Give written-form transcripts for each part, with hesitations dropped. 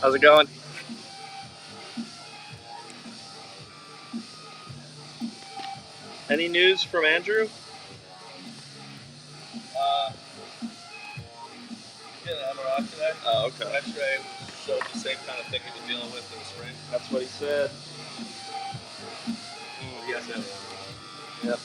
How's it going? Any news from Andrew? He didn't have a rock today. Oh, okay. X-ray showed the same kind of thing he was dealing with in the spring. That's what he said. Yes, yes. Yep.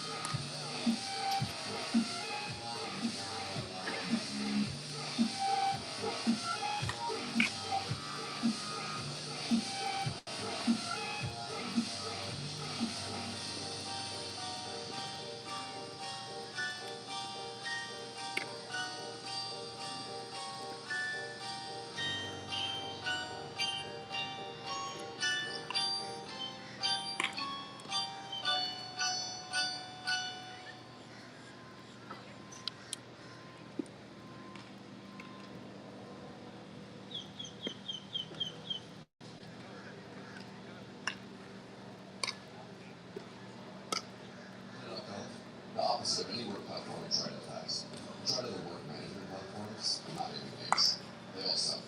The opposite of any work platform we try to tax. Try to work management platforms, not even games. They all suck.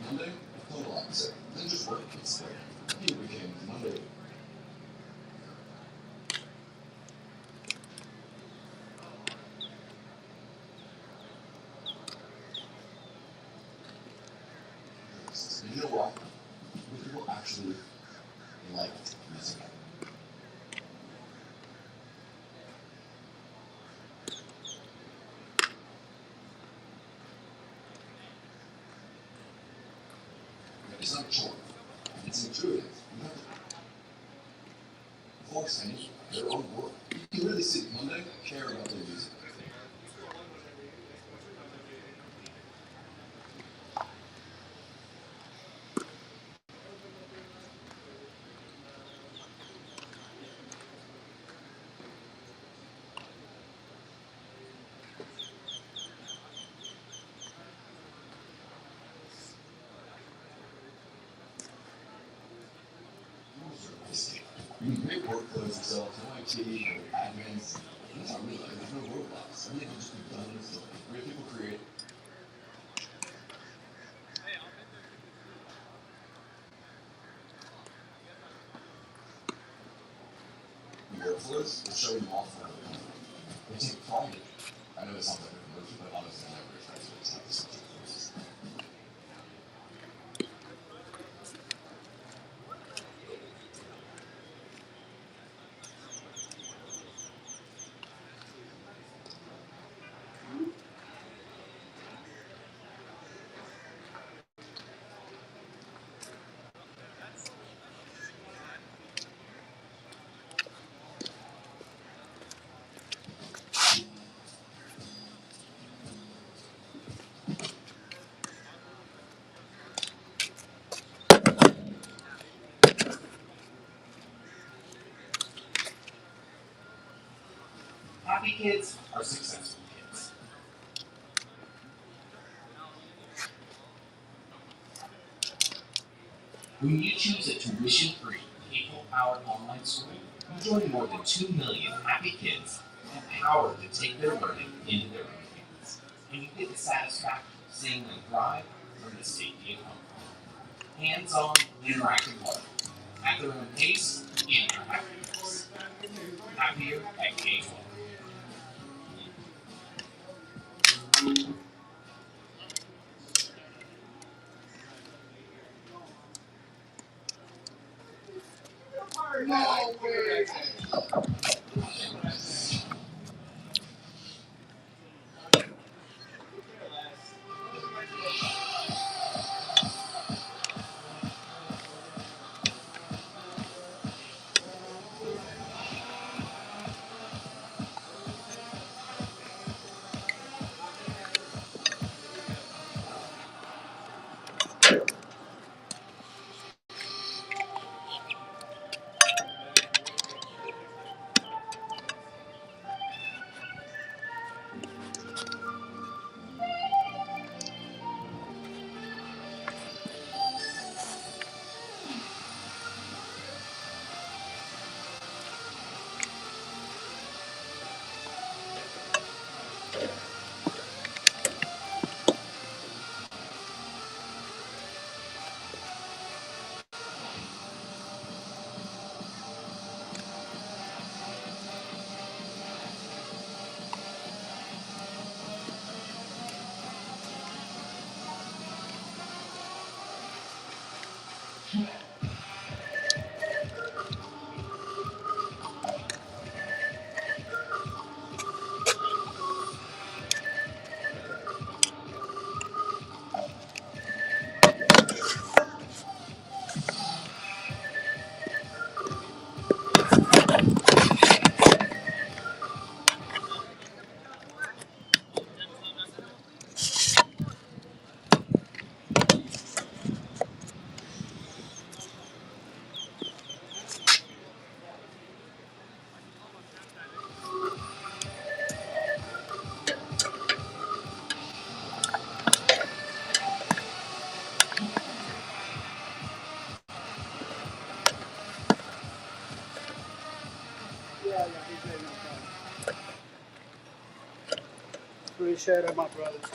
Monday, total opposite. Then just work gets there. Here became Monday. You know what? People actually liked using it. It's not a chore. It's intuitive. You have to force any their own work. You can really see Monday care about their music. You can make workflows yourself, no IT, no admins. That's not really, there's no roadblocks. Everything can just be done instantly. Real people create. The workflows will show you off for other company. They take pride in it. I know it sounds like a promotion, but honestly, I never expected it to have this much influence. Happy kids are successful kids. When you choose a tuition-free, people-powered online school, you join more than 2 million happy kids empowered to take their learning into their own hands. And you get the satisfaction of seeing them thrive from the safety of home. Hands-on, interactive learning at their own pace in their happiness. Happier at K-12. Yeah, he's ready, no problem. Appreciate it, my brothers.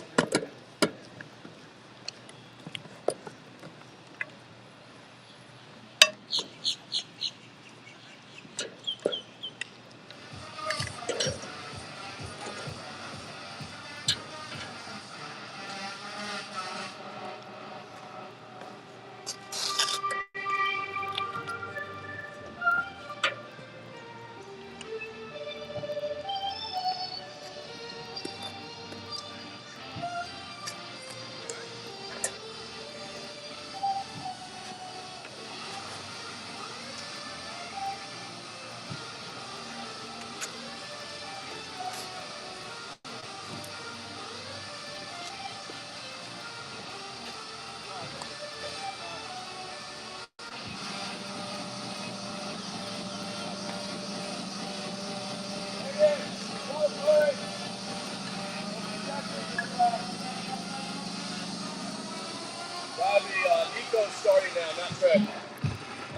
Nico's starting now, not Fred.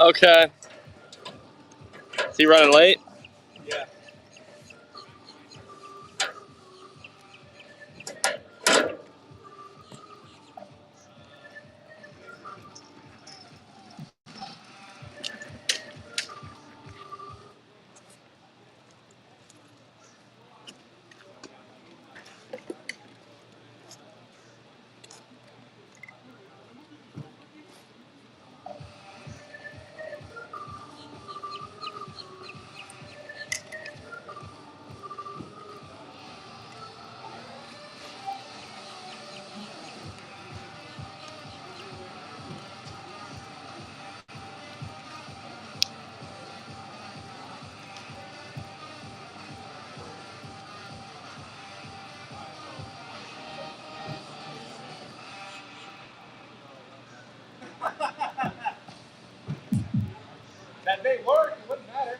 Okay. Is he running late? Yeah. That may work, it wouldn't matter.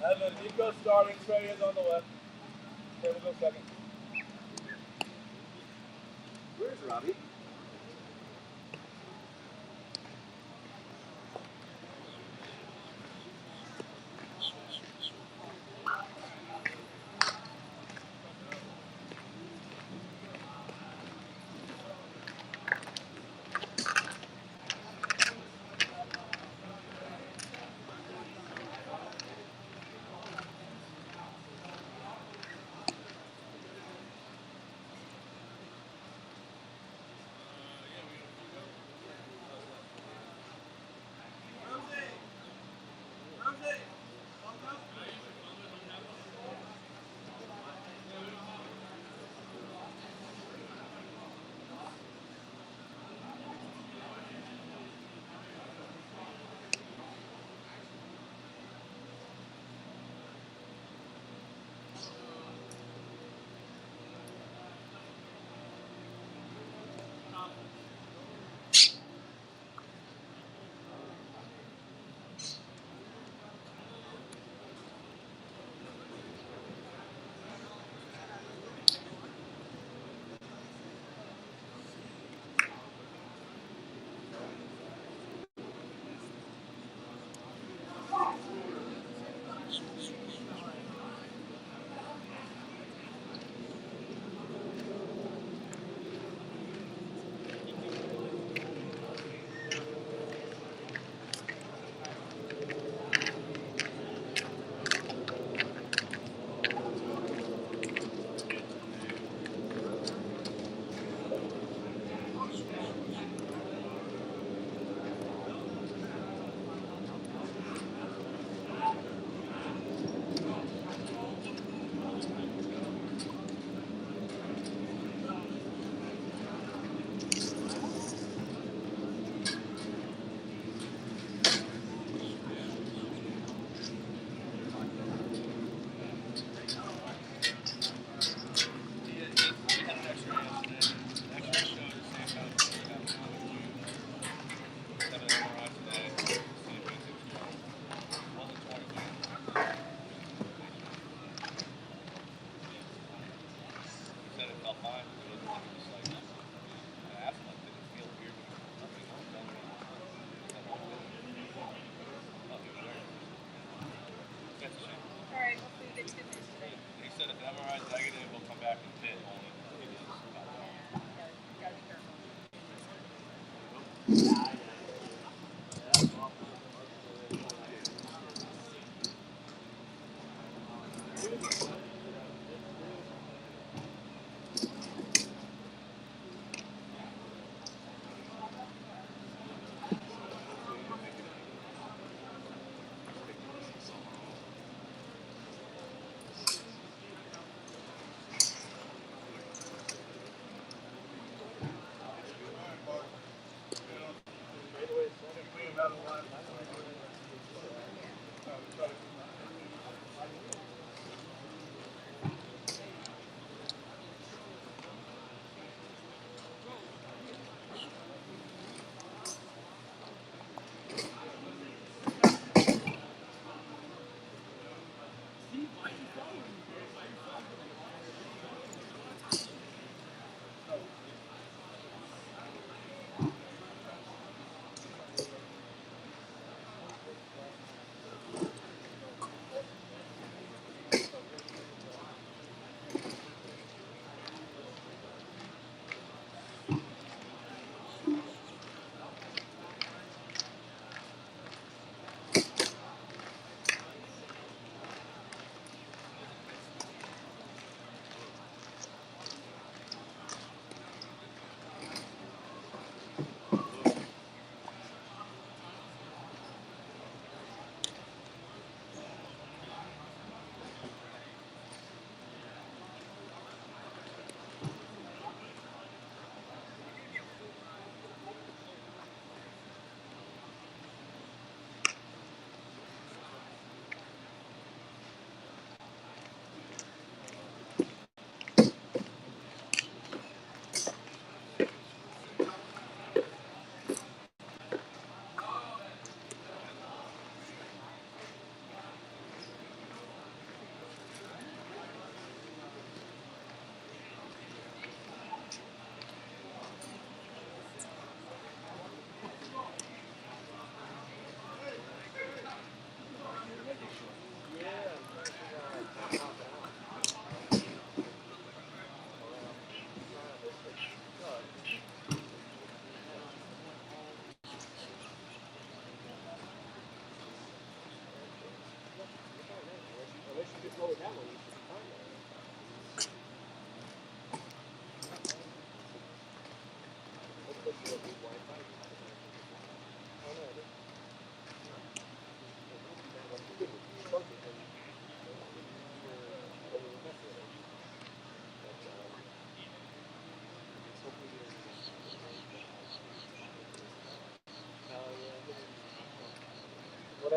Evan, Nico starting, Trey is on the left. Trey will go second. Where's Robbie?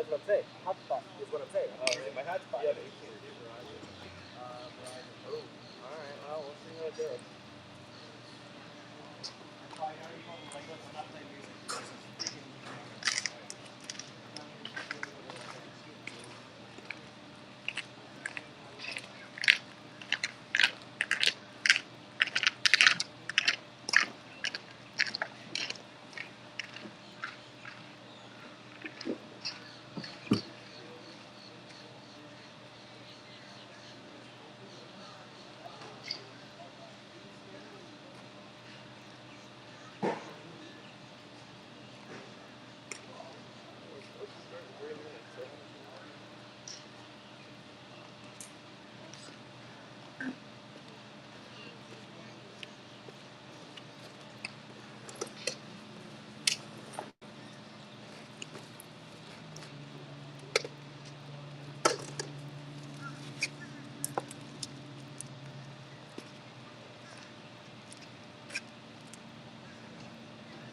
That's what I'm saying. Hotspot is what I'm saying. My hotspot. Yeah, oh, alright. Well, we'll see how it goes.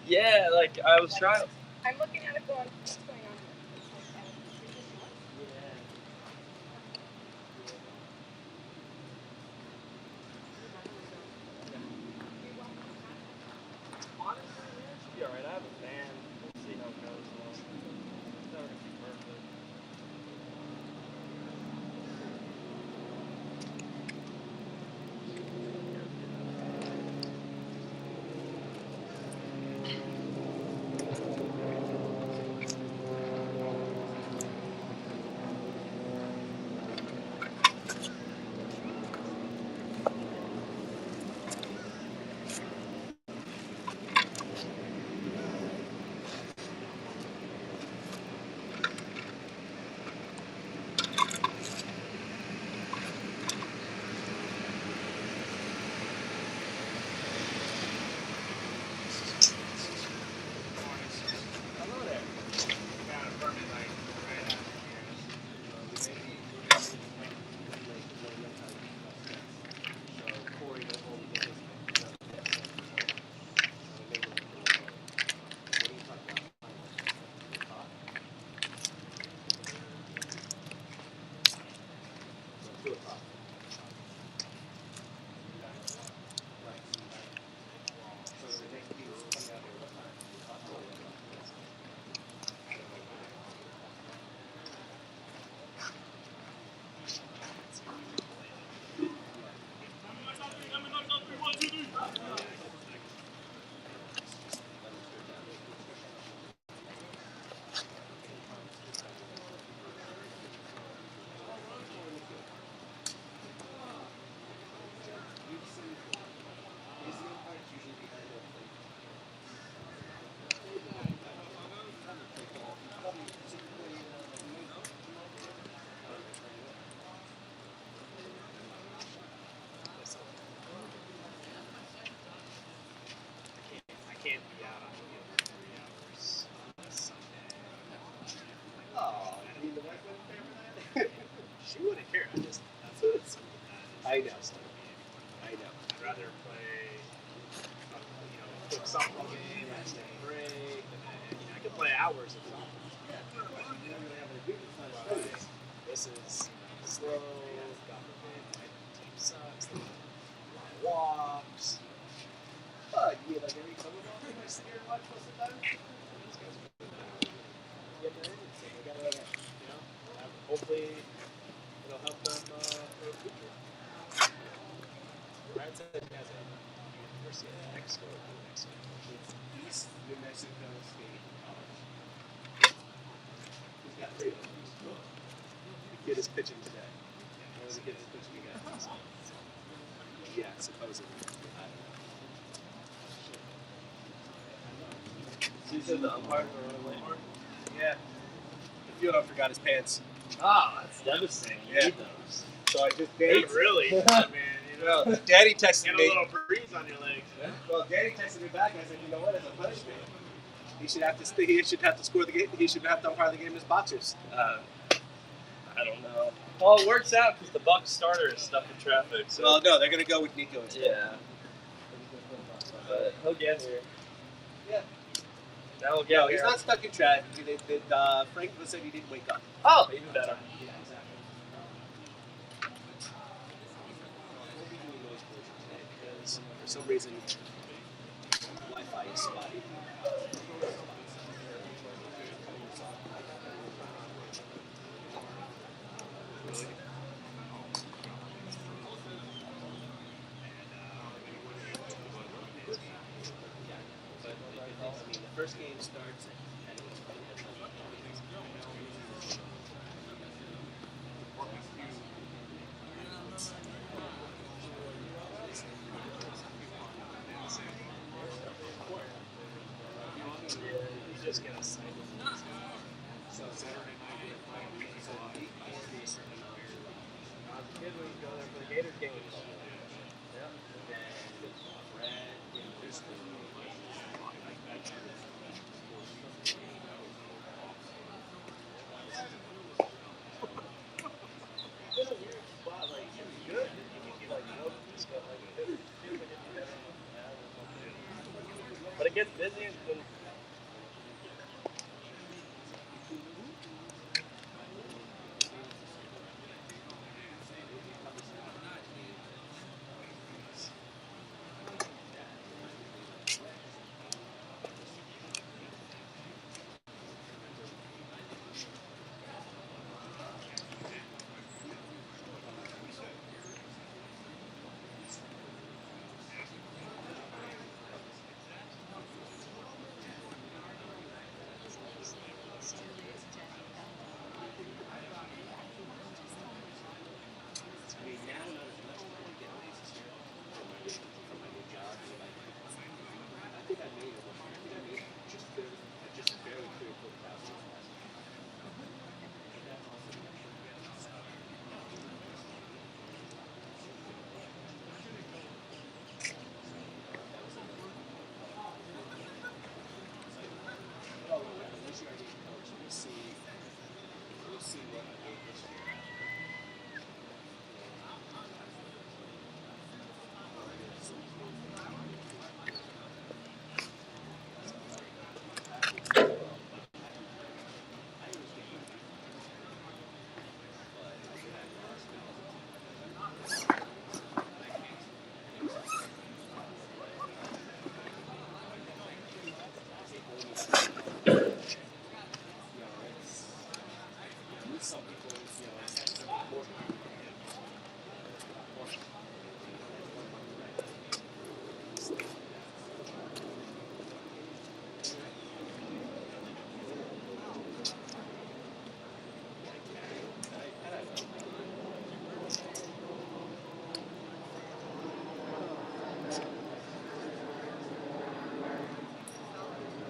Yeah, like I was trying. I'm looking at it going, what's going on? Should be alright. I have a fan. We'll see how it goes. It's never gonna be perfect. Can't be out on the field for 3 hours on a Sunday. Oh, you mean the wife wouldn't care for that? She wouldn't care. That's what it's. I know. I know. I'd rather play, a quick softball game, I take a break, and then, I could play hours of softball. This is slow. God forbid, my team sucks. A lot of walks. You get like every couple of months, I sit here and watch most of the time. These guys are getting their innings, so they gotta, hopefully it'll help them for the future. Brad said he has a University of New Mexico or New Mexico. It's East New Mexico State College. He's got 3 of them. The kid is pitching today. One of the kids is pitching again. Yeah, supposedly. So you said the umpires were running late, Mark? Yeah. The fielder forgot his pants. Oh, that's devastating. You Yeah. need those. So I just Daddy Really? well, Daddy texted Get a me. little breeze on your legs. Well, Daddy texted me back and I said, you know what, as a punishment, he should have to score the game. He should have to umpire the game in his boxers. I don't know. Well, it works out because the Bucs starter is stuck in traffic. So Well, no, they're gonna go with Nico instead. yeah, but he'll get here. Yeah. That'll get No, he's there. not stuck in traffic. Frank said he didn't wake up. Oh, even better. Yeah, exactly. We'll be doing noise pollution today because for some reason Wi-Fi is spotty. But I mean, the first game starts at 8. He's just gonna say. So Saturday night we're playing so 8 is I was a kid when you go there for the Gators games. Yeah. It's a weird spot, like it's good. You can like milk and stuff like it. But it gets busy and We'll see what I do this year. Some people, it's important.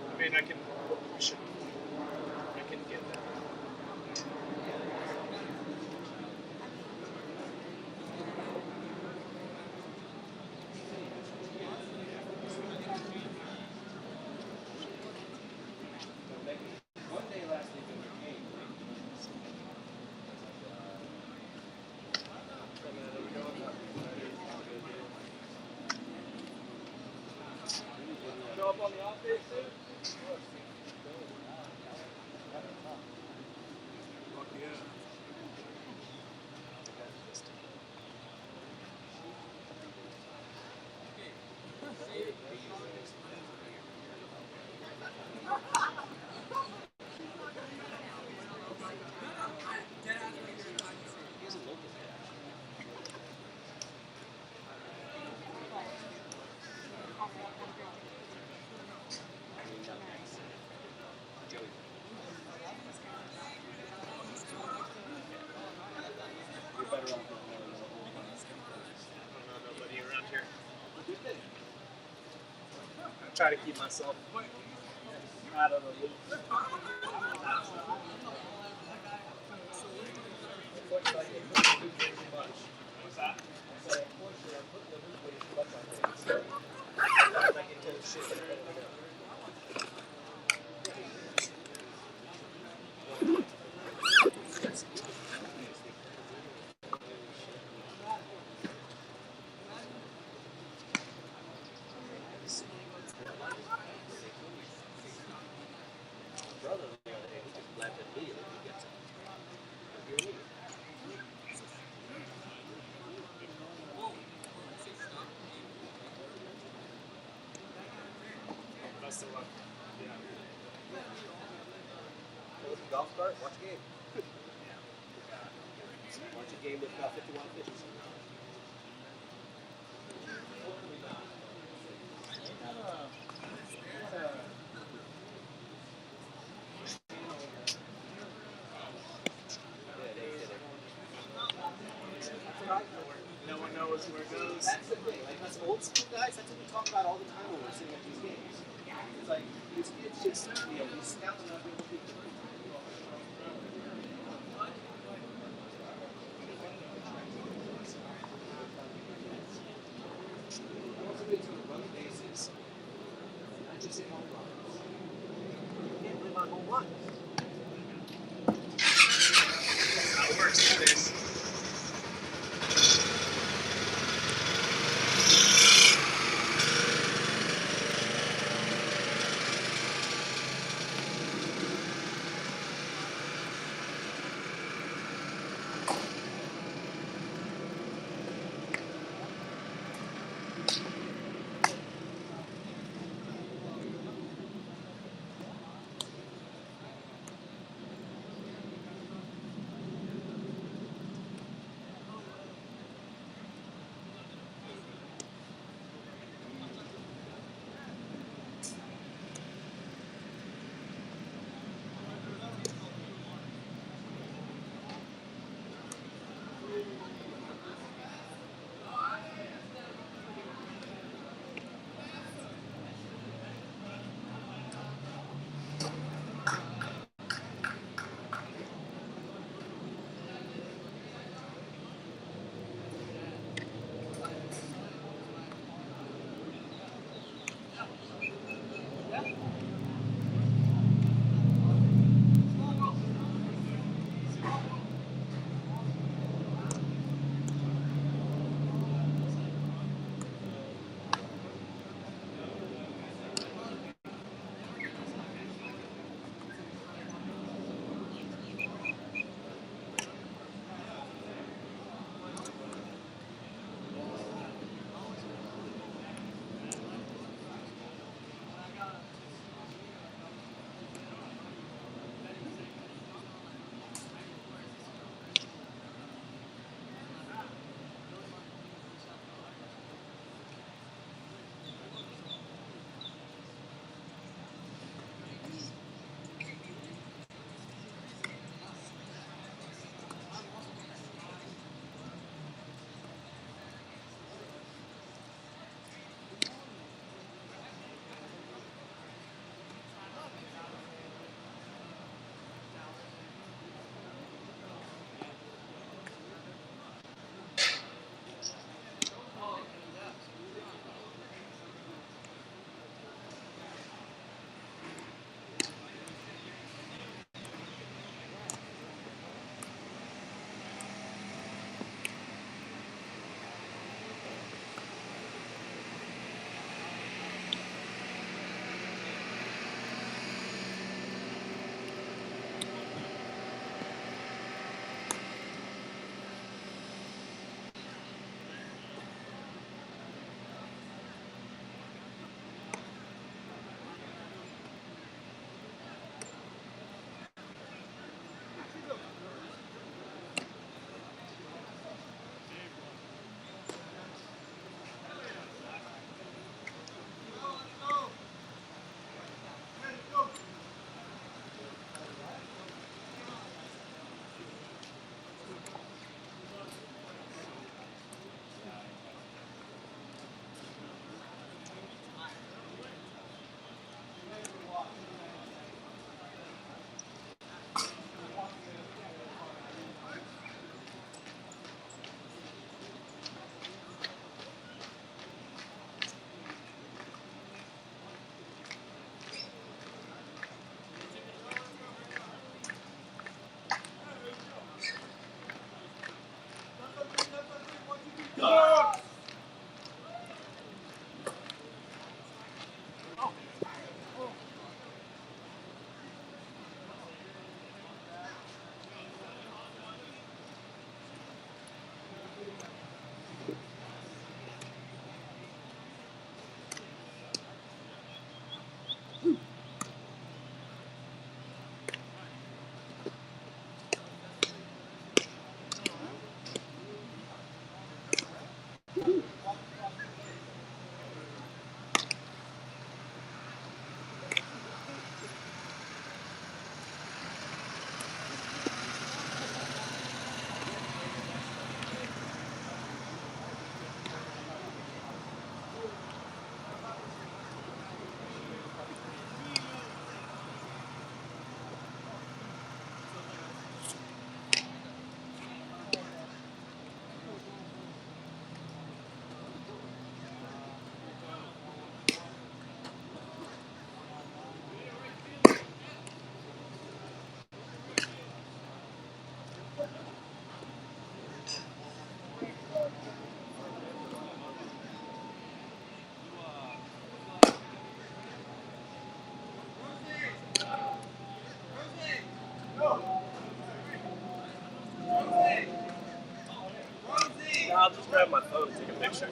I mean I can get that. One day last week in the game, Show up on the off day soon? he's a local guy. Joey. You're better off with I don't know nobody around here. I try to keep myself out of the loop. Unfortunately, I can't put the loop way too much. What's that? I said, unfortunately, I'm putting the loop way too much on things. So, I get told shit that I don't know. best of luck. Yeah. Look at golf cart. Watch a game. Watch a game with about 51 pitches. No one knows where it goes. That's the thing. Like us old school guys, that's what we talk about all the time when we're sitting at these games. It's like these kids just, these scouts are not able to think. Also good to run the bases. Not just hit home runs. You can't live on home runs. That's how it works these days. my phone and take a picture.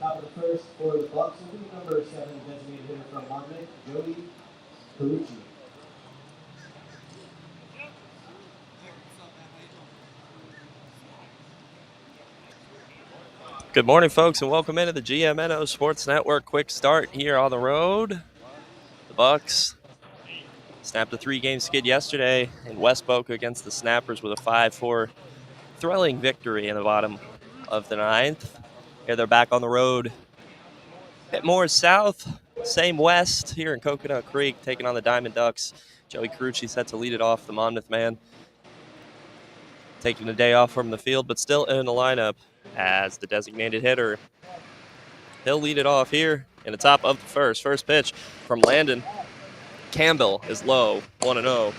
Top of the first for the Bucs will be number 7 designated hitter from Monmouth, Jody Carucci. Good morning, folks, and welcome into the GMNO Sports Network quick start here on the road. The Bucs snapped a 3-game skid yesterday in West Boca against the Snappers with a 5-4 thrilling victory in the bottom of the 9th. Here they're back on the road. A bit more south, same west here in Coconut Creek, taking on the Diamond Ducks. Joey Carucci set to lead it off, the Monmouth man. Taking a day off from the field, but still in the lineup as the designated hitter. He'll lead it off here in the top of the first. First pitch from Landon. Campbell is low, 1-0.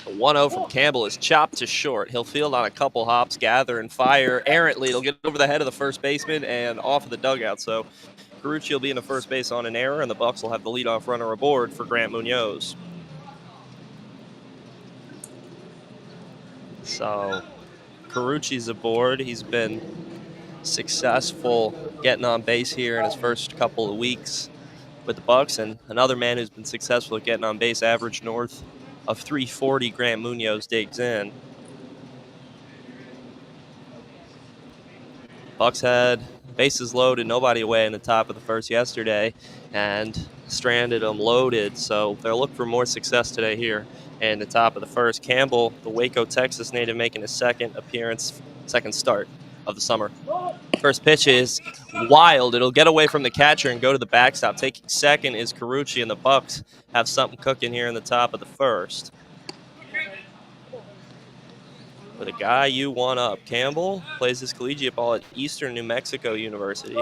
The 1-0 from Campbell is chopped to short. He'll field on a couple hops, gather and fire errantly. It'll get over the head of the first baseman and off of the dugout. So Carucci will be in the first base on an error, and the Bucs will have the leadoff runner aboard for Grant Munoz. So Carucci's aboard. He's been successful getting on base here in his first couple of weeks with the Bucs, and another man who's been successful at getting on base, average north of 340. Grant Munoz digs in. Bucs had bases loaded, nobody away in the top of the first yesterday, and stranded them loaded. So they'll look for more success today here in the top of the first. Campbell, the Waco, Texas native, making his second start of the summer. First pitch is wild. It'll get away from the catcher and go to the backstop. Taking second is Carucci, and the Bucs have something cooking here in the top of the first. With a guy you want up. Campbell plays his collegiate ball at Eastern New Mexico University.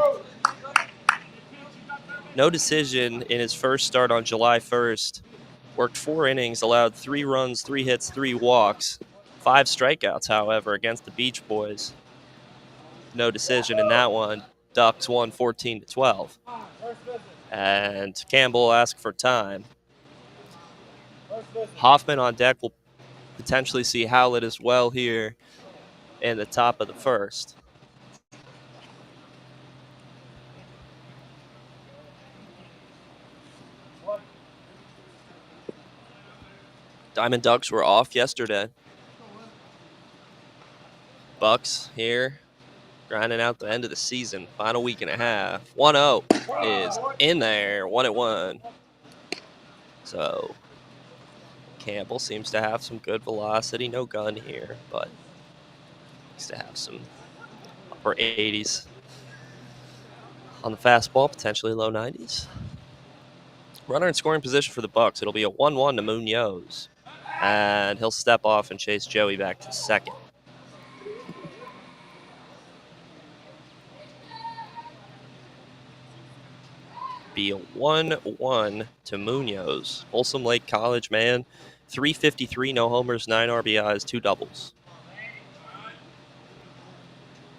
No decision in his first start on July 1st. Worked 4 innings, allowed 3 runs, 3 hits, 3 walks. 5 strikeouts, however, against the Beach Boys. No decision in that one. Ducks won 14-12. And Campbell asked for time. Hoffman on deck will potentially see Howlett as well here in the top of the first. Diamond Ducks were off yesterday. Bucs here, grinding out the end of the season, final week and a half. 1-0 is in there, 1-1. So Campbell seems to have some good velocity. No gun here, but needs to have some upper 80s on the fastball, potentially low 90s. Runner in scoring position for the Bucs. It'll be a 1-1 to Munoz, and he'll step off and chase Joey back to second. Be a 1-1 to Munoz. Folsom Lake College man, 353, no homers, 9 RBIs, 2 doubles.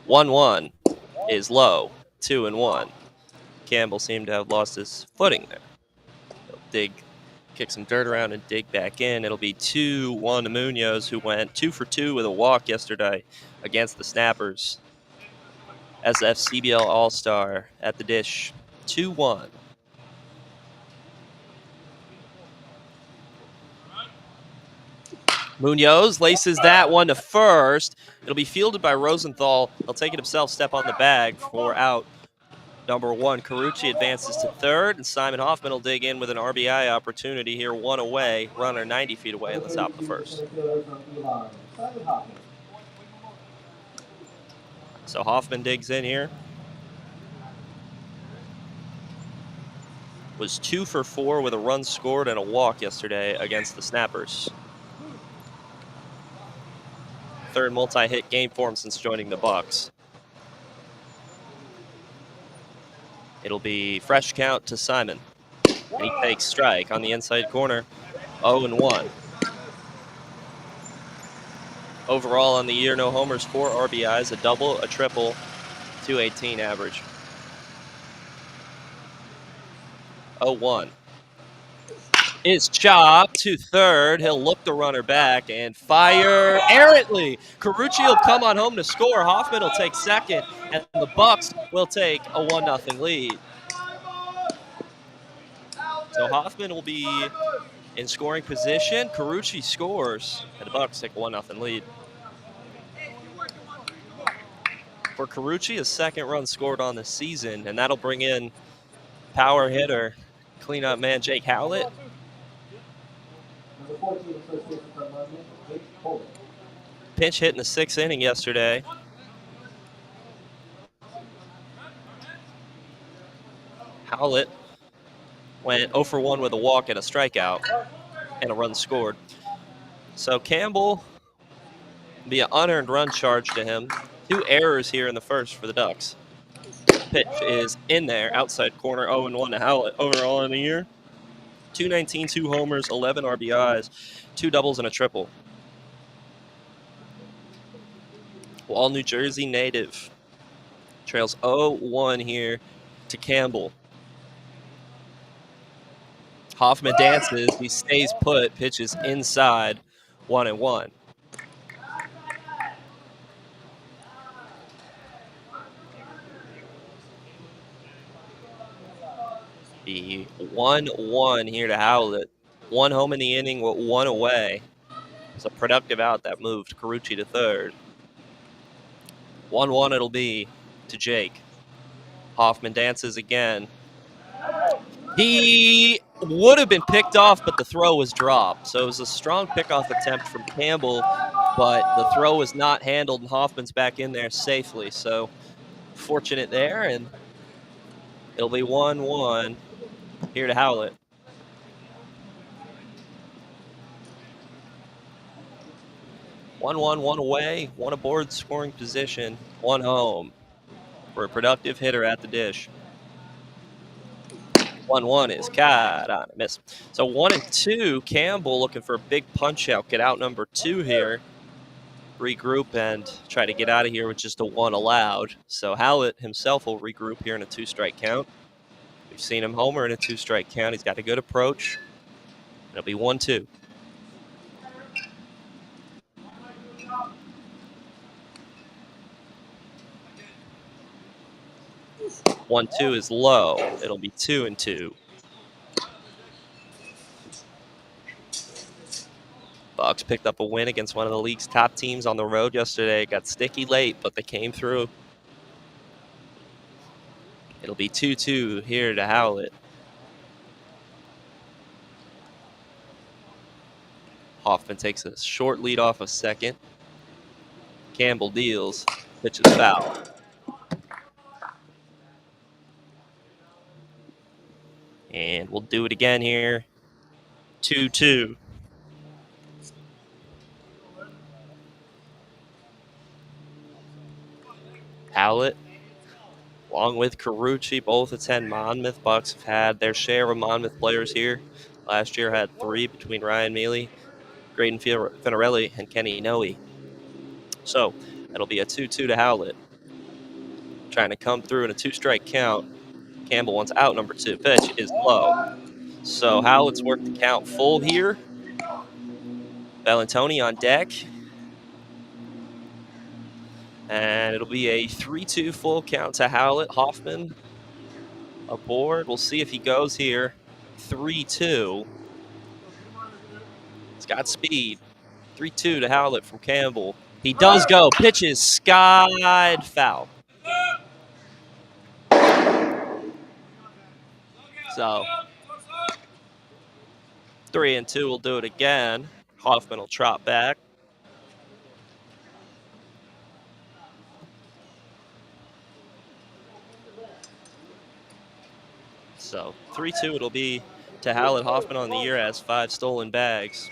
1-1 is low, 2-1. Campbell seemed to have lost his footing there. He'll kick some dirt around and dig back in. It'll be 2-1 to Munoz, who went 2 for 2 with a walk yesterday against the Snappers. SF CBL All-Star at the dish, 2-1. Munoz laces that one to first. It'll be fielded by Rosenthal. He'll take it himself, step on the bag for out number 1. Carucci advances to third, and Simon Hoffman will dig in with an RBI opportunity here, 1 away, runner 90 feet away in the top of the first. So Hoffman digs in here. Was 2 for 4 with a run scored and a walk yesterday against the Snappers. Third multi-hit game for him since joining the Bucs. It'll be fresh count to Simon. And he takes strike on the inside corner. 0-1. Overall on the year, no homers, 4 RBIs, a double, a triple, 218 average. 0-1. Is chopped to third. He'll look the runner back and fire errantly. Carucci will come on home to score. Hoffman will take second, and the Bucs will take a 1-0 lead. So Hoffman will be in scoring position. Carucci scores, and the Bucs take a 1-0 lead. For Carucci, his second run scored on the season, and that'll bring in power hitter, cleanup man Jake Howlett. Pinch hit in the 6th inning yesterday. Howlett went 0 for 1 with a walk and a strikeout and a run scored. So Campbell be an unearned run charge to him. 2 errors here in the first for the Ducks. Pitch is in there, outside corner, 0-1 to Howlett. Overall in the year, 219, 2 homers, 11 RBIs, 2 doubles, and a triple. All New Jersey native. Trails 0-1 here to Campbell. Hoffman dances. He stays put. Pitches inside. 1-1. The 1-1 here to Howlett. 1 home in the inning with 1 away. It's a productive out that moved Carucci to third. 1-1 it'll be to Jake. Hoffman dances again. He would have been picked off, but the throw was dropped. So it was a strong pickoff attempt from Campbell, but the throw was not handled, and Hoffman's back in there safely. So fortunate there, and it'll be 1-1 here to Howlett. 1-1, 1 away, 1 aboard scoring position, 1 home for a productive hitter at the dish. 1-1 is caught on a miss. So 1-2, Campbell looking for a big punch out, get out number 2 here, regroup and try to get out of here with just a 1 allowed. So Howlett himself will regroup here in a 2-strike count. We've seen him homer in a 2-strike count. He's got a good approach. It'll be 1-2. 1-2 is low. It'll be 2-2. Bucs picked up a win against one of the league's top teams on the road yesterday. Got sticky late, but they came through. It'll be 2-2 here to Howlett. Hoffman takes a short lead off of second. Campbell deals. Pitch is foul. And we'll do it again here. 2-2. Howlett, along with Carucci, both attend Monmouth. Bucs have had their share of Monmouth players here. Last year had 3 between Ryan Mealy, Graydon Finarelli, and Kenny Noe. So that'll be a 2-2 to Howlett. Trying to come through in a 2-strike count. Campbell wants out number 2. Pitch is low. So Howlett's worked the count full here. Bellantoni on deck. And it'll be a 3-2 full count to Howlett. Hoffman aboard. We'll see if he goes here. 3-2. He's got speed. 3-2 to Howlett from Campbell. He does go. Pitches skied foul. So 3-2 will do it again. Hoffman will trot back. So 3-2 it'll be to Howlett. Hoffman on the year has 5 stolen bags.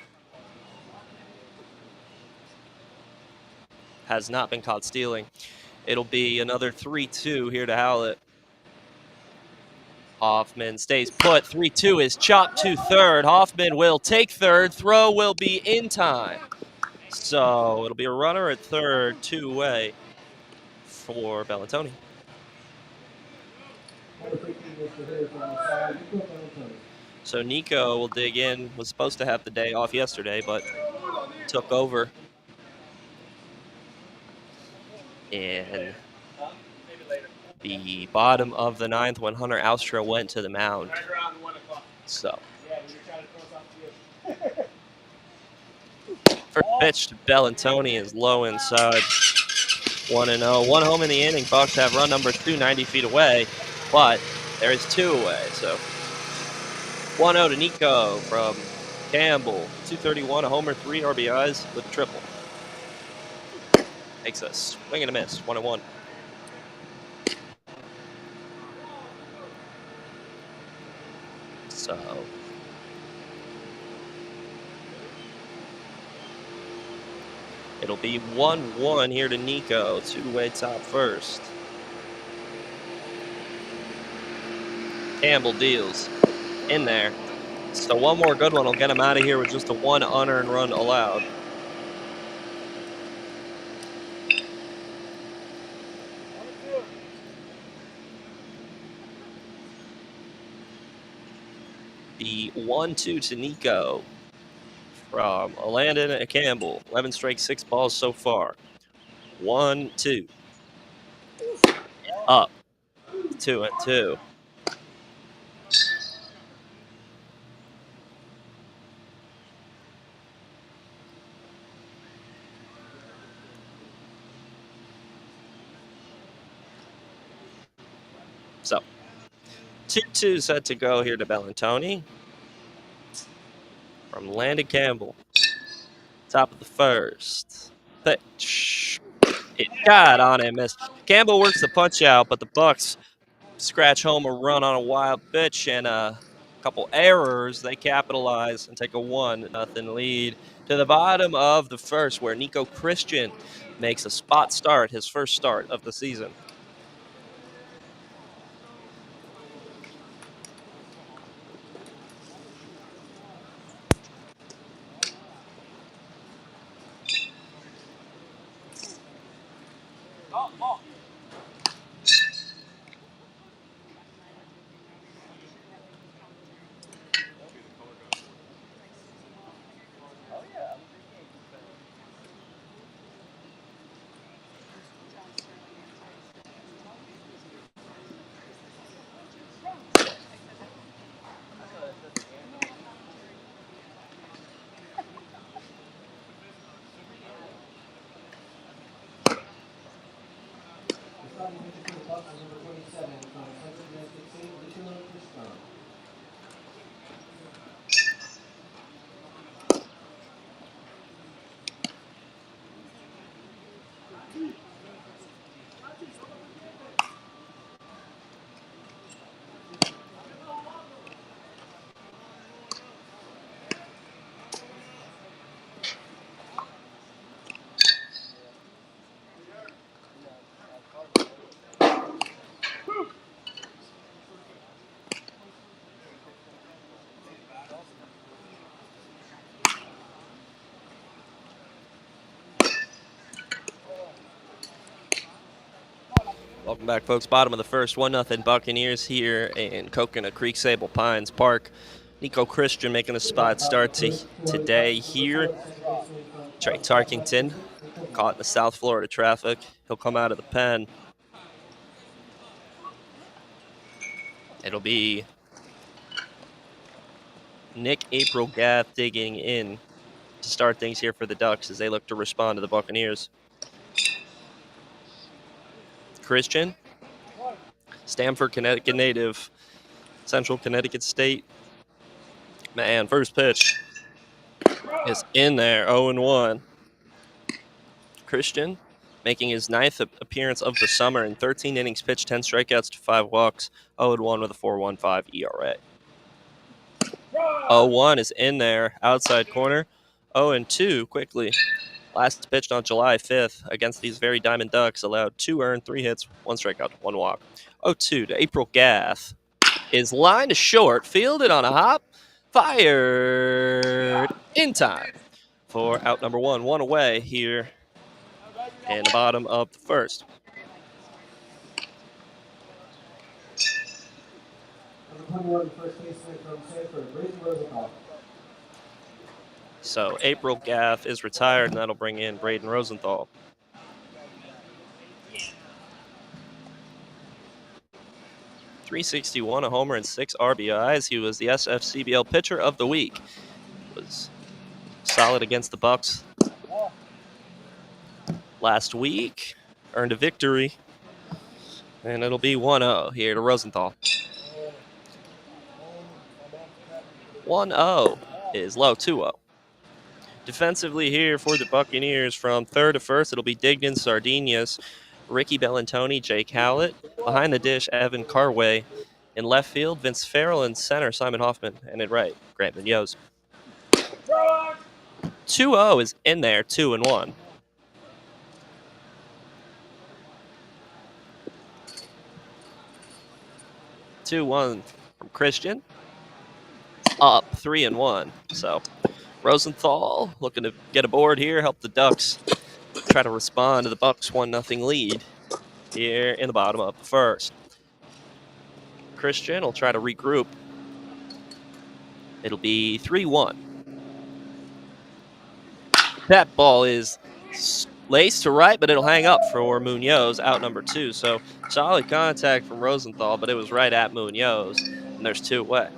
Has not been caught stealing. It'll be another 3-2 here to Howlett. Hoffman stays put. 3-2 is chopped to third. Hoffman will take third. Throw will be in time. So it'll be a runner at third, 2 away for Bellantoni. So Nico will dig in. Was supposed to have the day off yesterday, but took over. In the bottom of the 9th when Hunter Austra went to the mound. So first pitch to Bellantoni is low inside. 1-0. 1 home in the inning. Bucs have run number 2 90 feet away, but there is 2 away. So 1-0 to Nico from Campbell. 231, a homer, 3 RBIs with a triple. Makes a swing and a miss. 1-1. So it'll be 1-1 here to Nico. 2-way top first. Campbell deals in there. So one more good one will get him out of here with just a 1 unearned run allowed. The 1-2 to Nico from Landon and Campbell. 11 strikes, 6 balls so far. 1-2. Up. 2-2. So 2-2 set to go here to Bellantoni from Landon Campbell. Top of the first. Pitch. It got on him. Missed. Campbell works the punch out, but the Bucs scratch home a run on a wild pitch and a couple errors. They capitalize and take a 1-0 lead to the bottom of the first, where Nico Christian makes a spot start, his first start of the season. Welcome back, folks. Bottom of the first, 1-0 Buccaneers here in Coconut Creek, Sable Pines Park. Nico Christian making a spot start today here. Trey Tarkington caught in the South Florida traffic. He'll come out of the pen. It'll be Nick April Gath digging in to start things here for the Ducks as they look to respond to the Buccaneers. Christian, Stamford, Connecticut native, Central Connecticut State. Man, first pitch is in there, 0-1. Christian making his 9th appearance of the summer in 13 innings pitched, 10 strikeouts to 5 walks, 0-1 with a 4.15 ERA. 0-1 is in there, outside corner. 0-2 quickly. Last pitched on July 5th against these very Diamond Ducks, allowed 2 earned, 3 hits, 1 strikeout, 1 walk. 0-2 to April Gath is lined to short, fielded on a hop, fired in time for out number 1. 1 away here in the bottom of the first. So April Gath is retired, and that'll bring in Braden Rosenthal. .361, a homer, and 6 RBIs. He was the SFCBL Pitcher of the Week. Was solid against the Bucs last week. Earned a victory, and it'll be 1-0 here to Rosenthal. 1-0 is low. 2-0. Defensively here for the Buccaneers from third to first, it'll be Dignan, Sardinius, Ricky Bellantoni, Jake Howlett. Behind the dish, Evan Carway. In left field, Vince Farrell. In center, Simon Hoffman. And in right, Grant Munoz. 2-0 is in there, 2-1. Two-one from Christian. Up 3-1. So Rosenthal looking to get aboard here, help the Ducks try to respond to the Bucs' 1-0 lead here in the bottom of the first. Christian will try to regroup. It'll be 3-1. That ball is laced to right, but it'll hang up for Munoz, out number 2. So solid contact from Rosenthal, but it was right at Munoz, and there's 2 away.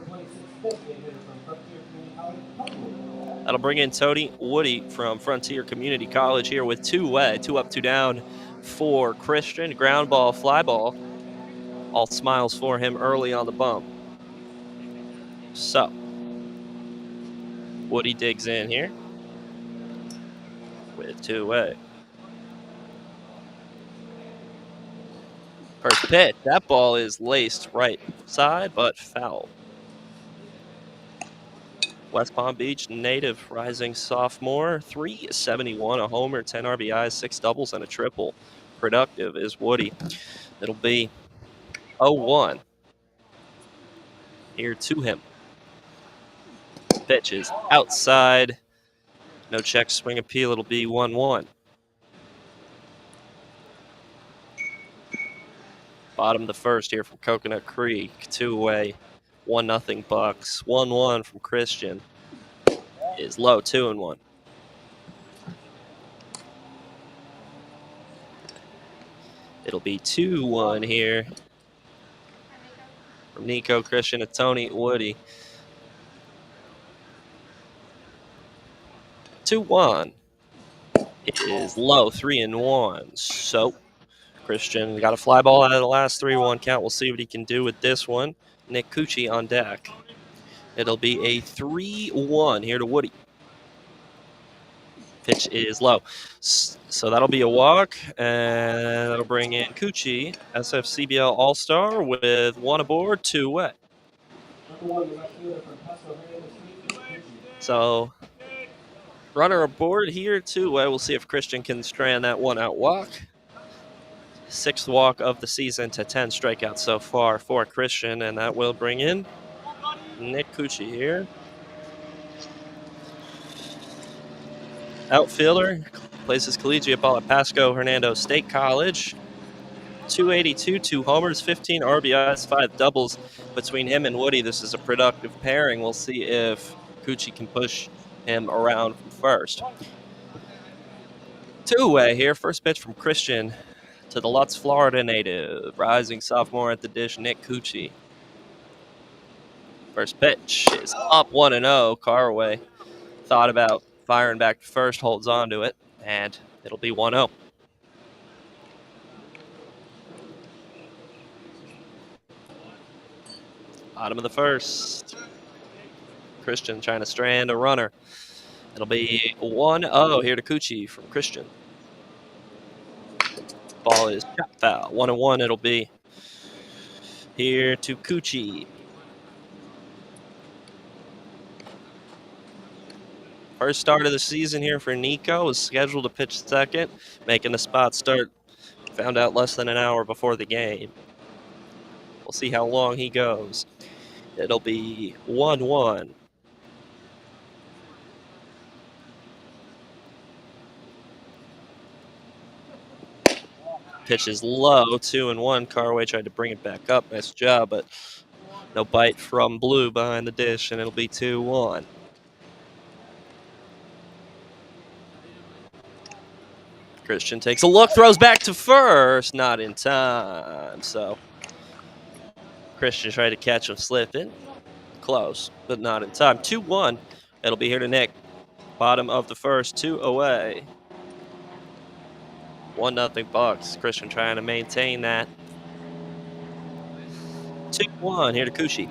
That'll bring in Tony Woody from Frontier Community College here with 2 away, 2 up, 2 down for Christian. Ground ball, fly ball. All smiles for him early on the bump. So Woody digs in here with 2 away. First pitch, that ball is laced right side, but foul. West Palm Beach native, rising sophomore, .371, a homer, 10 RBIs, 6 doubles, and a triple. Productive is Woody. It'll be 0-1 here to him. Pitch is outside. No check, swing appeal. It'll be 1-1. Bottom of the first here from Coconut Creek. 2 away. 1-0 Bucs. 1-1 from Christian is low. 2-1. It'll be 2-1 here from Nico, Christian, and Tony Woody. 2-1. It is low. 3-1. So Christian got a fly ball out of the last 3-1 count. We'll see what he can do with this one. Nick Cucci on deck. It'll be a 3-1 here to Woody. Pitch is low. So that'll be a walk, and that'll bring in Cucci, SFCBL All-Star, with 1 aboard, 2 away. So runner aboard here, 2 away. We'll see if Christian can strand that 1-out walk. 6th walk of the season to 10 strikeouts so far for Christian, and that will bring in Nick Cucci here. Outfielder, plays his collegiate ball at Pasco Hernando State College. .282, 2 homers, 15 RBIs, 5 doubles between him and Woody. This is a productive pairing. We'll see if Cucci can push him around from first. 2 away here. First pitch from Christian to the Lutz, Florida native, rising sophomore at the dish, Nick Cucci. First pitch is up 1-0. Carway thought about Firing back to first, holds on to it, and it'll be 1-0. Bottom of the first. Christian trying to strand a runner. It'll be 1-0 here to Coochie from Christian. Ball is shot foul. 1-1 it'll be here to Coochie. First start of the season here for Nico. Was scheduled to pitch second, making the spot start. Found out less than an hour before the game. We'll see how long he goes. It'll be 1-1. Pitch is low, 2-1. Carway tried to bring it back up. Nice job, but no bite from Blue behind the dish, and it'll be 2-1. Christian takes a look, throws back to first, not in time. So Christian tried to catch him slipping. Close, but not in time. 2-1. It'll be here to Nick. Bottom of the first, 2 away. 1-0 Bucs. Christian trying to maintain that. 2-1 here to Coochie.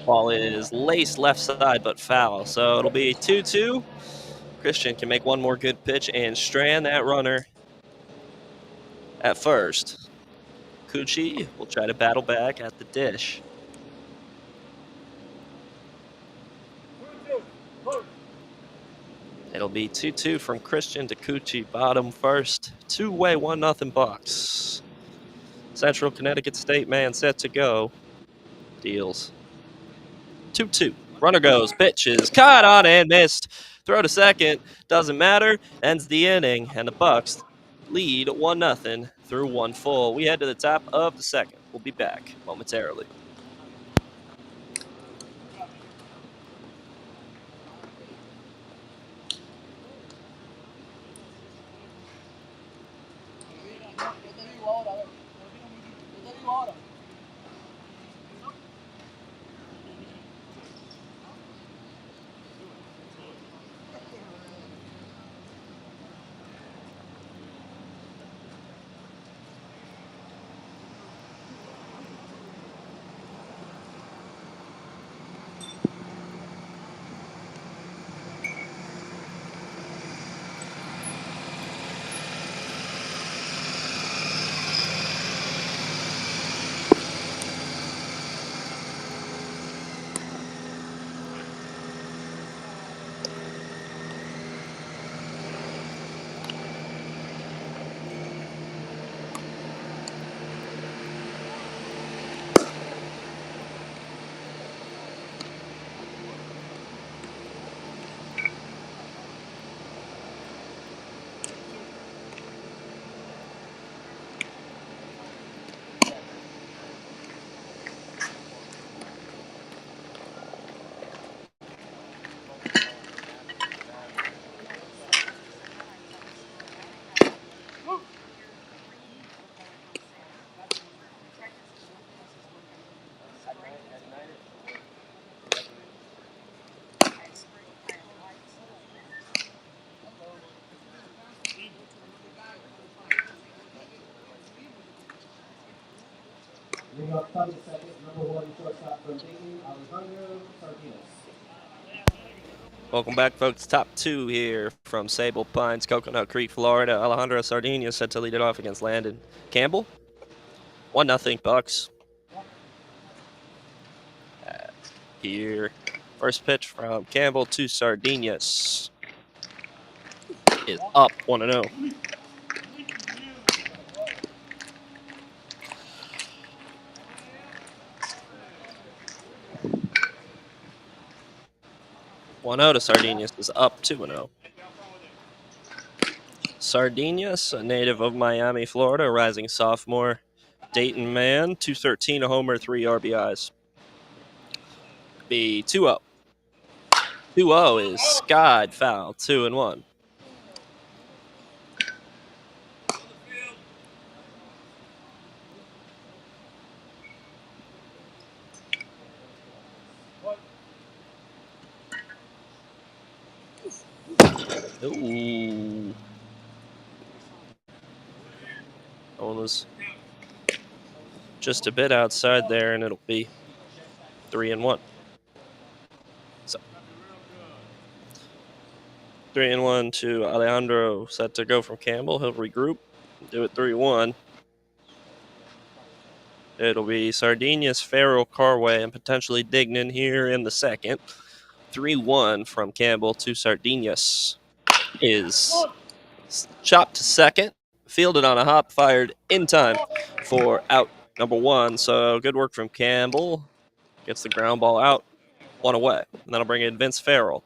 Ball is laced left side, but foul. So it'll be 2-2. Christian can make one more good pitch and strand that runner at first. Coochie will try to battle back at the dish. It'll be 2-2 from Christian to Coochie, bottom first. Two-way, 1-0 Bucs. Central Connecticut State man set to go. Deals. 2-2. Runner goes. Pitch is caught on and missed. Throw to second. Doesn't matter. Ends the inning. And the Bucs lead 1-0 through one full. We head to the top of the second. We'll be back momentarily. Bring up 30 seconds, number 1 shortstop from Boynton, Alejandro Sardinas. Welcome back, folks. Top two here from Sable Pines, Coconut Creek, Florida. Alejandro Sardinas set to lead it off against Landon Campbell. 1-0 Bucs. Here, first pitch from Campbell to Sardinas is up 1-0. To Sardinas is up 2-0. Sardinas, a native of Miami, Florida, a rising sophomore, Dayton man, 213, a homer, 3 RBIs. Be 2-0. 2-0 is skied foul, 2-1. Ooh. That one was just a bit outside there, and it'll be 3-1. So 3-1 to Alejandro, set to go from Campbell. He'll regroup, do it 3-1. It'll be Sardinius, Farrell, Carway, and potentially Dignan here in the second. 3-1 from Campbell to Sardinius is chopped to second, fielded on a hop, fired in time for out number 1. So good work from Campbell. Gets the ground ball out, 1 away. And that'll bring in Vince Farrell.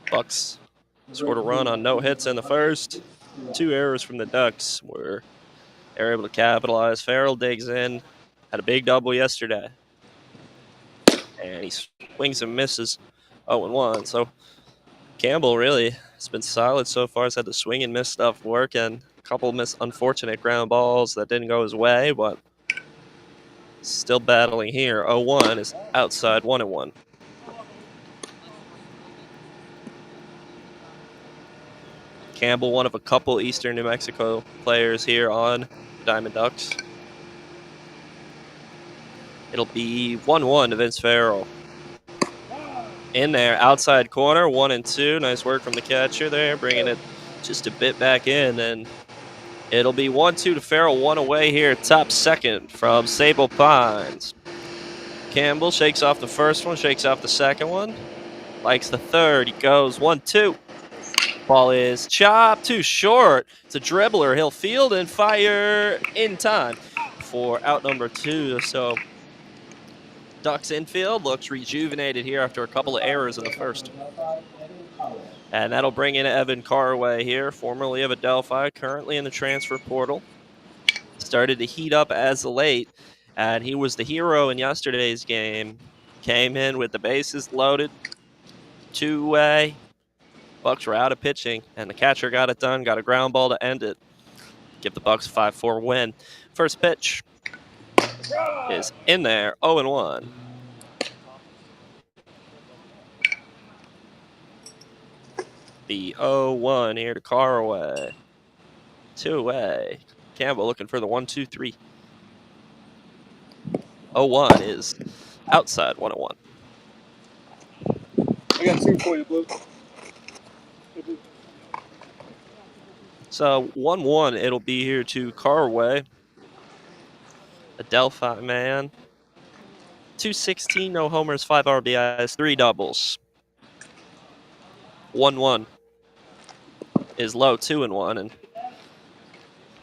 Bucs scored a run on no hits in the first. 2 errors from the Ducks were they're able to capitalize. Farrell digs in, had a big double yesterday, and he swings and misses 0-1. So Campbell really has been solid so far. He's had the swing and miss stuff work, and a couple of unfortunate ground balls that didn't go his way, but still battling here. 0-1 is outside 1-1. Campbell, one of a couple Eastern New Mexico players here on the Diamond Ducks. It'll be 1-1 to Vince Farrell. In there, outside corner, 1-2. Nice work from the catcher there, bringing it just a bit back in. And it'll be 1-2 to Farrell, 1 away here, top second from Sable Pines. Campbell shakes off the first one, shakes off the second one, likes the third. He goes 1-2. Ball is chopped too short. It's a dribbler. He'll field and fire in time for out number 2. So Ducks infield looks rejuvenated here after a couple of errors in the first. And that'll bring in Evan Carway here, formerly of Adelphi, currently in the transfer portal. Started to heat up as of late, and he was the hero in yesterday's game. Came in with the bases loaded, 2-way. Bucs were out of pitching, and the catcher got it done, got a ground ball to end it. Give the Bucs a 5-4 win. First pitch is in there, 0-1. The 0-1 here to Carway. 2-way. Campbell looking for the 1-2-3. 0-1 is outside 1-1. I got 2 for you, Blue. So 1-1, it'll be here to Carway. A Delphi man. 216, no homers, 5 RBIs, 3 doubles. 1-1 is low, 2-1. And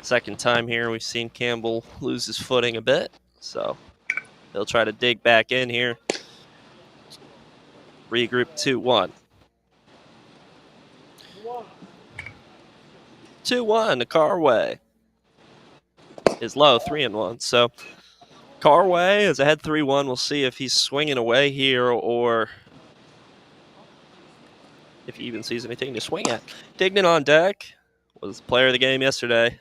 second time here, we've seen Campbell lose his footing a bit. So he'll try to dig back in here. Regroup 2-1. 2-1 to Carway. Is low, 3-1. So Carway is ahead 3-1. We'll see if he's swinging away here or if he even sees anything to swing at. Dignan on deck was player of the game yesterday.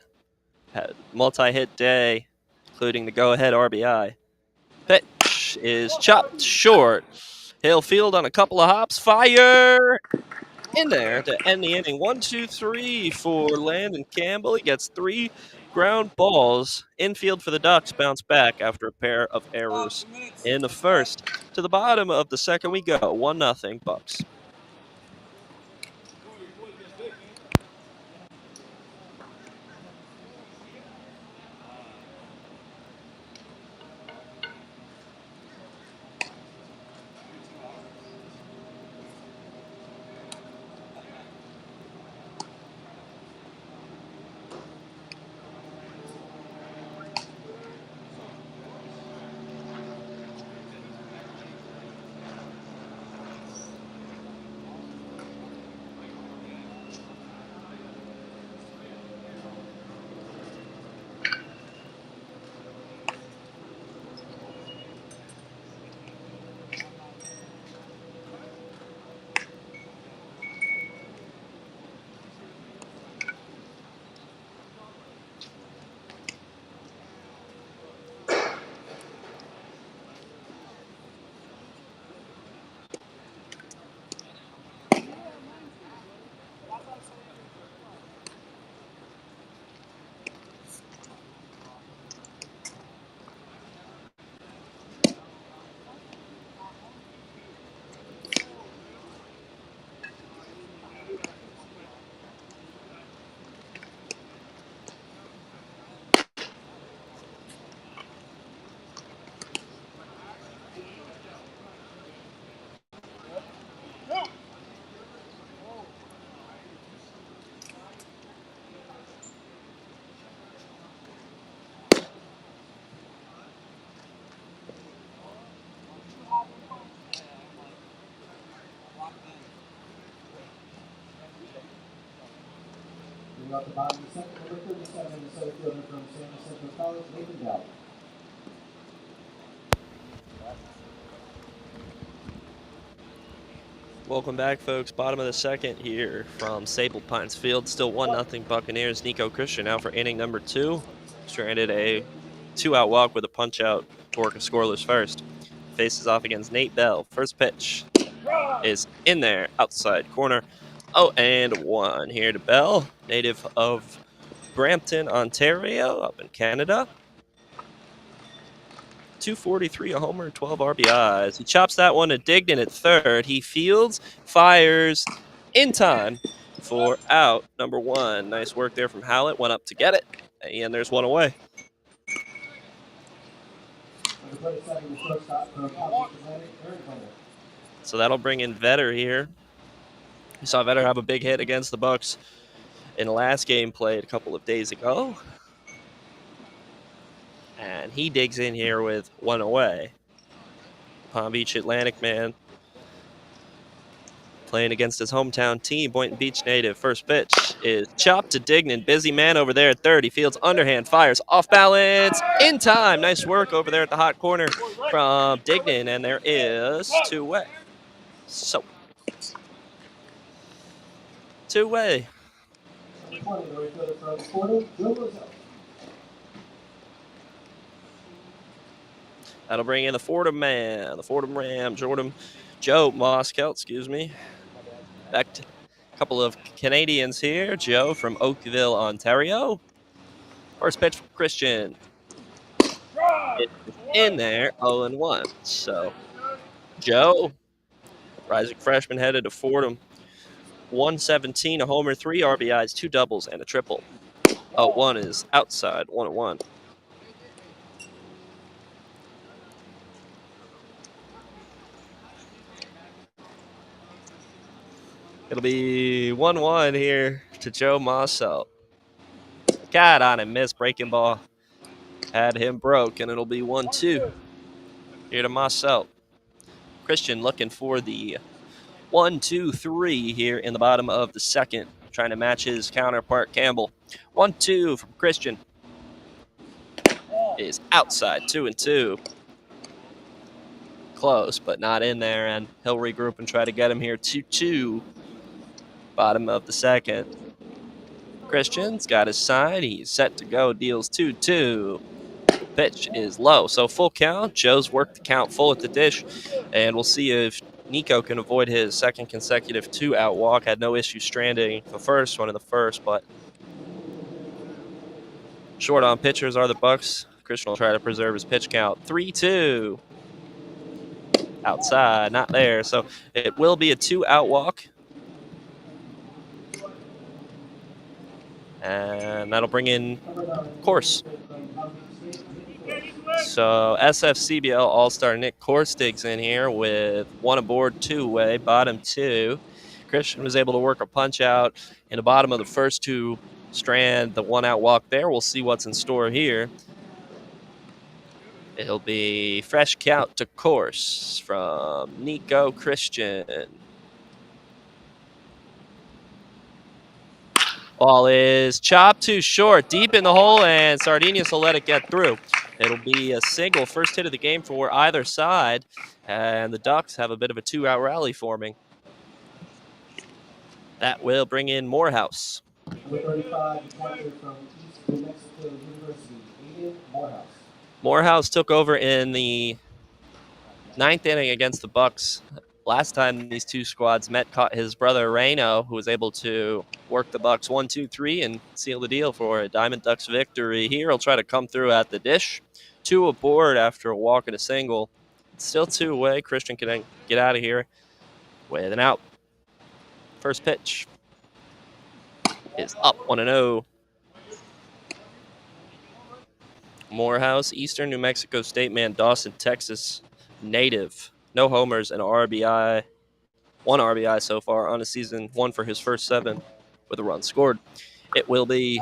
Had multi-hit day, including the go-ahead RBI. Pitch is chopped short. He'll field on a couple of hops. Fire in there to end the inning. 1-2-3 for Landon Campbell. He gets 3 ground balls. Infield for the Ducks bounce back after a pair of errors in the first. To the bottom of the second we go. 1-0 Bucs. Throughout the bottom of the second, number 37, the center fielder from San Francisco College, Nathan Bell. Welcome back, folks. Bottom of the second here from Sable Pines Field. Still 1-0 Buccaneers. Nico Christian out for inning number 2. Stranded a 2-out walk with a punch-out to work a scoreless first. Faces off against Nate Bell. First pitch is in there, outside corner. 0-1 here to Bell, native of Brampton, Ontario, up in Canada. 243, a homer, 12 RBIs. He chops that one to Dignan at third. He fields, fires in time for out number 1. Nice work there from Howlett. Went up to get it, and there's one away. Number 27, the shortstop from Southeast Atlantic, Aaron Clemmer. So that'll bring in Vetter here. We saw Vetter have a big hit against the Bucs in the last game played a couple of days ago. And he digs in here with one away. Palm Beach Atlantic man playing against his hometown team, Boynton Beach native. First pitch is chopped to Dignan. Busy man over there at third. He fields underhand, fires off balance in time. Nice work over there at the hot corner from Dignan, and there is two away. So, two away. Number 20, the right fielder from Florida, Joe Roselle. That'll bring in the Fordham man, the Fordham Ram, Joe Moskelt, excuse me. Back to a couple of Canadians here. Joe from Oakville, Ontario. First pitch from Christian. It's in there, 0-1. So, Joe, rising freshman, headed to Fordham. 117, a homer, 3 RBIs, 2 doubles, and a triple. 0-1 is outside, 1-1. It'll be 1-1 here to Joe Mossel. Got on and missed, breaking ball. Had him broke, and it'll be 1-2 here to Mossel. Christian looking for the 1-2-3 here in the bottom of the second, trying to match his counterpart Campbell. 1-2 from Christian is outside, 2-2. Close, but not in there, and he'll regroup and try to get him here. 2-2. Bottom of the second. Christian's got his sign. He's set to go. Deals 2-2. Pitch is low. So full count. Joe's worked the count full at the dish. And we'll see if Nico can avoid his second consecutive 2-out walk. Had no issue stranding the first one in the first, but short on pitchers are the Bucs. Christian will try to preserve his pitch count. 3-2. Outside. Not there. So it will be a 2-out walk. And that'll bring in Course. So SFCBL All-Star Nick Course digs in here with one aboard, 2 away, bottom 2. Christian was able to work a punch out in the bottom of the first 2 strand, the 1-out walk there. We'll see what's in store here. It'll be fresh count to Course from Nico Christian. Ball is chopped too short, deep in the hole, and Sardinius will let it get through. It'll be a single, first hit of the game for either side, and the Ducks have a bit of a 2-out rally forming. That will bring in Morehouse. Number 35, the captain from East New Mexico University, Aiden Morehouse. Morehouse took over in the 9th inning against the Bucs. Last time these two squads met, caught his brother Reno, who was able to work the Bucs 1-2-3 and seal the deal for a Diamond Ducks victory. Here he'll try to come through at the dish. 2 aboard after a walk and a single. Still 2 away. Christian can get out of here with an out. First pitch is up, 1-0. Morehouse, Eastern New Mexico State man, Dawson, Texas native. No homers and RBI. 1 RBI so far on the season. 1 for his first 7 with a run scored. It will be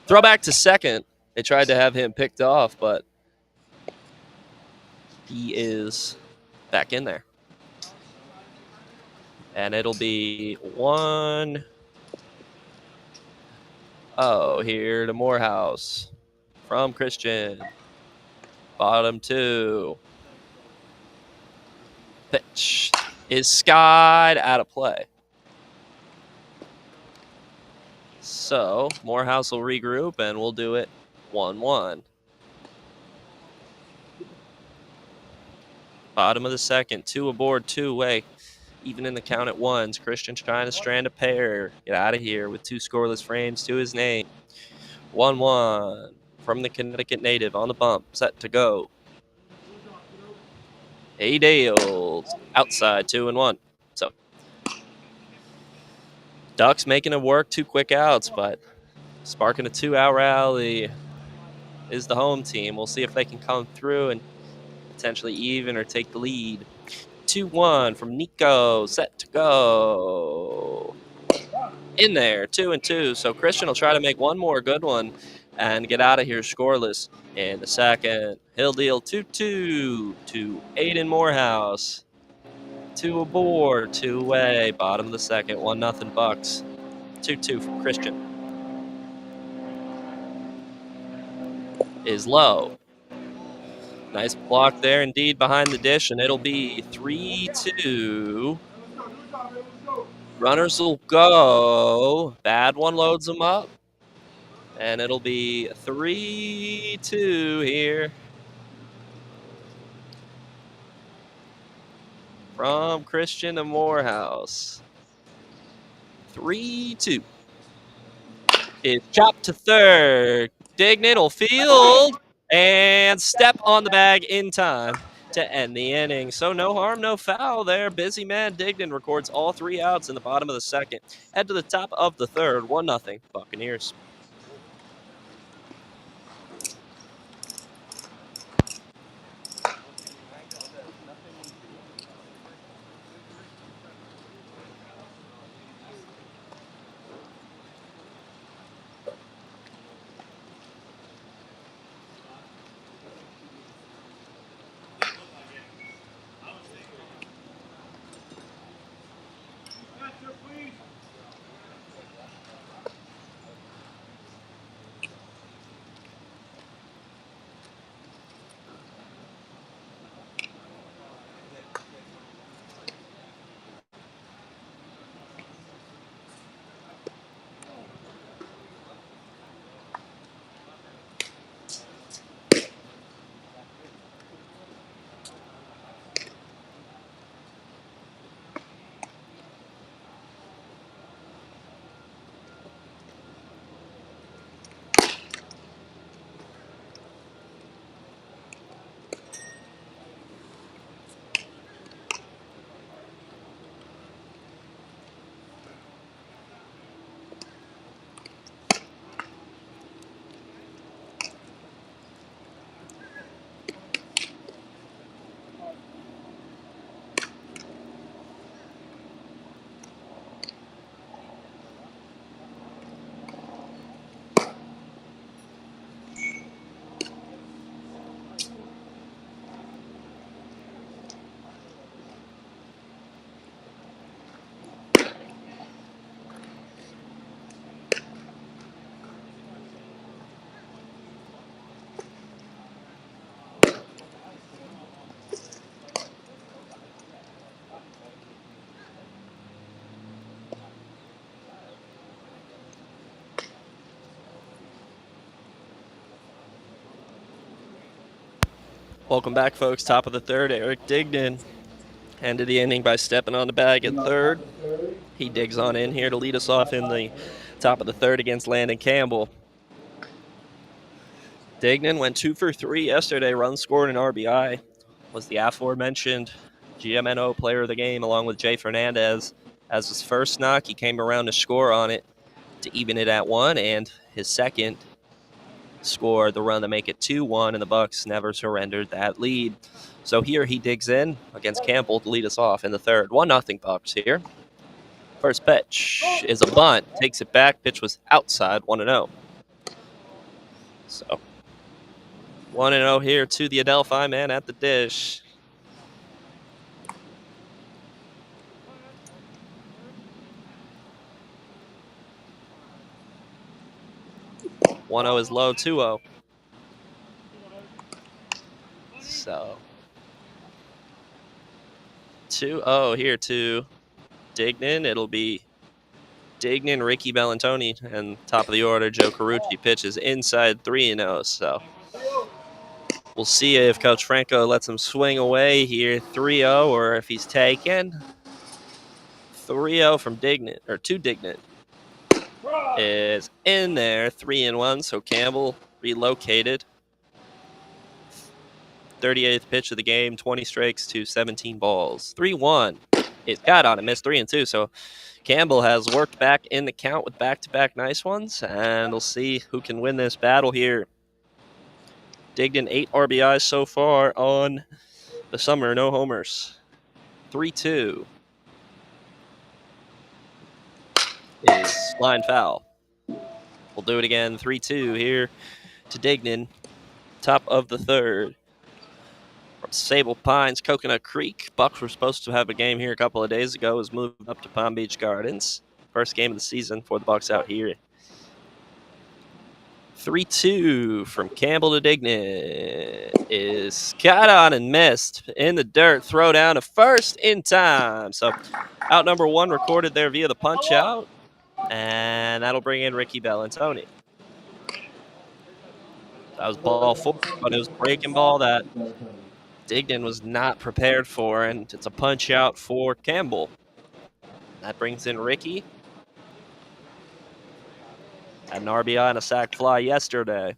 throwback to second. They tried to have him picked off, but he is back in there. And it'll be 1 Oh, here to Morehouse from Christian. Bottom 2. Pitch is skied out of play. So Morehouse will regroup, and we'll do it 1-1. Bottom of the second, 2 aboard, 2 away. Even in the count at ones, Christian trying to strand a pair. Get out of here with 2 scoreless frames to his name. 1-1 from the Connecticut native on the bump, set to go. Hey Dales, outside 2-1. So Ducks making it work, 2 quick outs, but sparking a 2-out rally is the home team. We'll see if they can come through and potentially even or take the lead. 2-1 from Nico, set to go. In there, 2-2. So Christian will try to make one more good one and get out of here scoreless in the second. He'll deal 2-2 to Aiden Morehouse. 2 aboard, 2 away. Bottom of the second, 1-0 Bucs. 2-2 from Christian. Is low. Nice block there indeed behind the dish, and it'll be 3-2. Runners will go. Bad one loads them up. And it'll be 3-2 here from Christian to Morehouse. 3-2. It's chopped to third. Dignan will field and step on the bag in time to end the inning. So no harm, no foul there. Busy man Dignan records all 3 outs in the bottom of the second. Head to the top of the third, 1-0 Buccaneers. Welcome back, folks. Top of the third, Eric Dignan ended the inning by stepping on the bag at third. He digs on in here to lead us off in the top of the third against Landon Campbell. Dignan went 2 for 3 yesterday, runs scored, and RBI. Was the aforementioned GMNO player of the game along with Jay Fernandez. As his first knock, he came around to score on it to even it at 1, and his second scored the run to make it 2-1, and the Bucs never surrendered that lead. So here he digs in against Campbell to lead us off in the third. 1-0 Bucs here. First pitch is a bunt. Takes it back. Pitch was outside. 1-0. So 1-0 here to the Adelphi man at the dish. 1-0 is low, 2-0. So 2-0 here to Dignan. It'll be Dignan, Ricky Bellantoni, and top of the order, Joe Carucci pitches inside 3-0. So we'll see if Coach Franco lets him swing away here 3-0 or if he's taken. 3-0 from Dignan, or to Dignan, is in there, 3-1. So Campbell relocated. 38th pitch of the game, 20 strikes to 17 balls. 3-1. It's got on it, missed 3-2. So Campbell has worked back in the count with back-to-back nice ones, and we'll see who can win this battle here. Dignan 8 RBIs so far on the summer, no homers. 3-2 is line foul. We'll do it again, 3-2 here to Dignan, top of the third. From Sable Pines, Coconut Creek. Bucs were supposed to have a game here a couple of days ago. It was moved up to Palm Beach Gardens. First game of the season for the Bucs out here. 3-2 from Campbell to Dignan is got on and missed in the dirt. Throw down to first in time. So out number 1 recorded there via the punch out. And that'll bring in Ricky Bellantoni. That was ball 4, but it was a breaking ball that Dignan was not prepared for, and it's a punch out for Campbell. That brings in Ricky. Had an RBI and a sac fly yesterday.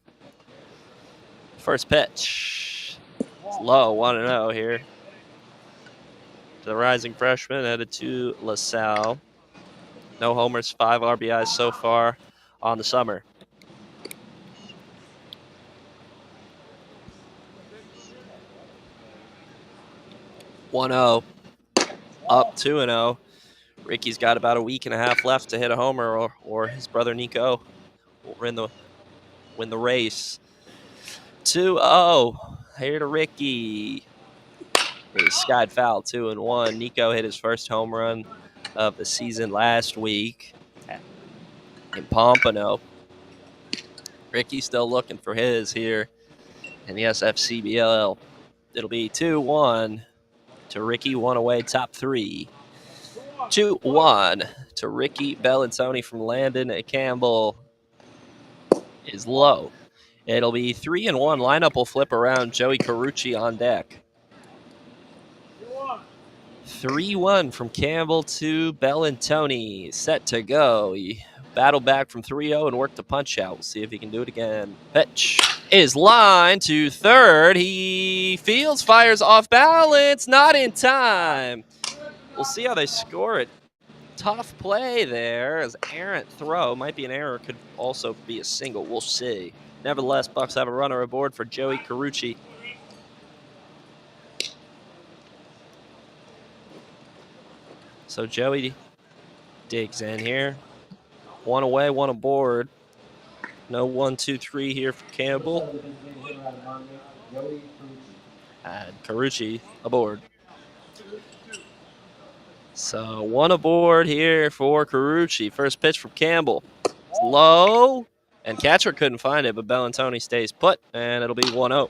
First pitch. It's low, 1-0 here. To the rising freshman, headed to LaSalle. No homers, 5 RBIs so far on the summer. Up 2-0. Ricky's got about a week and a half left to hit a homer, or his brother Nico will win the race. 2-0 here to Ricky. Is skied foul, 2-1. Nico hit his first home run of the season last week in Pompano. Ricky's still looking for his here in the SFCBL. It'll be 2-1 to Ricky, 1 away, top 3. 2-1 to Ricky Bellantoni from Landon. Campbell is low. It'll be 3-1. Lineup will flip around. Joey Carucci on deck. 3-1 from Campbell to Bellantoni. Set to go. He battled back from 3-0 and worked the punch out. We'll see if he can do it again. Pitch is line to third. He fields, fires off balance. Not in time. We'll see how they score it. Tough play there as errant throw. Might be an error. Could also be a single. We'll see. Nevertheless, Bucs have a runner aboard for Joey Carucci. So Joey digs in here. 1 away, 1 aboard. No 1-2-3 here for Campbell. And Carucci aboard. So 1 aboard here for Carucci. First pitch from Campbell. It's low. And catcher couldn't find it, but Bellantoni stays put, and it'll be 1-0.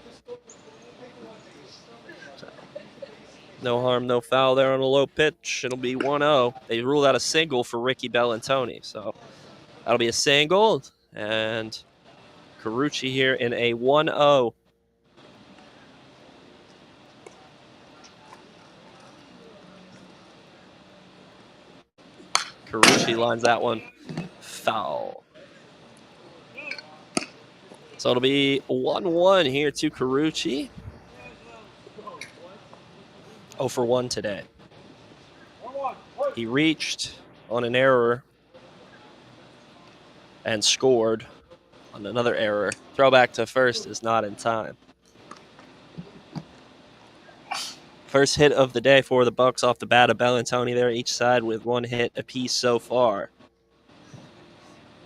No harm, no foul there on a low pitch. It'll be 1-0. They ruled out a single for Ricky Bellantoni. So that'll be a single. And Carucci here in a 1-0. Carucci lines that one foul. So it'll be 1-1 here to Carucci. 0 for 1 today. He reached on an error and scored on another error. Throwback to first is not in time. First hit of the day for the Bucs off the bat of Bellantoni there, each side with 1 hit apiece so far.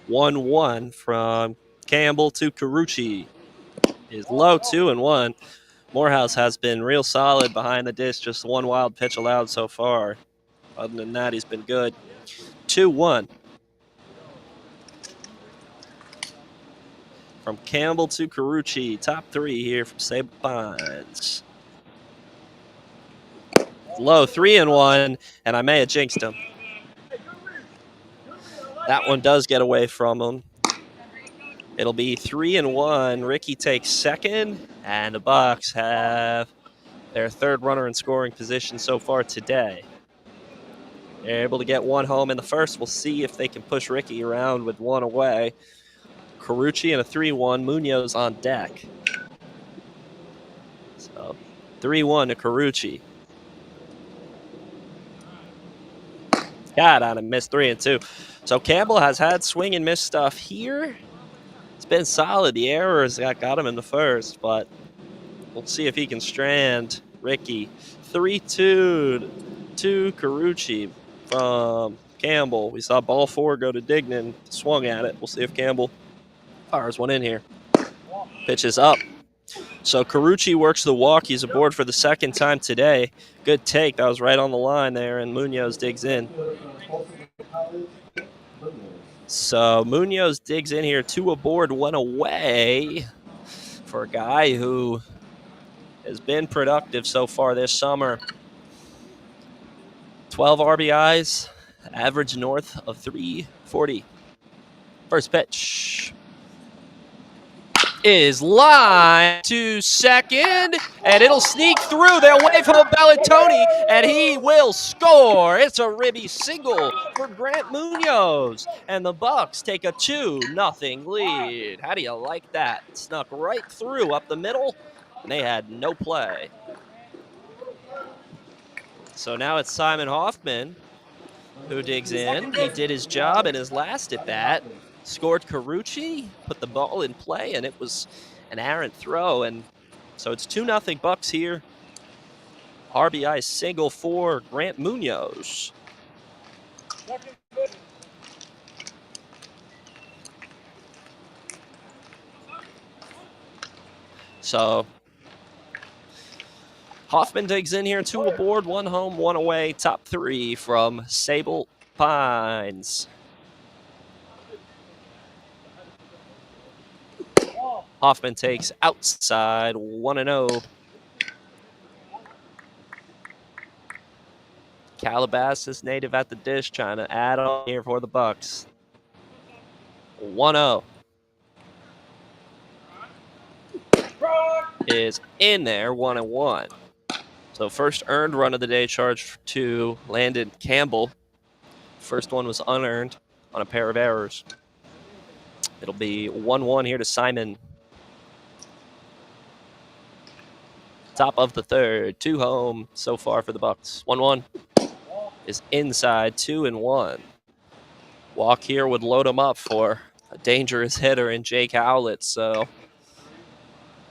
1-1 from Campbell to Carucci is low, 2-1. Morehouse has been real solid behind the dish, just 1 wild pitch allowed so far. Other than that, he's been good. 2-1. from Campbell to Carucci. Top 3 here from Sable Pines. Low 3-1, and I may have jinxed him. That one does get away from him. It'll be 3-1. Ricky takes second, and the Bucs have their third runner in scoring position so far today. They're able to get one home in the first. We'll see if they can push Ricky around with one away. Carucci and a 3-1. Munoz on deck. So 3-1 to Carucci. God, on a missed 3-2. So Campbell has had swing and miss stuff here. It's been solid. The errors got him in the first, but we'll see if he can strand Ricky. 3-2 to Carucci from Campbell. We saw ball 4 go to Dignan. Swung at it. We'll see if Campbell fires one in here. Pitch is up. So Carucci works the walk. He's aboard for the second time today. Good take. That was right on the line there, and Munoz digs in. So Munoz digs in here. 2 aboard, 1 away for a guy who has been productive so far this summer. 12 RBIs, average north of 340. First pitch is line to second, and it'll sneak through. They'll wave home Bellatoni, and he will score. It's a ribby single for Grant Munoz, and the Bucs take a 2-0 lead. How do you like that? Snuck right through up the middle, and they had no play. So now it's Simon Hoffman who digs in. He did his job in his last at-bat. Scored Carucci, put the ball in play, and it was an errant throw. And so it's 2-0 Bucs here. RBI single for Grant Munoz. So Hoffman digs in here, 2 aboard, 1 home, 1 away. Top 3 from Sable Pines. Hoffman takes outside, 1-0. Calabasas native at the dish, trying to add on here for the Bucs. 1-0. Is in there, 1-1. So first earned run of the day charged to Landon Campbell. First one was unearned on a pair of errors. It'll be 1-1 here to Simon. Top of the third, 2 home so far for the Bucs. 1-1 is inside, 2-1. Walk here would load him up for a dangerous hitter in Jake Howlett. So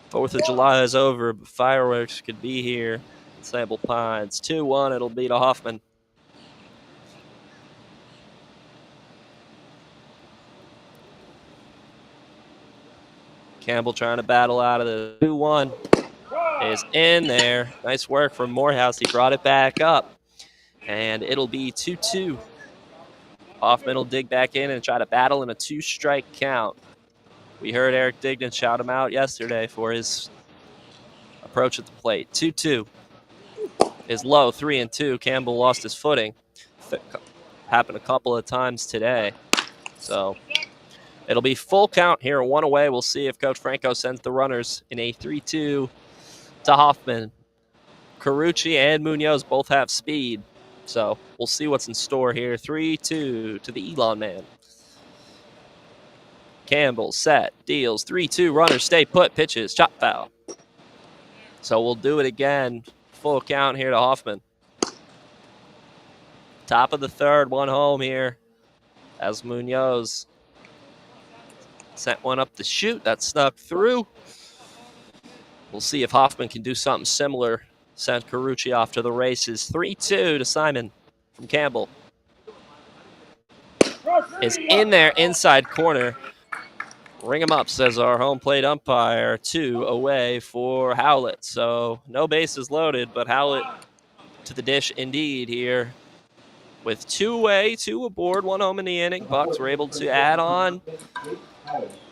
4th of July is over, but fireworks could be here. Sable Pines, 2-1. It'll be to Hoffman. Campbell trying to battle out of the 2-1. Is in there. Nice work from Morehouse. He brought it back up. And it'll be 2-2. Hoffman will dig back in and try to battle in a 2-strike count. We heard Eric Dignan shout him out yesterday for his approach at the plate. 2-2 is low, 3-2. Campbell lost his footing. Happened a couple of times today. So it'll be full count here, 1 away. We'll see if Coach Franco sends the runners in a 3-2 to Hoffman. Carucci and Munoz both have speed. So we'll see what's in store here. 3-2 to the Elon man. Campbell set, deals, 3-2, runners stay put, pitches, chop foul. So we'll do it again. Full count here to Hoffman. Top of the third, 1 home here as Munoz sent one up the chute. That snuck through. We'll see if Hoffman can do something similar. Sent Carucci off to the races. 3-2 to Simon from Campbell. Is in there, inside corner. Ring him up, says our home plate umpire. 2 away for Howlett. So no bases loaded, but Howlett to the dish indeed here. With 2 away, 2 aboard, 1 home in the inning. Bucs were able to add on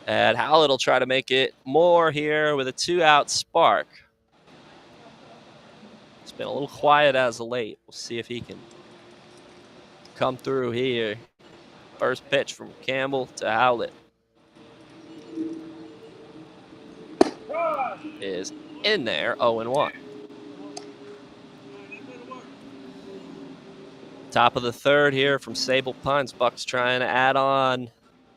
And Howlett will try to make it more here with a 2-out spark. It's been a little quiet as of late. We'll see if he can come through here. First pitch from Campbell to Howlett is in there, 0-1. Top of the third here from Sable Pines. Bucs trying to add on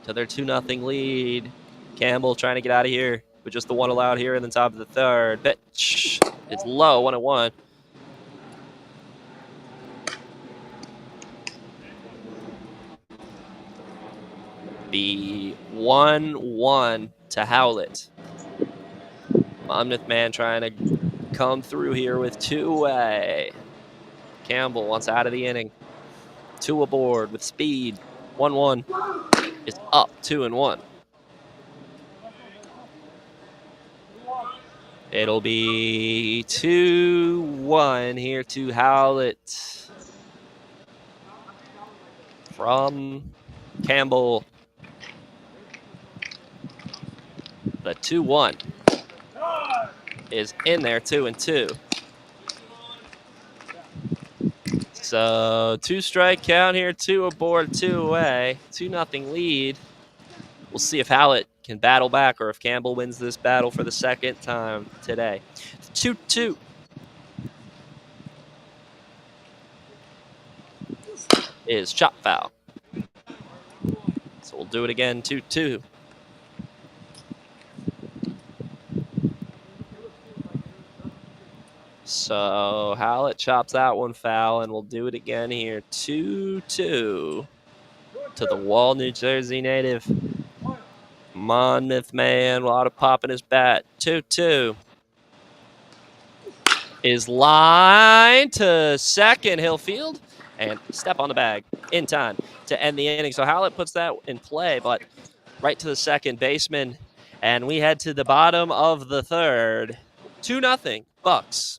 to their 2-0 lead. Campbell trying to get out of here with just the one allowed here in the top of the third. Pitch is low, 1-1. The 1-1 to Howlett. Monmouth man trying to come through here with two-way. Campbell wants out of the inning. 2 aboard with speed. 1-1 is up 2-1. It'll be 2-1 here to Howlett from Campbell. The 2-1 is in there, 2-2. So 2-strike count here, 2 aboard, 2 away, 2-0 lead. We'll see if Howlett can battle back or if Campbell wins this battle for the second time today. 2-2. Is chop foul. So we'll do it again, 2-2. So Howlett chops that one foul, and we'll do it again here, 2-2 to the Wall, New Jersey native. Monmouth man, a lot of pop in his bat. 2-2. Is line to second, Hillfield, and step on the bag in time to end the inning. So Howlett puts that in play, but right to the second baseman, and we head to the bottom of the third. 2-0 Bucs.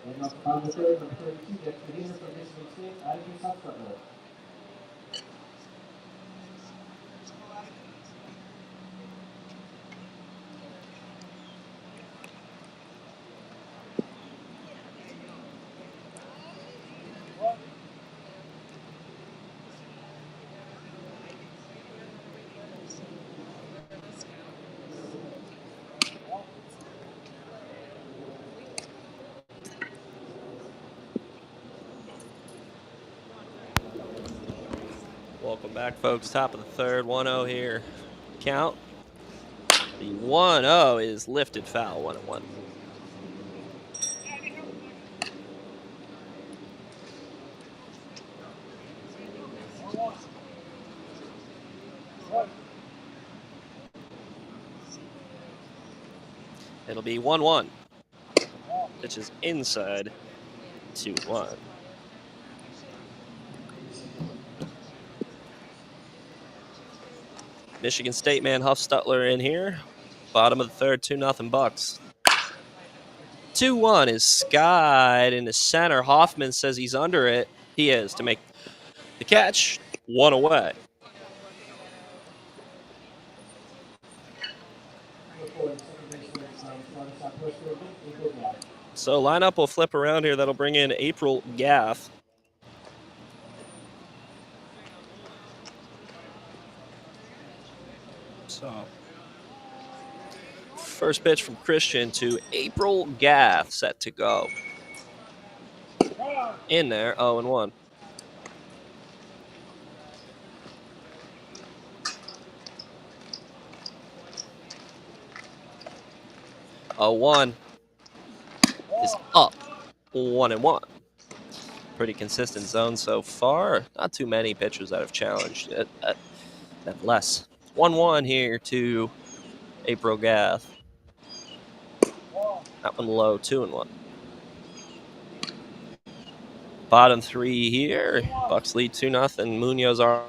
And off the bottom of the third, number 32, Jeff Medina from Michigan State, Attitude Top Butler. Welcome back, folks. Top of the third, 1-0 here. Count. The The 1-0 is lifted foul, 1-1. It'll be 1-1. Pitch is inside 2-1. Michigan State man Huffstutler in here. Bottom of the third, 2-0 Bucs. 2-1 is skied into center. Hoffman says he's under it. He is to make the catch. 1 away. So lineup will flip around here. That'll bring in April Gaff. So first pitch from Christian to April Gaff, set to go. In there, 0-1. A 1 is up, 1-1. Pretty consistent zone so far. Not too many pitchers that have challenged it. Nevertheless, 1-1 here to April Gaff. That one low, 2-1. Bottom three here. Bucs lead 2-0. Munoz are.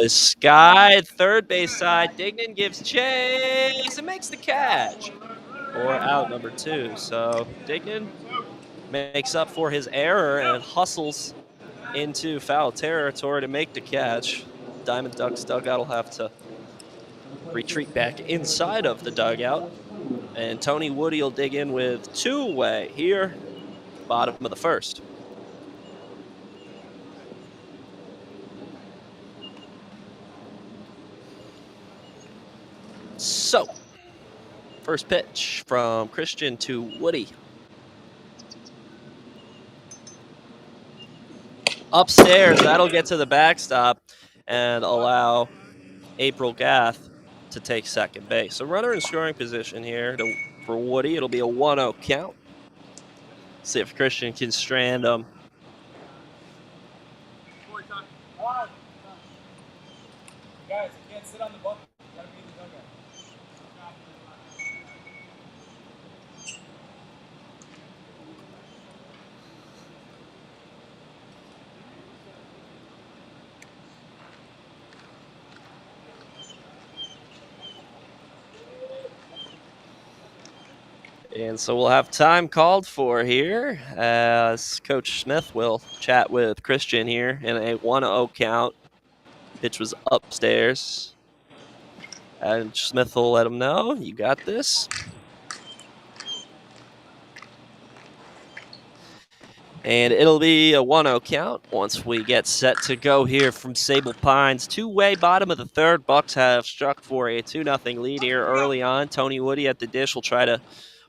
Is Sky, third base side. Dignan gives chase and makes the catch for out number 2. So Dignan makes up for his error and hustles into foul territory to make the catch. Diamond Ducks dugout will have to retreat back inside of the dugout. And Tony Woody will dig in with 2 away here, bottom of the first. So, first pitch from Christian to Woody. Upstairs, that'll get to the backstop and allow April Gaff to take second base. So runner in scoring position here for Woody. It'll be a 1-0 count. See if Christian can strand him. Guys, you can't sit on the bucket. You gotta be in the dugout. And so we'll have time called for here as Coach Smith will chat with Christian here in a 1-0 count. Pitch was upstairs. And Smith will let him know, you got this. And it'll be a 1-0 count once we get set to go here from Sable Pines. Two-way bottom of the third. Bucs have struck for a 2-0 lead here early on. Tony Woody at the dish will try to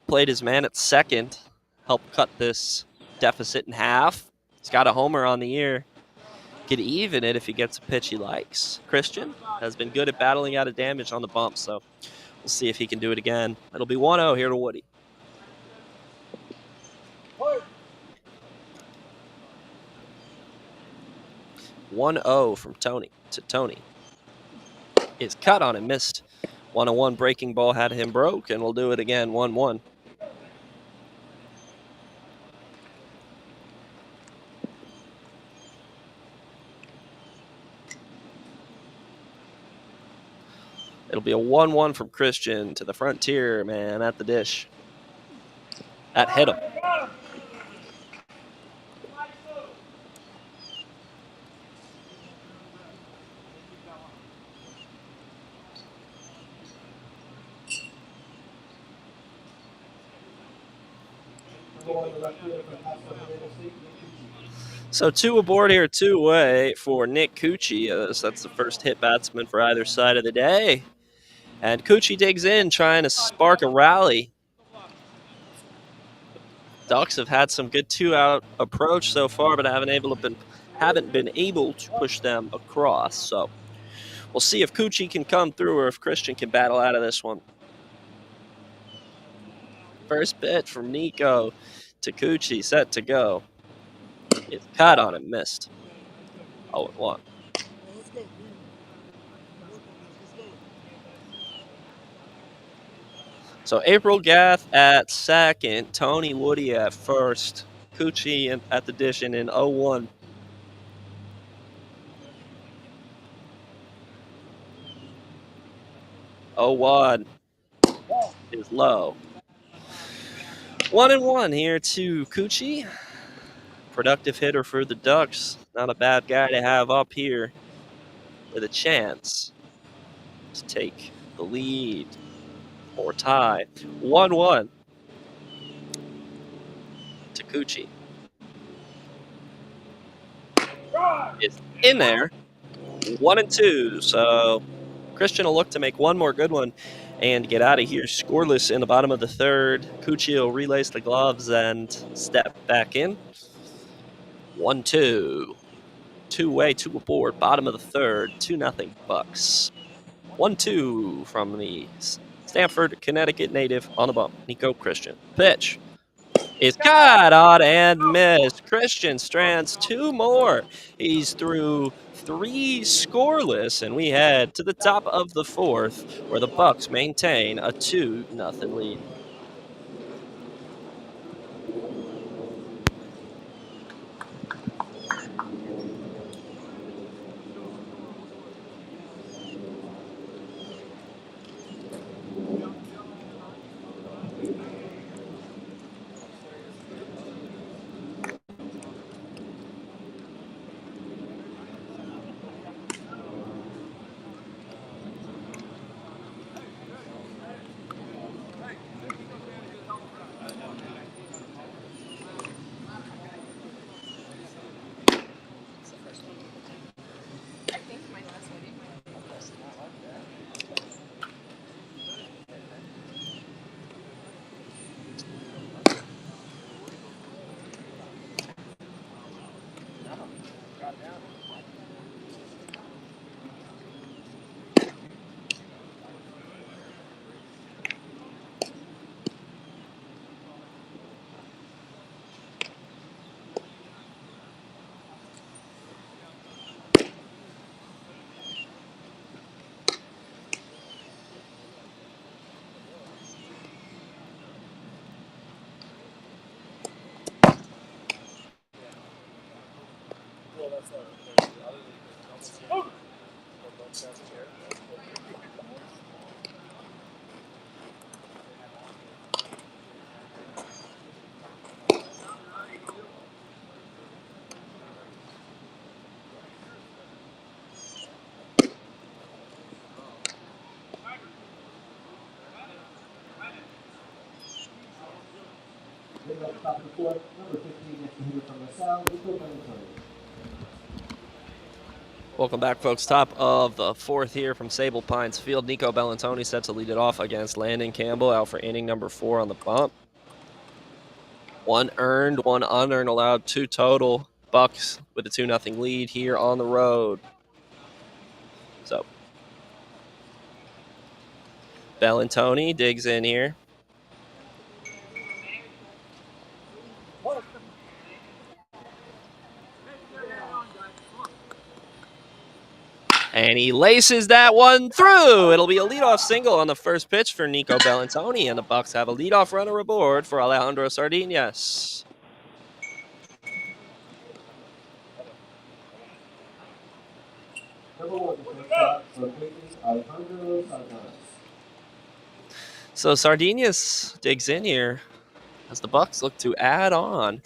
play his man at second, help cut this deficit in half. He's got a homer on the year. Could even it if he gets a pitch he likes. Christian has been good at battling out of damage on the bump, so we'll see if he can do it again. It'll be 1-0 here to Woody. 1-0 from Tony to Tony. Is cut on and missed. 1-1 breaking ball had him broke, and we'll do it again. 1-1. It'll be a 1-1 from Christian to the Frontier man at the dish. That hit him. So two aboard here, two away for Nick Cucci. That's the first hit batsman for either side of the day. And Cucci digs in, trying to spark a rally. Ducks have had some good two-out approach so far, but haven't been able to push them across. So we'll see if Cucci can come through or if Christian can battle out of this one. First pitch from Nico to Cucci, set to go. It's cut on and missed. 0-1. So April Gath at second, Tony Woody at first, Cucci at the dish in 0-1. One is low. 1-1 here to Cucci. Productive hitter for the Ducks. Not a bad guy to have up here with a chance to take the lead or tie. 1-1 to Cucci. It's in there. 1-2. So Christian will look to make one more good one and get out of here scoreless in the bottom of the third. Cucci will relace the gloves and step back in. 1-2. Two-way, two aboard, bottom of the third. 2-0 Bucs. 1-2 from the Stamford, Connecticut native on the bump, Nico Christian. Pitch is cut on and missed. Christian strands two more. He's through three scoreless, and we head to the top of the fourth, where the Bucs maintain a 2-0 lead. Leading off the top of the fourth, number 15 gets the hitter from LaSalle, Nico Bellatoni. Welcome back, folks. Top of the fourth here from Sable Pines Field. Nico Bellantoni set to lead it off against Landon Campbell, out for inning number 4 on the bump. 1 earned, 1 unearned, allowed 2 total. Bucs with a 2-0 lead here on the road. So Bellantoni digs in here. And he laces that one through. It'll be a leadoff single on the first pitch for Nico Bellantoni, and the Bucs have a leadoff runner aboard for Alejandro Sardinas. Number 1, the shortstop for Boynton, Alejandro Sardinas. So Sardinas digs in here as the Bucs look to add on.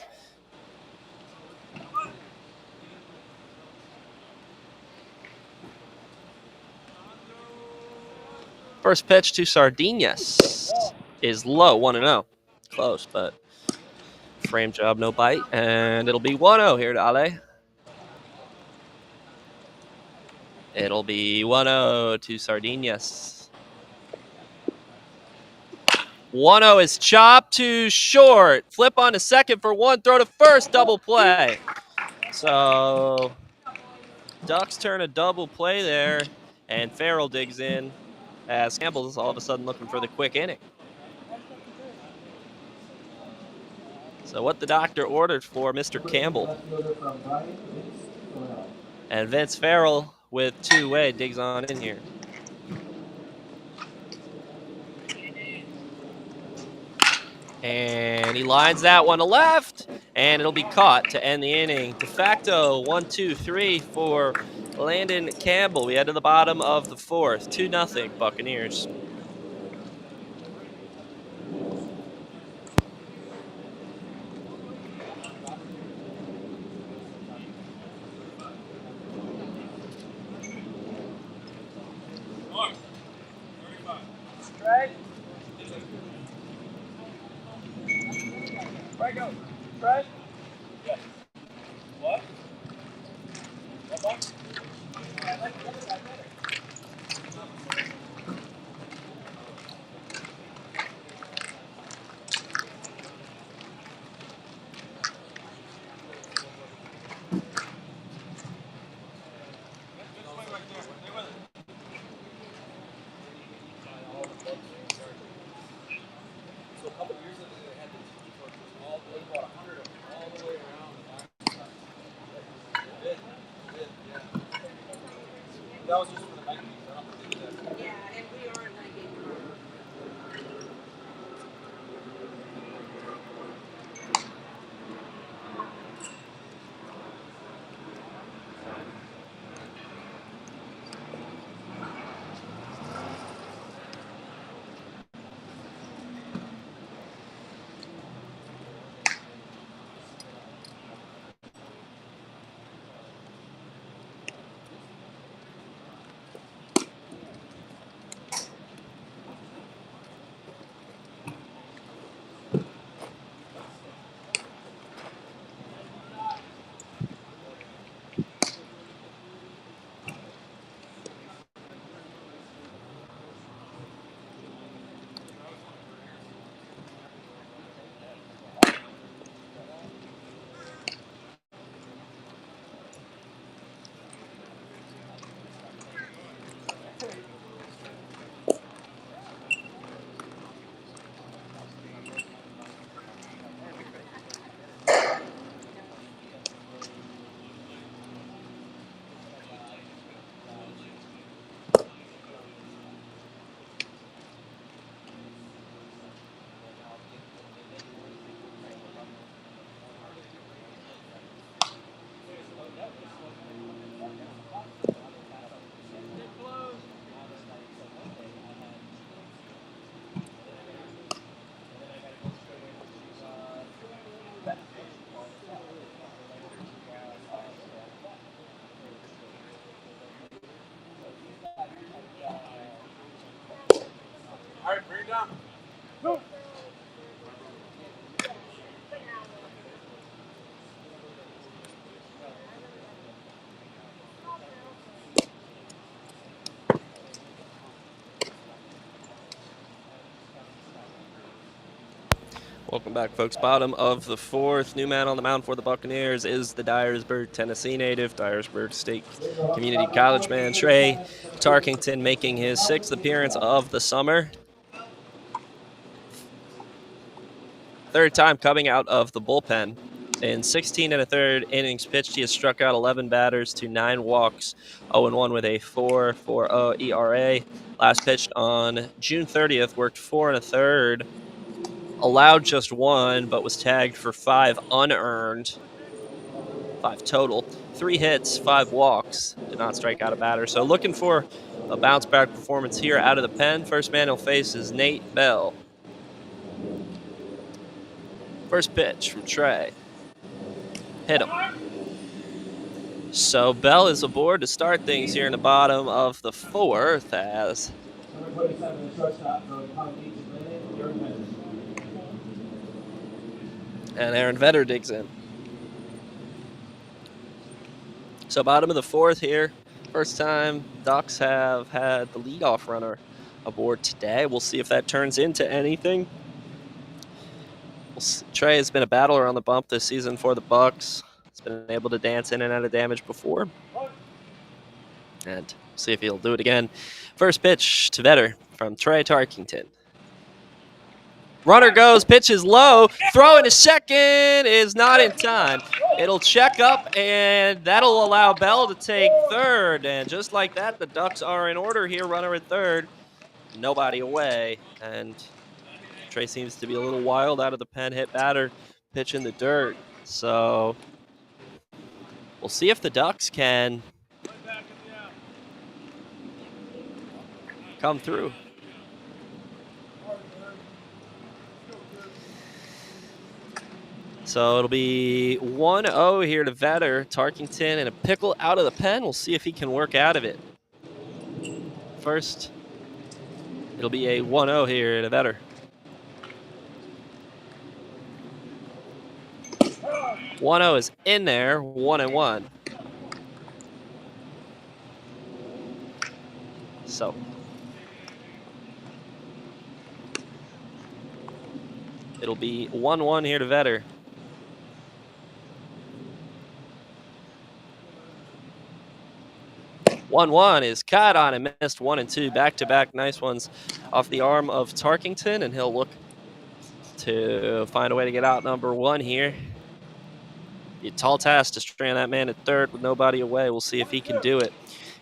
First pitch to Sardinas is low, 1-0. Close, but frame job, no bite. And it'll be 1-0 here to Ale. It'll be 1-0 to Sardinas. 1-0 is chopped to short. Flip on to second for 1. Throw to first. Double play. So Ducks turn a double play there. And Farrell digs in as Campbell's all of a sudden looking for the quick inning. So what the doctor ordered for Mr. Campbell. And Vince Farrell with 2-way digs on in here. And he lines that one to left, and it'll be caught to end the inning. De facto 1-2-3 for Landon Campbell. We head to the bottom of the fourth. 2-0 Buccaneers. Strike. Strike out. Strike. Yes. What? What box? I like the other guy better. So a couple years ago, they had the TV torches all, they bought 100 of them all the way around the back. They did, yeah. That was just for the night games. I don't think they did that. Yeah, and we are a night game tomorrow. Welcome back, folks. Bottom of the fourth. New man on the mound for the Buccaneers is the Dyersburg, Tennessee native, Dyersburg State Community College man, Trey Tarkington, making his 6th appearance of the summer. 3rd time coming out of the bullpen. In 16 1/3 innings pitched, he has struck out 11 batters to 9 walks, 0-1 with a 4.40 ERA. Last pitched on June 30th, worked 4 1/3. Allowed just 1, but was tagged for 5 unearned. 5 total. 3 hits, 5 walks. Did not strike out a batter. So looking for a bounce back performance here out of the pen. First man he'll face is Nate Bell. First pitch from Trey. Hit him. So Bell is aboard to start things here in the bottom of the 4th as Number 27, the shortstop, throwing punt lead to Brandon, Aaron Vetter. and Aaron Vetter digs in. So bottom of the 4th here. First time Ducks have had the leadoff runner aboard today. We'll see if that turns into anything. Trey has been a battler on the bump this season for the Bucs. He's been able to dance in and out of damage before. And see if he'll do it again. First pitch to Vetter from Trey Tarkington. Runner goes, pitch is low. Throw into second is not in time. It'll check up, and that'll allow Bell to take 3rd. And just like that, the Ducks are in order here. Runner at 3rd. Nobody away. And Trey seems to be a little wild out of the pen. Hit batter, pitch in the dirt. So we'll see if the Ducks can come through. So it'll be 1-0 here to Vetter. Tarkington and a pickle out of the pen. We'll see if he can work out of it. First, it'll be a 1-0 here to Vetter. 1-0 is in there, 1-1. So it'll be 1-1 here to Vetter. One is caught on and missed 1 and 2 back-to-back nice ones off the arm of Tarkington, and he'll look to find a way to get out number 1 here. Be a tall task to strand that man at 3rd with nobody away. We'll see if he can do it.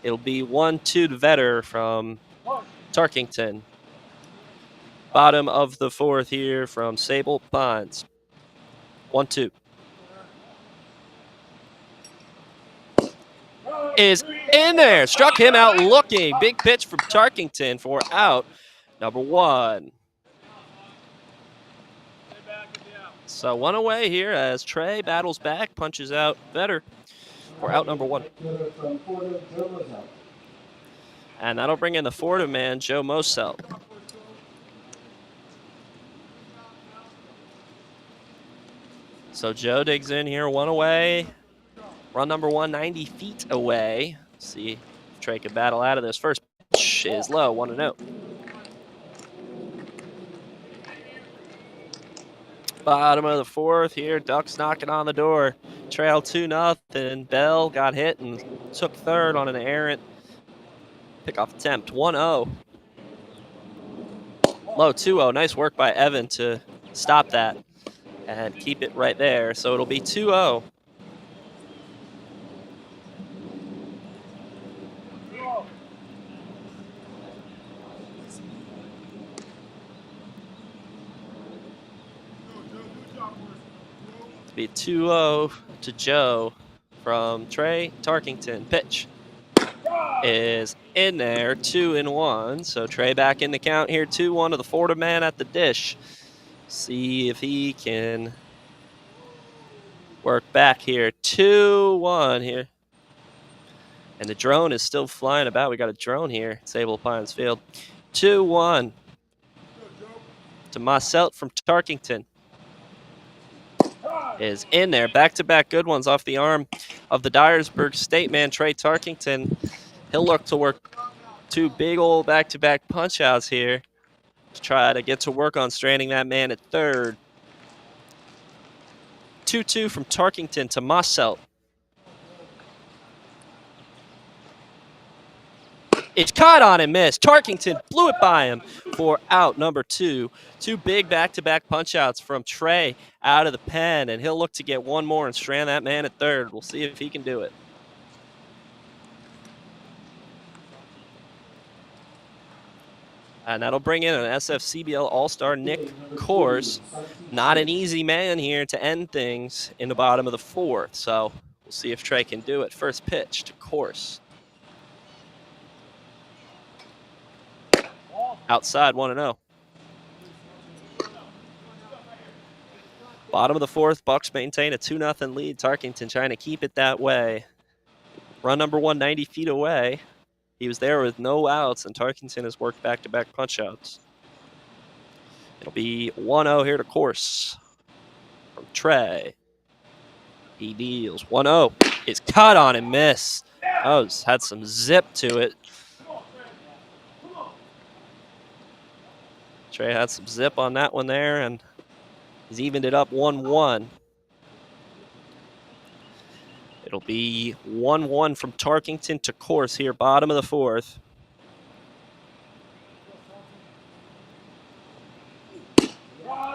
It'll be 1-2 to Vetter from Tarkington. Bottom of the 4th here from Sable Pines. 1-2. Is in there. Struck him out looking. Big pitch from Tarkington for out number 1. So 1 away here as Trey battles back, punches out Vetter for out number 1. And that'll bring in the Fordham man, Joe Mosel. So Joe digs in here, 1 away. Run number 1, 90 feet away. See if Trey can battle out of this. First pitch is low, 1-0. Bottom of the 4th here, Ducks knocking on the door. Trail 2-0. Bell got hit and took 3rd on an errant pickoff attempt. 1-0. Low 2-0. Nice work by Evan to stop that and keep it right there. So it'll be 2-0. Be 2-0 to Joe from Trey Tarkington. Pitch is in there, 2-1. So Trey back in the count here, 2-1 to the Fordham man at the dish. See if he can work back here. 2-1 here. And the drone is still flying about. We got a drone here at Sable Pines Field. 2-1. to Marcel from Tarkington. Is in there. Back-to-back good ones off the arm of the Dyersburg State man, Trey Tarkington. He'll look to work 2 big old back-to-back punch-outs here to try to get to work on stranding that man at third. 2-2 from Tarkington to Marcel. It's caught on and missed. Tarkington blew it by him for out number 2. 2 big back-to-back punch-outs from Trey out of the pen, and he'll look to get one more and strand that man at third. We'll see if he can do it. And that'll bring in an SFCBL All-Star Nick Kors. Not an easy man here to end things in the bottom of the 4th, so we'll see if Trey can do it. First pitch to Kors. Outside, 1-0. Bottom of the 4th, Bucs maintain a 2-0 lead. Tarkington trying to keep it that way. Run number 1, 90 feet away. He was there with no outs, and Tarkington has worked back-to-back punch-outs. It'll be 1-0 here to Kors from Trey. He deals 1-0. It's caught on and missed. Oh, had some zip to it. Trey had some zip on that one there, and he's evened it up 1-1. It'll be 1-1 from Tarkington to Kors here, bottom of the 4th.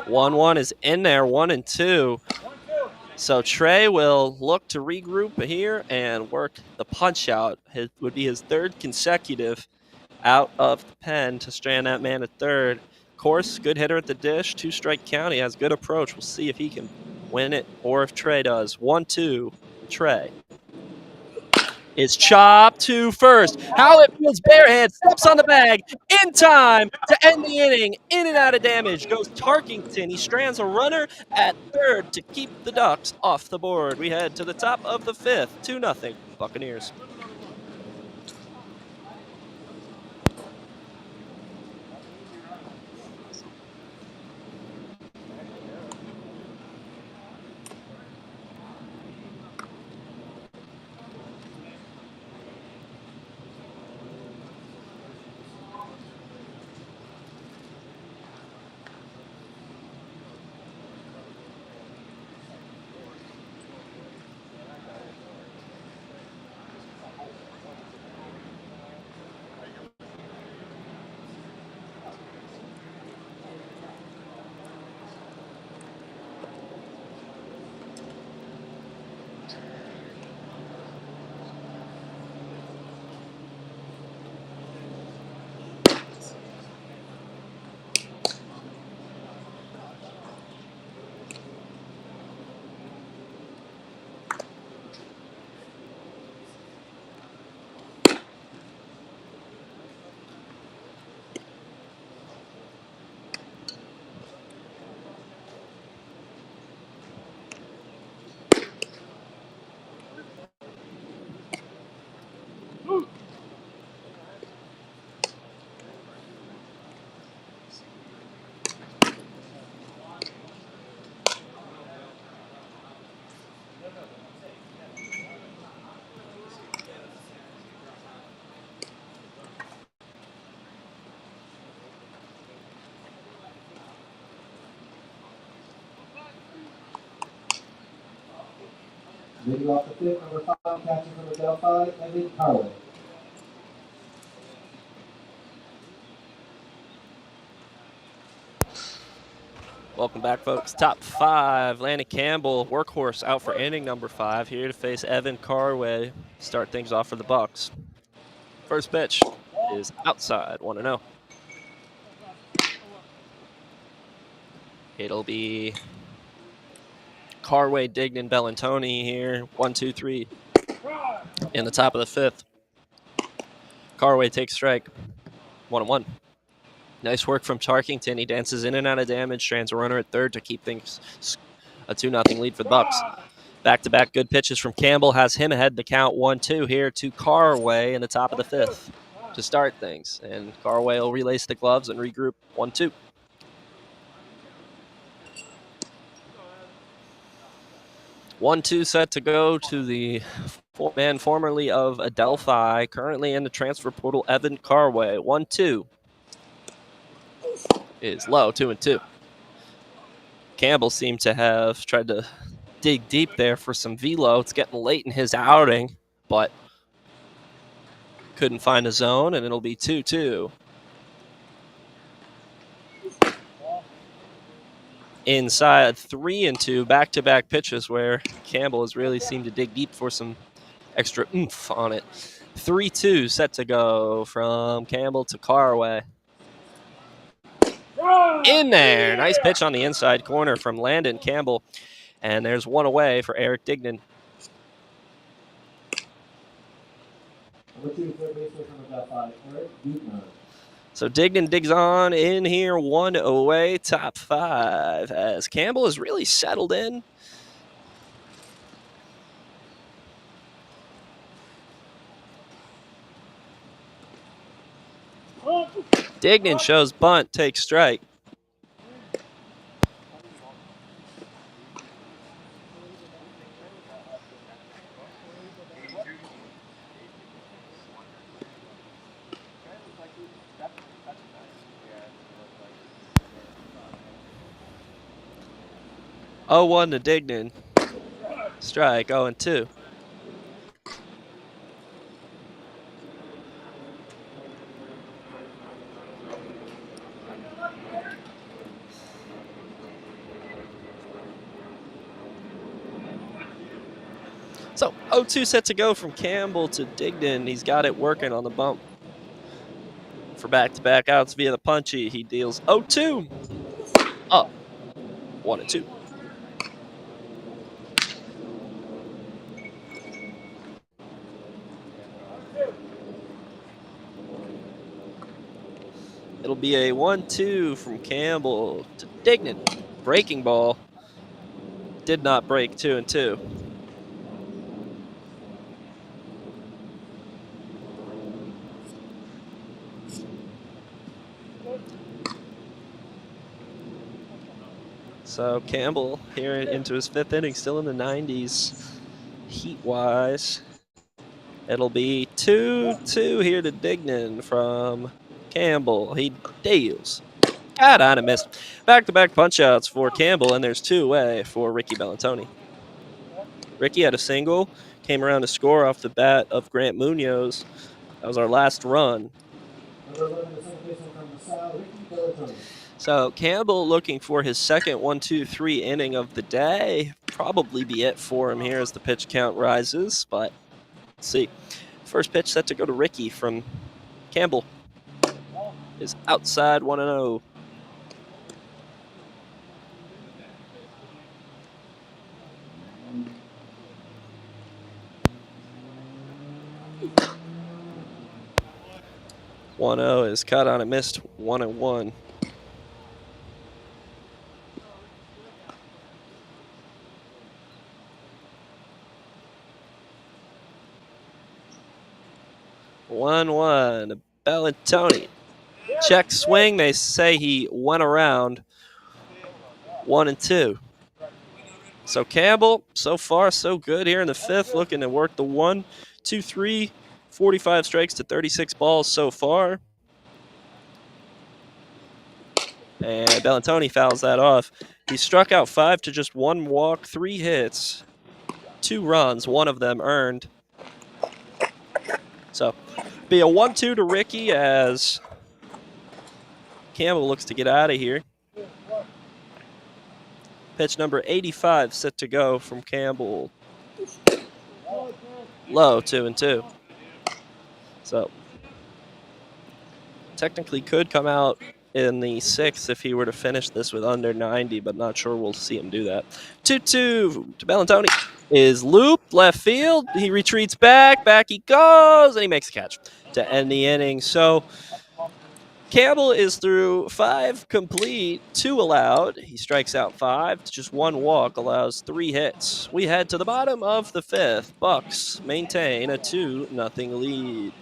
One is in there, 1-2. So Trey will look to regroup here and work the punch out. It would be his 3rd consecutive out of the pen to strand that man at third. Kors, good hitter at the dish, 2-strike count. He has good approach. We'll see if he can win it or if Trey does. 1-2, Trey. Is chopped to first. Howlett fields barehead, steps on the bag in time to end the inning. In and out of damage goes Tarkington. He strands a runner at third to keep the Ducks off the board. We head to the top of the 5th, 2-0 Buccaneers. Leading off the 5th, number 5, catching from the Delphi, Evan Carlin. Welcome back, folks. Top 5. Lanny Campbell, workhorse, out for inning number 5. Here to face Evan Carway. Start things off for the Bucs. First pitch is outside, 1-0. It'll be Carway, Dignan, Bellantoni here. 1-2-3 in the top of the 5th. Carway takes strike. 1-1. Nice work from Tarkington. He dances in and out of damage, strands a runner at third to keep things a 2-0 lead for the Bucs. Back-to-back good pitches from Campbell has him ahead the count 1-2 here to Carway in the top of the 5th to start things. And Carway will relace the gloves and regroup 1-2. 1-2 set to go to the man formerly of Adelphi, currently in the transfer portal, Evan Carway. 1-2 is low, 2-2. Campbell seemed to have tried to dig deep there for some velo. It's getting late in his outing, but couldn't find a zone, and it'll be 2-2. Inside 3-2, back-to-back pitches where Campbell has really seemed to dig deep for some extra oomph on it. 3-2 set to go from Campbell to Carway. In there. Nice pitch on the inside corner from Landon Campbell. And there's one away for Eric Dignan. So Dignan digs on in here, one away, top five, as Campbell has really settled in. Dignan shows bunt, takes strike. Oh, 1 to Dignan. Strike, 0-2. So 0-2 set to go from Campbell to Dignan. He's got it working on the bump. For back-to-back outs via the punchy, he deals 0-2. Up, 1-2. It'll be a 1-2 from Campbell to Dignan. Breaking ball. Did not break, 2-2. So Campbell here into his fifth inning, still in the 90s heat-wise. It'll be 2-2 here to Dignan from Campbell. He deals. God, I missed. Back-to-back punch-outs for Campbell, and there's 2 away for Ricky Bellantoni. Ricky had a single, came around to score off the bat of Grant Munoz. That was our last run. So Campbell looking for his second 1-2-3 inning of the day. Probably be it for him here as the pitch count rises, but let's see. First pitch set to go to Ricky from Campbell is outside 1-0. Is cut on a missed 1-1. Bellantoni. Check swing. They say he went around 1-2. So Campbell, so far so good here in the fifth, looking to work the 1-2-3, 45 strikes to 36 balls so far. And Bellantoni fouls that off. He struck out 5 to just 1 walk, 3 hits, 2 runs, 1 of them earned. So be a 1-2 to Ricky as Campbell looks to get out of here. Pitch number 85 set to go from Campbell. Low, 2-2. So technically could come out in the 6th if he were to finish this with under 90, but not sure we'll see him do that. 2-2 to Bellantoni is looped left field. He retreats back he goes, and he makes a catch to end the inning. So Campbell is through 5 complete, 2 allowed. He strikes out 5, just 1 walk, allows 3 hits. We head to the bottom of the 5th. Bucs maintain a 2-0 lead.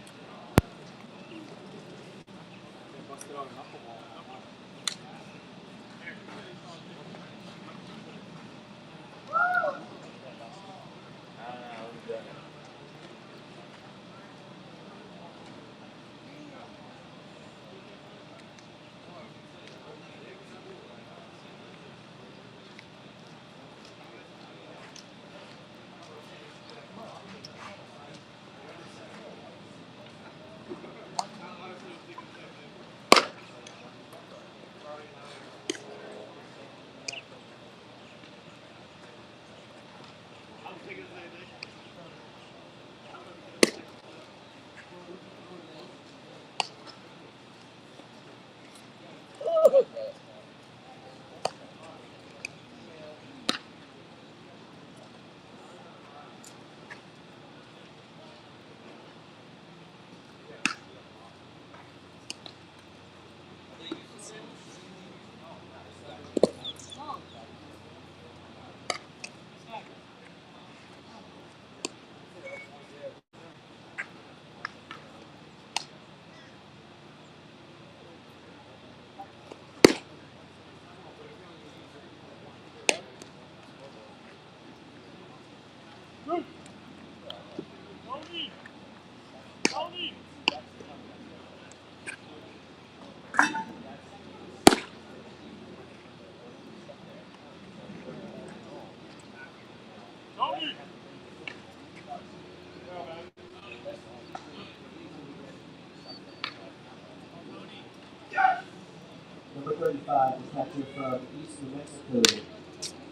Number 35 is captured from East New Mexico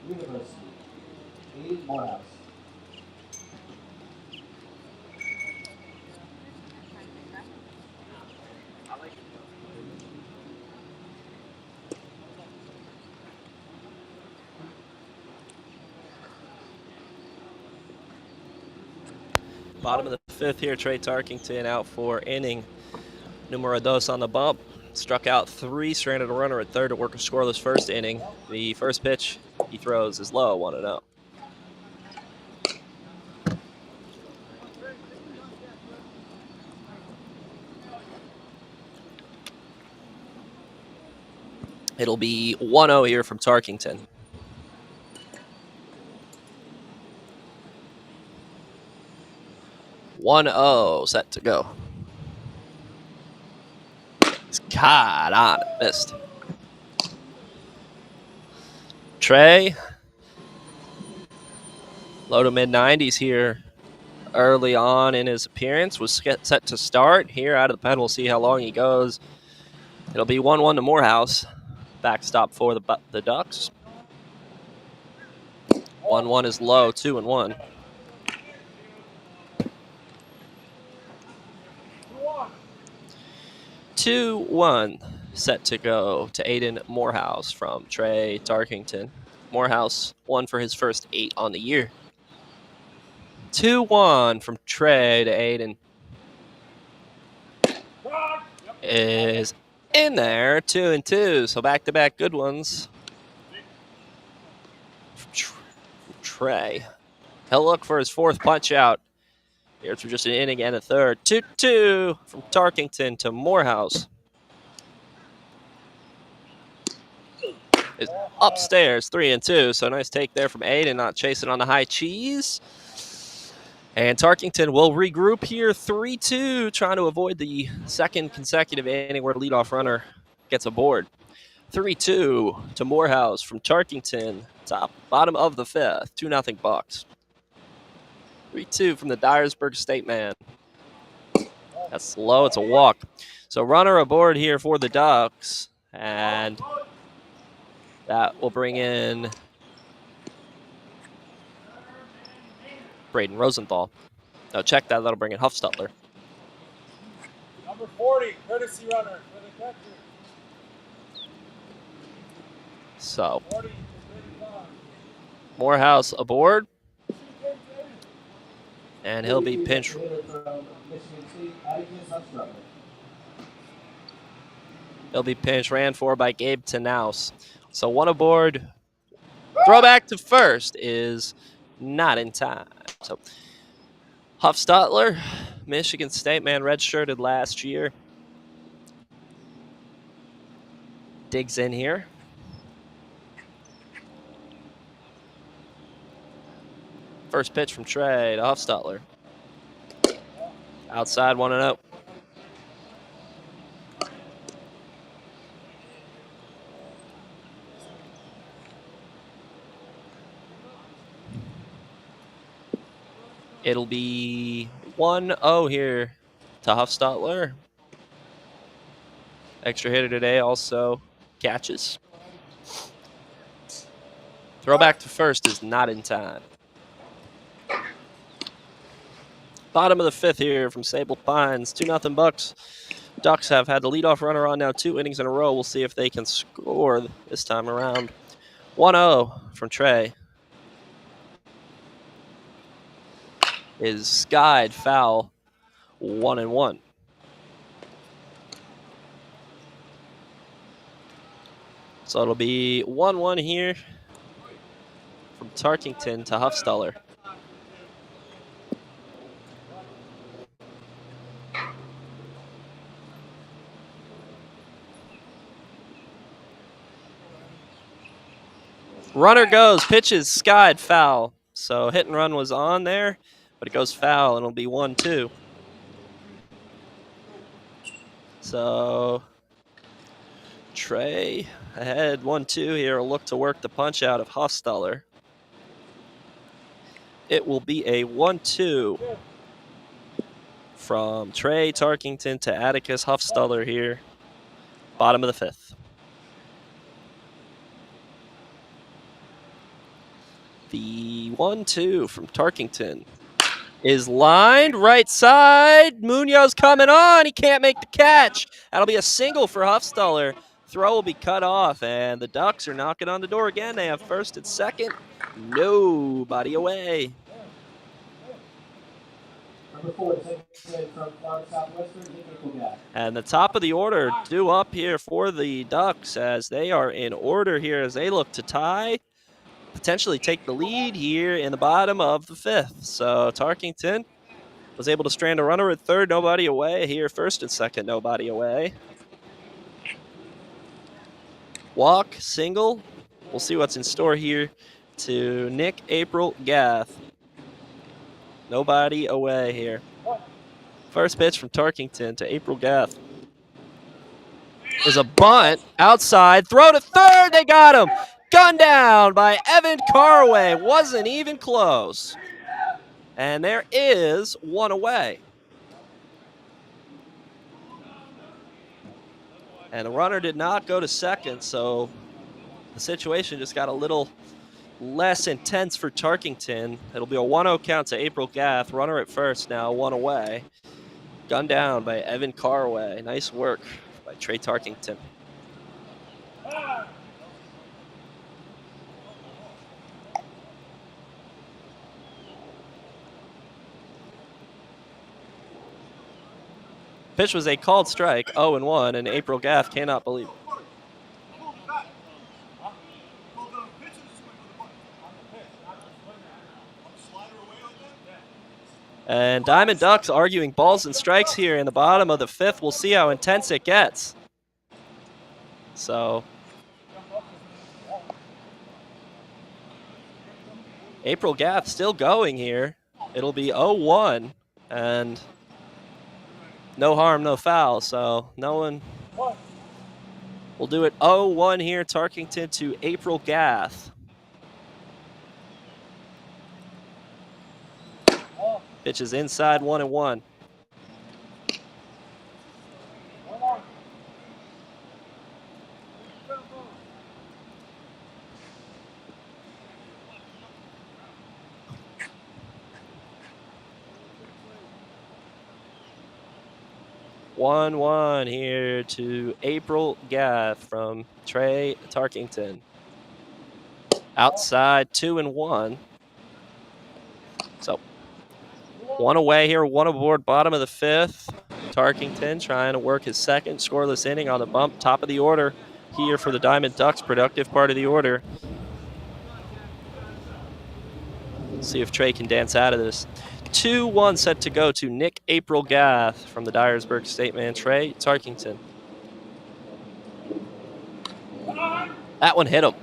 University, Aiden Morehouse. Bottom of the fifth here, Trey Tarkington out for inning numero dos on the bump. Struck out 3, stranded a runner at third to work a scoreless first inning. The first pitch he throws is low, 1-0. It'll be 1-0 here from Tarkington. Set to go. He's caught on it, missed. Trey, low to mid 90s here early on in his appearance, was set to start here out of the pen. We'll see how long he goes. It'll be 1-1 to Morehouse. Backstop for the Ducks. 1-1 is low, 2-1. 2-1 set to go to Aiden Morehouse from Trey Tarkington. Morehouse won for his first 8 on the year. 2-1 from Trey to Aiden. Is in there, 2-2. So back-to-back good ones. Trey. He'll look for his 4th punch out. Here through just an inning and a third. 2-2 from Tarkington to Morehouse. Is upstairs, 3-2. So nice take there from Aiden, not chasing on the high cheese. And Tarkington will regroup here, 3-2, trying to avoid the second consecutive inning where the leadoff runner gets aboard. 3-2 to Morehouse from Tarkington, bottom of the 5th, 2-0 Bucs. 3-2 from the Dyersburg State man. That's low, it's a walk. So runner aboard here for the Ducks, and that will bring in Braden Rosenthal. No, check that, that'll bring in Huffstutler. Number 40, courtesy runner for the catcher. So, Morehouse aboard. And he'll be pinch. He'll be pinch ran for by Gabe Tanaus. So 1 aboard. Throwback to first is not in time. So Huffstutler, Michigan State man, redshirted last year. Digs in here. First pitch from Trey to Huffstutler. Outside, 1-0. It'll be 1-0 here to Huffstutler. Extra hitter today also catches. Throwback to first is not in time. Bottom of the 5th here from Sable Pines, 2-0 Bucs. Ducks have had the leadoff runner on now 2 innings in a row. We'll see if they can score this time around. 1-0 from Trey. Is skied foul. 1-1. So it'll be 1-1 here from Tarkington to Huffstuller. Runner goes, pitches, skied, foul. So hit and run was on there, but it goes foul, and it'll be 1-2. So Trey ahead 1-2 here. Will look to work the punch out of Huffstuller. It will be a 1-2 from Trey Tarkington to Atticus Huffstuller here. Bottom of the 5th. The 1-2 from Tarkington is lined right side. Munoz coming on. He can't make the catch. That'll be a single for Huffstuller. Throw will be cut off, and the Ducks are knocking on the door again. They have first and second. Nobody away. Number 4, the second trade from Florida Southwestern, Nickelback. And the top of the order due up here for the Ducks as they are in order here as they look to tie, potentially take the lead here in the bottom of the 5th. So Tarkington was able to strand a runner at third, nobody away here. First and second, nobody away. Walk, single. We'll see what's in store here to Nick April Gath. Nobody away here. First pitch from Tarkington to April Gath. Is a bunt outside. Throw to third. They got him. Gunned down by Evan Carway. Wasn't even close. And there is one away. And the runner did not go to second, so the situation just got a little less intense for Tarkington. It'll be a 1-0 count to April Gath. Runner at first now, one away. Gunned down by Evan Carway. Nice work by Trey Tarkington. Pitch was a called strike, 0-1, and April Gath cannot believe it. And Diamond Ducks arguing balls and strikes here in the bottom of the 5th. We'll see how intense it gets. So April Gath still going here. It'll be 0-1 and no harm, no foul. So no one will do it. 0-1 here, Tarkington to April Gath. Pitch is inside, 1-1. One here to April Gath from Trey Tarkington. Outside, 2-1. So one away here, one aboard, bottom of the 5th. Tarkington trying to work his second scoreless inning on the bump. Top of the order here for the Diamond Ducks, productive part of the order. See if Trey can dance out of this. 2-1 set to go to Nick April Gath from the Dyersburg State man, Trey Tarkington. That one hit him.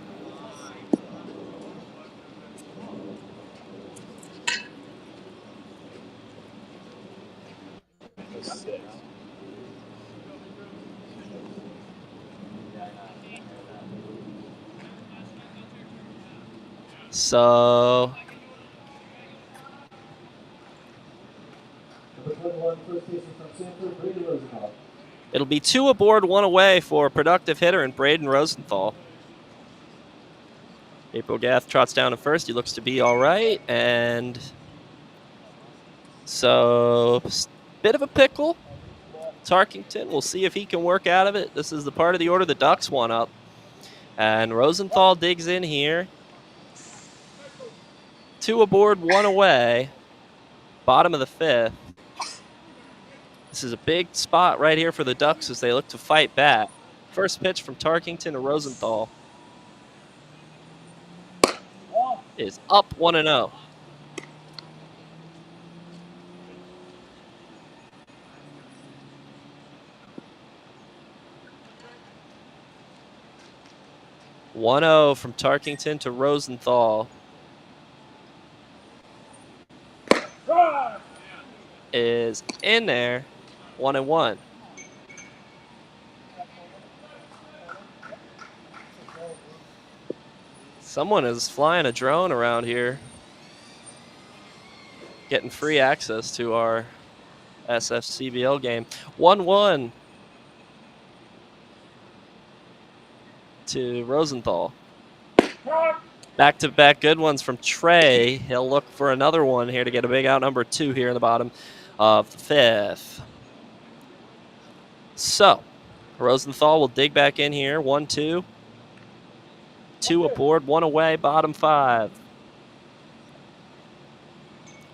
So it'll be 2 aboard, 1 away for productive hitter and Braden Rosenthal. April Gath trots down to first. He looks to be all right. And so bit of a pickle Tarkington. We'll see if he can work out of it. This is the part of the order the Ducks want up. And Rosenthal digs in here. 2 aboard, 1 away. Bottom of the 5th. This is a big spot right here for the Ducks as they look to fight back. First pitch from Tarkington to Rosenthal is up 1-0. From Tarkington to Rosenthal. Is in there. 1-1. Someone is flying a drone around here, getting free access to our SFCBL game. 1-1 to Rosenthal. Back-to-back good ones from Trey. He'll look for another one here to get a big out, number 2 here in the bottom of the 5th. So, Rosenthal will dig back in here. 1-2. 2 aboard, 1 away, bottom 5.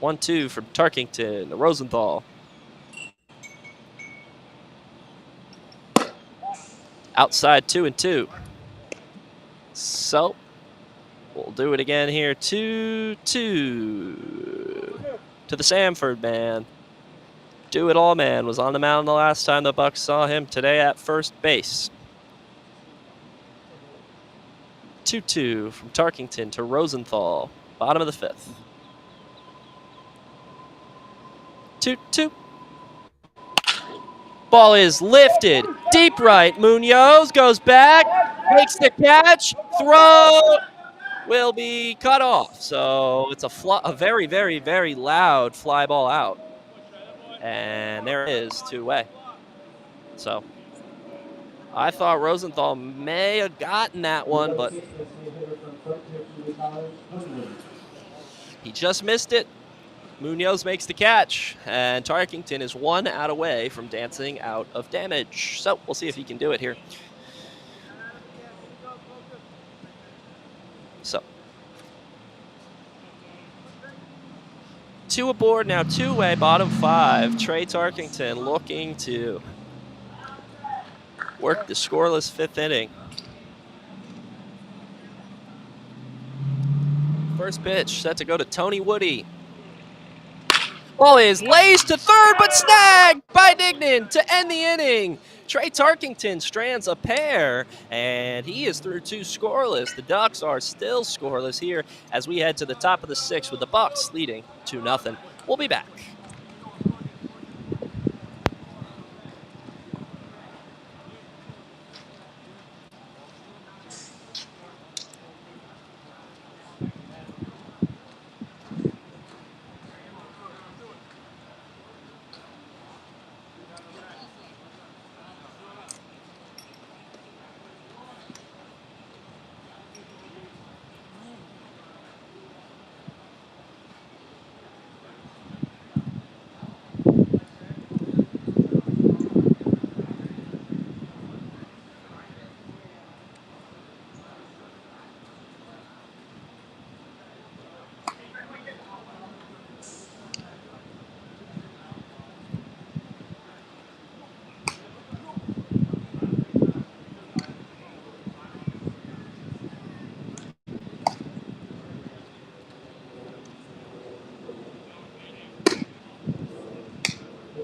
1-2 from Tarkington to Rosenthal. Outside 2-2. So, we'll do it again here. 2-2 to the Samford man. Do it all man was on the mound the last time the Bucs saw him. Today at first base. 2-2 from Tarkington to Rosenthal. Bottom of the 5th. 2-2. Ball is lifted. Deep right. Munoz goes back. Makes the catch. Throw will be cut off. So it's a very, very, very loud fly ball out. And there it is, 2-way. So I thought Rosenthal may have gotten that one, but he just missed it. Munoz makes the catch, and Tarkington is 1 out away from dancing out of damage. So we'll see if he can do it here. So 2 aboard now, 2-way, bottom 5. Trey Tarkington looking to work the scoreless 5th inning. First pitch set to go to Tony Woody. Ball is laced to third, but snagged by Dignan to end the inning. Trey Tarkington strands a pair, and he is through 2 scoreless. The Ducks are still scoreless here as we head to the top of the 6th with the Bucs leading 2-0. We'll be back.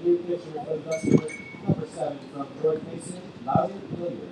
New pitcher for the Bucs, number 7 from George Mason, Loudon Hilliard.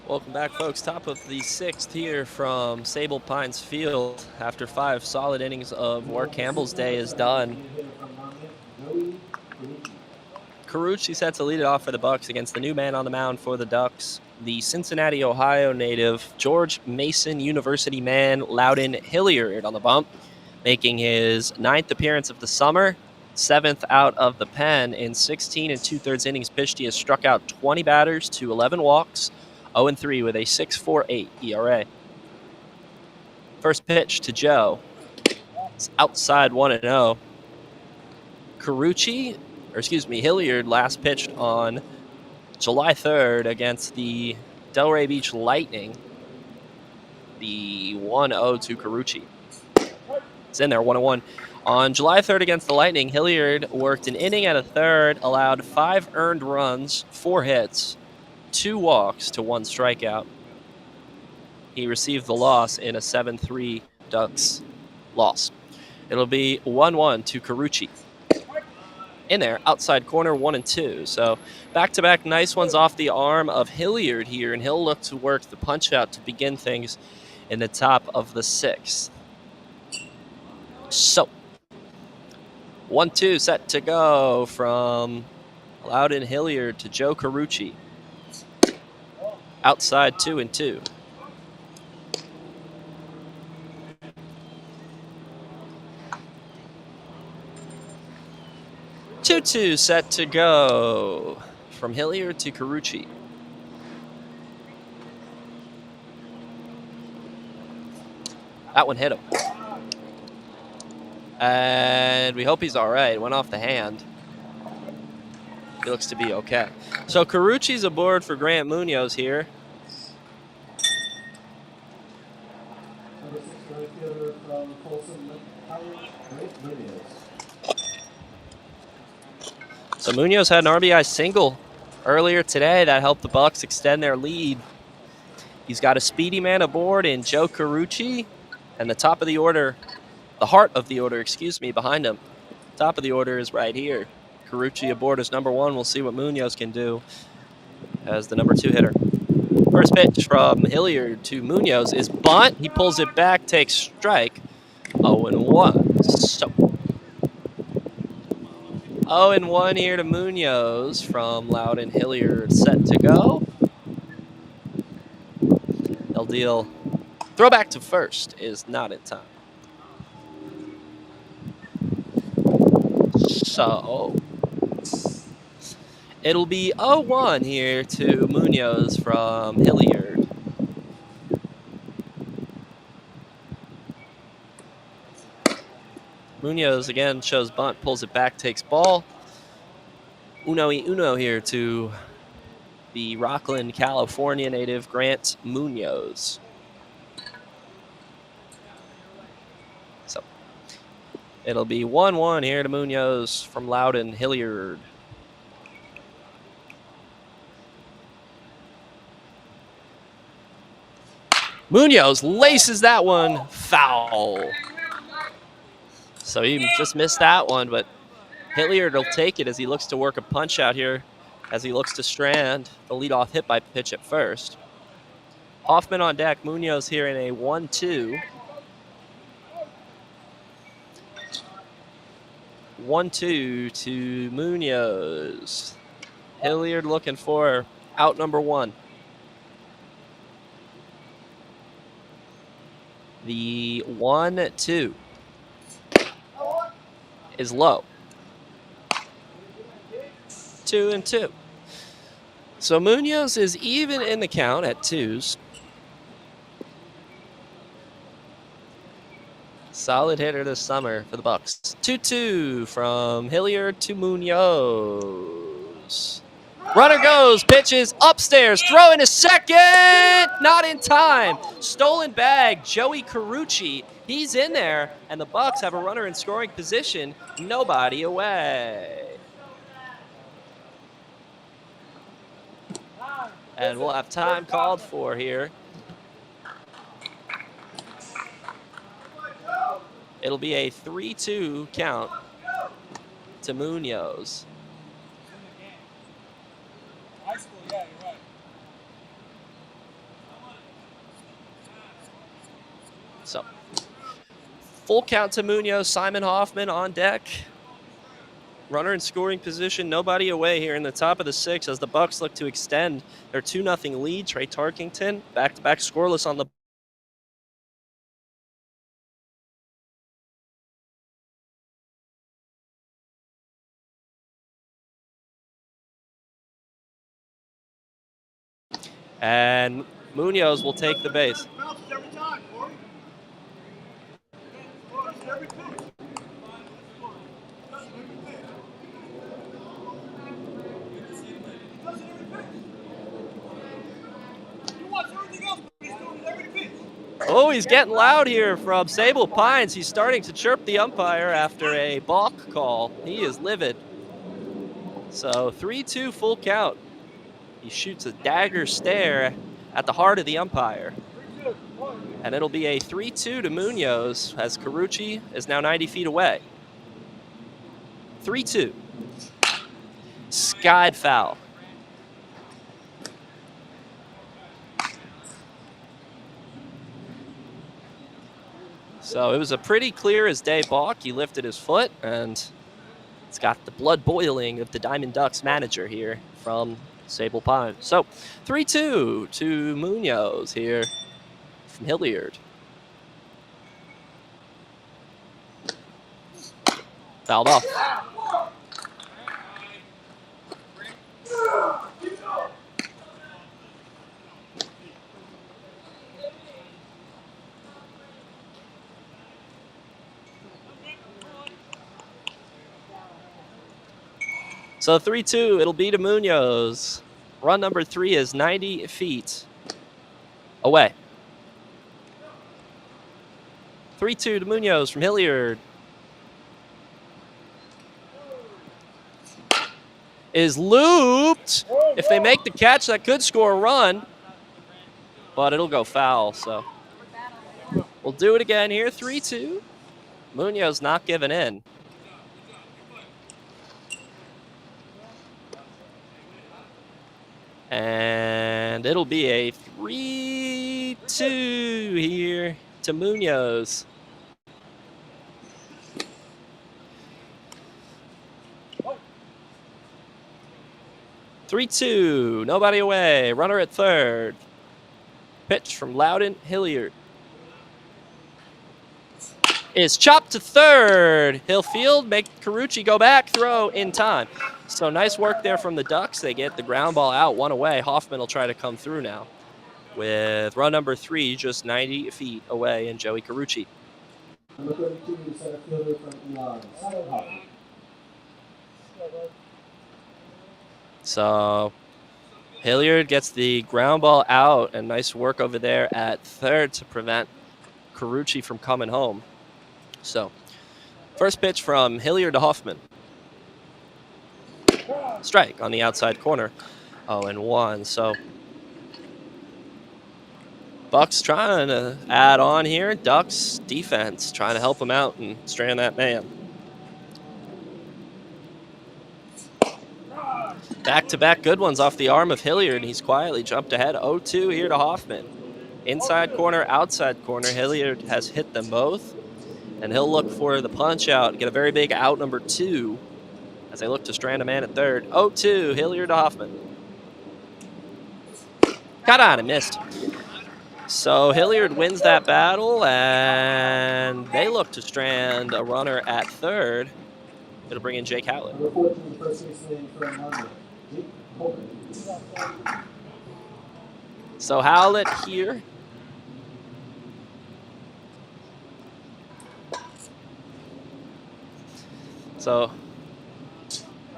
Welcome back, folks. Top of the 6th here from Sable Pines Field. After 5 solid innings of work, Campbell's day is done. Carucci set to lead it off for the Bucs against the new man on the mound for the Ducks, the Cincinnati, Ohio native, George Mason University man, Loudon Hilliard on the bump, making his 9th appearance of the summer, 7th out of the pen. In 16 2/3 innings pitched, he has struck out 20 batters to 11 walks, 0-3 with a 6.48 ERA. First pitch to Joe. It's outside 1-0. Hilliard last pitched on July 3rd against the Delray Beach Lightning. The 1-0 to Carucci. It's in there, 1-1. On July 3rd against the Lightning, Hilliard worked an inning at a third, allowed 5 earned runs, 4 hits, 2 walks to 1 strikeout. He received the loss in a 7-3 Ducks loss. It'll be 1-1 to Carucci. In there, outside corner, 1-2. So back-to-back nice ones off the arm of Hilliard here, and he'll look to work the punch-out to begin things in the top of the 6th. So 1-2 set to go from Loudon Hilliard to Joe Carucci. Outside 2-2. 2-2 set to go from Hilliard to Carucci. That one hit him. And we hope he's all right. Went off the hand. He looks to be okay. So Carucci's aboard for Grant Munoz here. So Munoz had an RBI single earlier today that helped the Bucs extend their lead. He's got a speedy man aboard in Joe Carucci, and the top of the order, the heart of the order, behind him. Top of the order is right here. Carucci aboard as number 1. We'll see what Munoz can do as the number 2 hitter. First pitch from Hilliard to Munoz is bunt. He pulls it back, takes strike. 0-1. So 0-1 here to Munoz from Loudon Hilliard. Set to go. They'll deal. Throwback to first is not in time. So it'll be 0-1 here to Munoz from Hilliard. Munoz again shows bunt, pulls it back, takes ball. 1-1 here to the Rockland, California native Grant Munoz. So it'll be 1-1 here to Munoz from Loudon Hilliard. Munoz laces that one foul. So he just missed that one, but Hilliard will take it as he looks to work a punch out here, as he looks to strand the leadoff hit by pitch at first. Hoffman on deck, Munoz here in a 1-2. 1-2 to Munoz. Hilliard looking for out number 1. The 1-2 is low. 2-2. So Munoz is even in the count at 2s. Solid hitter this summer for the Bucs. 2-2 from Hilliard to Munoz. Runner goes, pitches upstairs, throwing a second, not in time. Stolen bag, Joey Carucci. He's in there, and the Bucs have a runner in scoring position, nobody away. And we'll have time called for here. It'll be a 3-2 count to Munoz. High school, yeah, you're right. Full count to Munoz. Simon Hoffman on deck. Runner in scoring position. Nobody away here in the top of the 6th as the Bucs look to extend their 2-0 lead. Trey Tarkington back-to-back scoreless on the and Munoz will take the base. Oh, he's getting loud here from Sable Pines. He's starting to chirp the umpire after a balk call. He is livid. So 3-2 full count. He shoots a dagger stare at the heart of the umpire. And it'll be a 3-2 to Munoz as Carucci is now 90 feet away. 3-2. Skied foul. So it was a pretty clear as day balk. He lifted his foot, and it's got the blood boiling of the Diamond Ducks manager here from Sable Pine. So 3-2 to Munoz here from Hilliard. Fouled off. So 3-2, it'll be to Munoz. Run number 3 is 90 feet away. 3-2 to Munoz from Hilliard. Is looped. If they make the catch, that could score a run. But it'll go foul, so. We'll do it again here, 3-2. Munoz not giving in. And it'll be a 3-2 here to Munoz. Three-two, nobody away. Runner at third. Pitch from Loudon Hilliard. Is chopped to third. He'll field, make Carucci go back, throw in time. So nice work there from the Ducks. They get the ground ball out, one away. Hoffman will try to come through now with run number 3 just 90 feet away and Joey Carucci. Number 32, center fielder from Elon, Simon Hoffman. So Hilliard gets the ground ball out, and nice work over there at third to prevent Carucci from coming home. So first pitch from Hilliard to Hoffman. Strike on the outside corner. 0-1. So Bucs trying to add on here. Ducks defense trying to help him out and strand that man. Back-to-back good ones off the arm of Hilliard. He's quietly jumped ahead. 0-2 here to Hoffman. Inside corner, outside corner. Hilliard has hit them both. And he'll look for the punch out, get a very big out number 2 as they look to strand a man at third. 0-2, Hilliard to Hoffman. Got on and missed. So Hilliard wins that battle, and they look to strand a runner at third. It'll bring in Jake Howlett. Number 14, first baseman from London, Jake Coleman. So Howlett here. So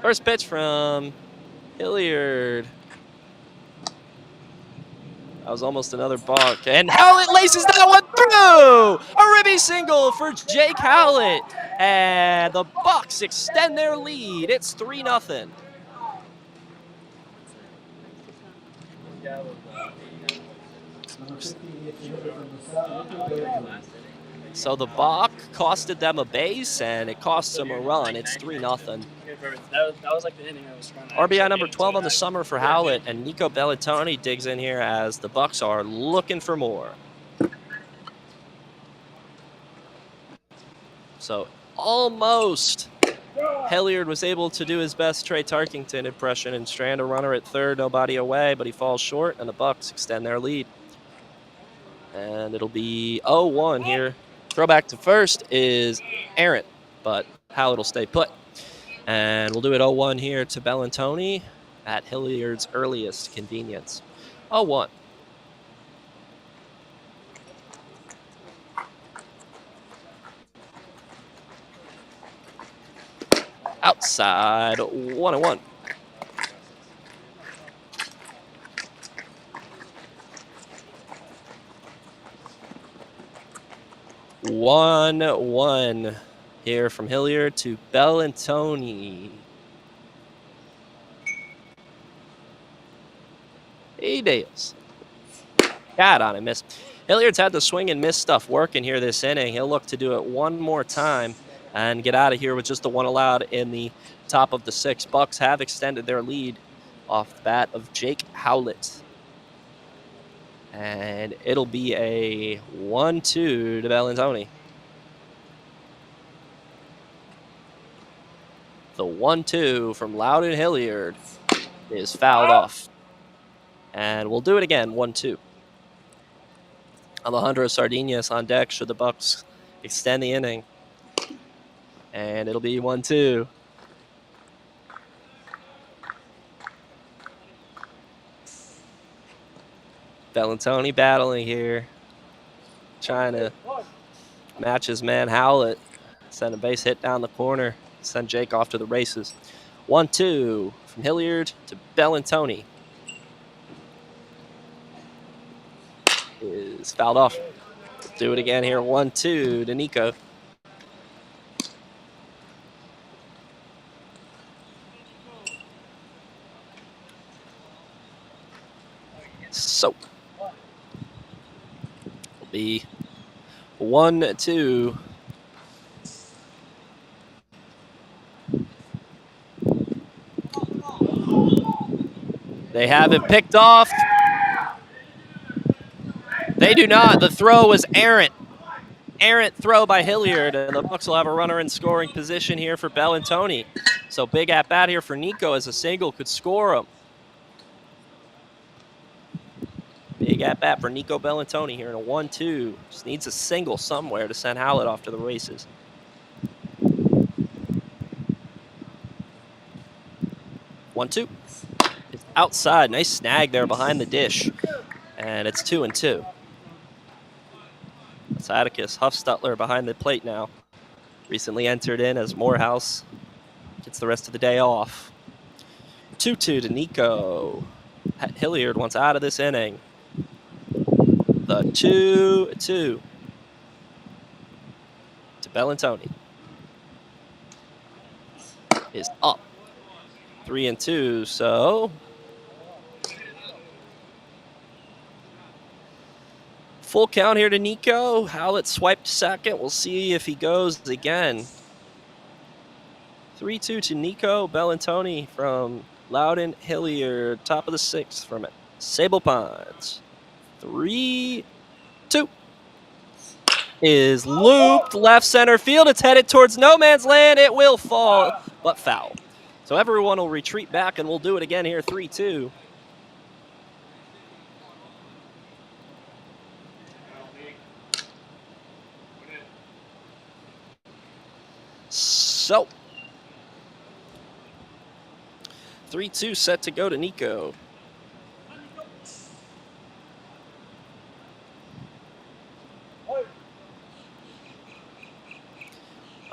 first pitch from Hilliard. That was almost another balk. And Howlett laces that one through! A ribby single for Jake Howlett. And the Bucs extend their lead. It's 3-0. So the balk costed them a base, and it costs them a run. It's 3-0. That was like the inning I was trying to. RBI number 12 on the summer for Howlett, and Nico Bellatoni digs in here as the Bucs are looking for more. So almost Hilliard was able to do his best Trey Tarkington impression and strand a runner at third, nobody away, but he falls short, and the Bucs extend their lead. And it'll be 0-1 here. Throwback to first is Aaron, but Howlett will stay put. And we'll do it 0-1 here to Bellantoni at Hilliard's earliest convenience. 0-1. Outside, 1-1. 1-1 here from Hilliard to Bellantoni. He deals. Got on and missed. Hilliard's had the swing and miss stuff working here this inning. He'll look to do it one more time and get out of here with just the one allowed in the top of the sixth. Bucs have extended their lead off the bat of Jake Howlett. And it'll be a 1-2 to Bellantoni. The 1-2 from Loudon Hilliard is fouled off. And we'll do it again, 1-2. Alejandro Sardinas on deck should the Bucs extend the inning. And it'll be 1-2. Bellantoni battling here. Trying to match his man Howlett. Send a base hit down the corner. Send Jake off to the races. 1-2 from Hilliard to Bellantoni. Is fouled off. Do it again here. 1-2 to Nico. So it'll be 1-2. They have it picked off. They do not. The throw was errant. Errant throw by Hilliard, and the Bucs will have a runner in scoring position here for Bellantoni. So big at bat here for Nico as a single could score him. Big at bat for Nico Bellantoni here in a 1-2. Just needs a single somewhere to send Howlett off to the races. One-two. It's outside. Nice snag there behind the dish. And it's 2-2. That's Atticus Huffstutler behind the plate now. Recently entered in as Morehouse gets the rest of the day off. 2-2 to Nico. Hilliard wants out of this inning. The 2-2 to Bellantoni is up. 3-2, so full count here to Nico. Howlett swiped second. We'll see if he goes again. 3-2 to Nico Bellantoni from Loudon Hilliard. Top of the sixth from Sable Pines. 3-2 is looped left center field. It's headed towards no man's land. It will fall, but foul. So everyone will retreat back, and we'll do it again here, 3-2. So 3-2 set to go to Nico.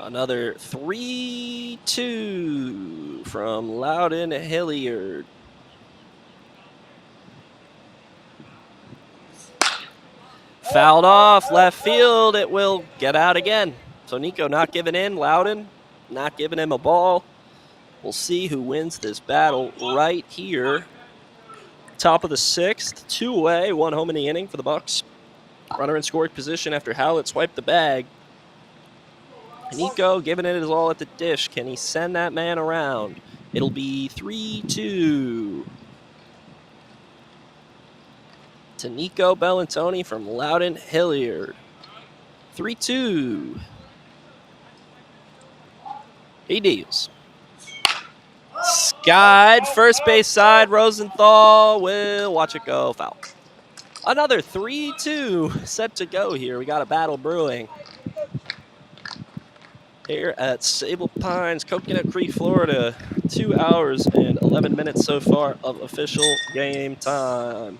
Another 3-2 from Loudon Hilliard. Fouled off left field. It will get out again. So Nico not giving in. Loudon not giving him a ball. We'll see who wins this battle right here. Top of the sixth. 2 away. 1 home in the inning for the Bucs. Runner in scoring position after Howlett swiped the bag. Nico giving it his all at the dish. Can he send that man around? It'll be 3-2 to Nico Bellantoni from Loudon Hilliard. 3-2. He deals. Skied, first base side. Rosenthal will watch it go. Foul. Another 3-2 set to go here. We got a battle brewing here at Sable Pines, Coconut Creek, Florida. 2 hours and 11 minutes so far of official game time.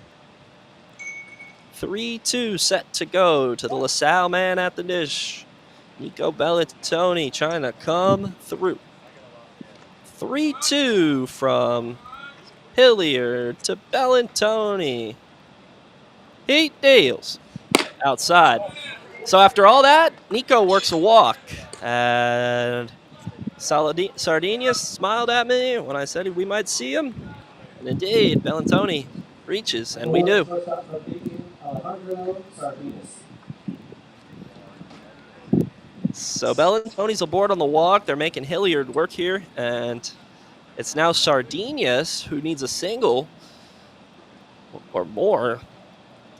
3-2 set to go to the LaSalle man at the dish. Nico Bellatoni trying to come through. 3-2 from Hilliard to Bellantoni. He deals outside. So after all that, Nico works a walk. And Sardinius smiled at me when I said we might see him. And indeed, Bellantoni reaches, and we do. So Bellantoni's aboard on the walk. They're making Hilliard work here, and it's now Sardinius who needs a single or more,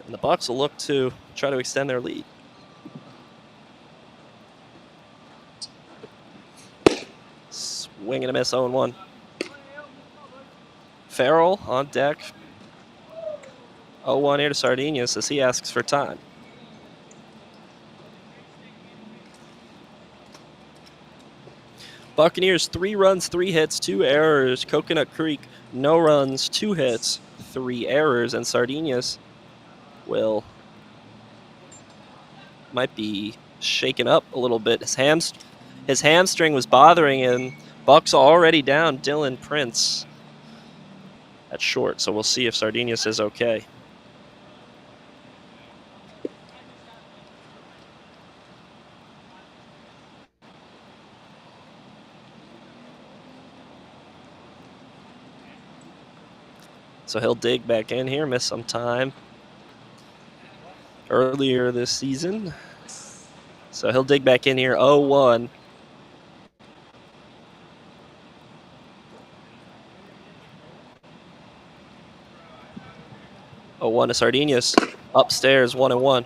and the Bucs will look to try to extend their lead. Swing and a miss, 0-1. Farrell on deck. 0-1 here to Sardinius as he asks for time. Buccaneers 3 runs, 3 hits, 2 errors. Coconut Creek, no runs, 2 hits, 3 errors. And Sardinius might be shaken up a little bit. His hamstring was bothering him. Bucs already down Dylan Prince at short, so we'll see if Sardinius is okay. So he'll dig back in here, miss some time earlier this season. So he'll dig back in here, 0-1. Oh, 1 to Sardinius. Upstairs, 1-1.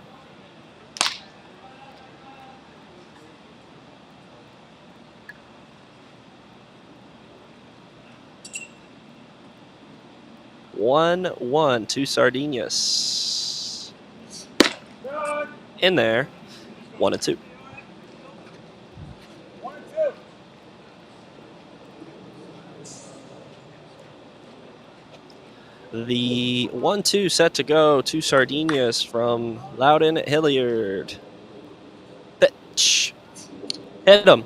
One to Sardinius. In there, 1-2. The 1-2 set to go to Sardinius from Loudon Hilliard. Pitch. Hit him.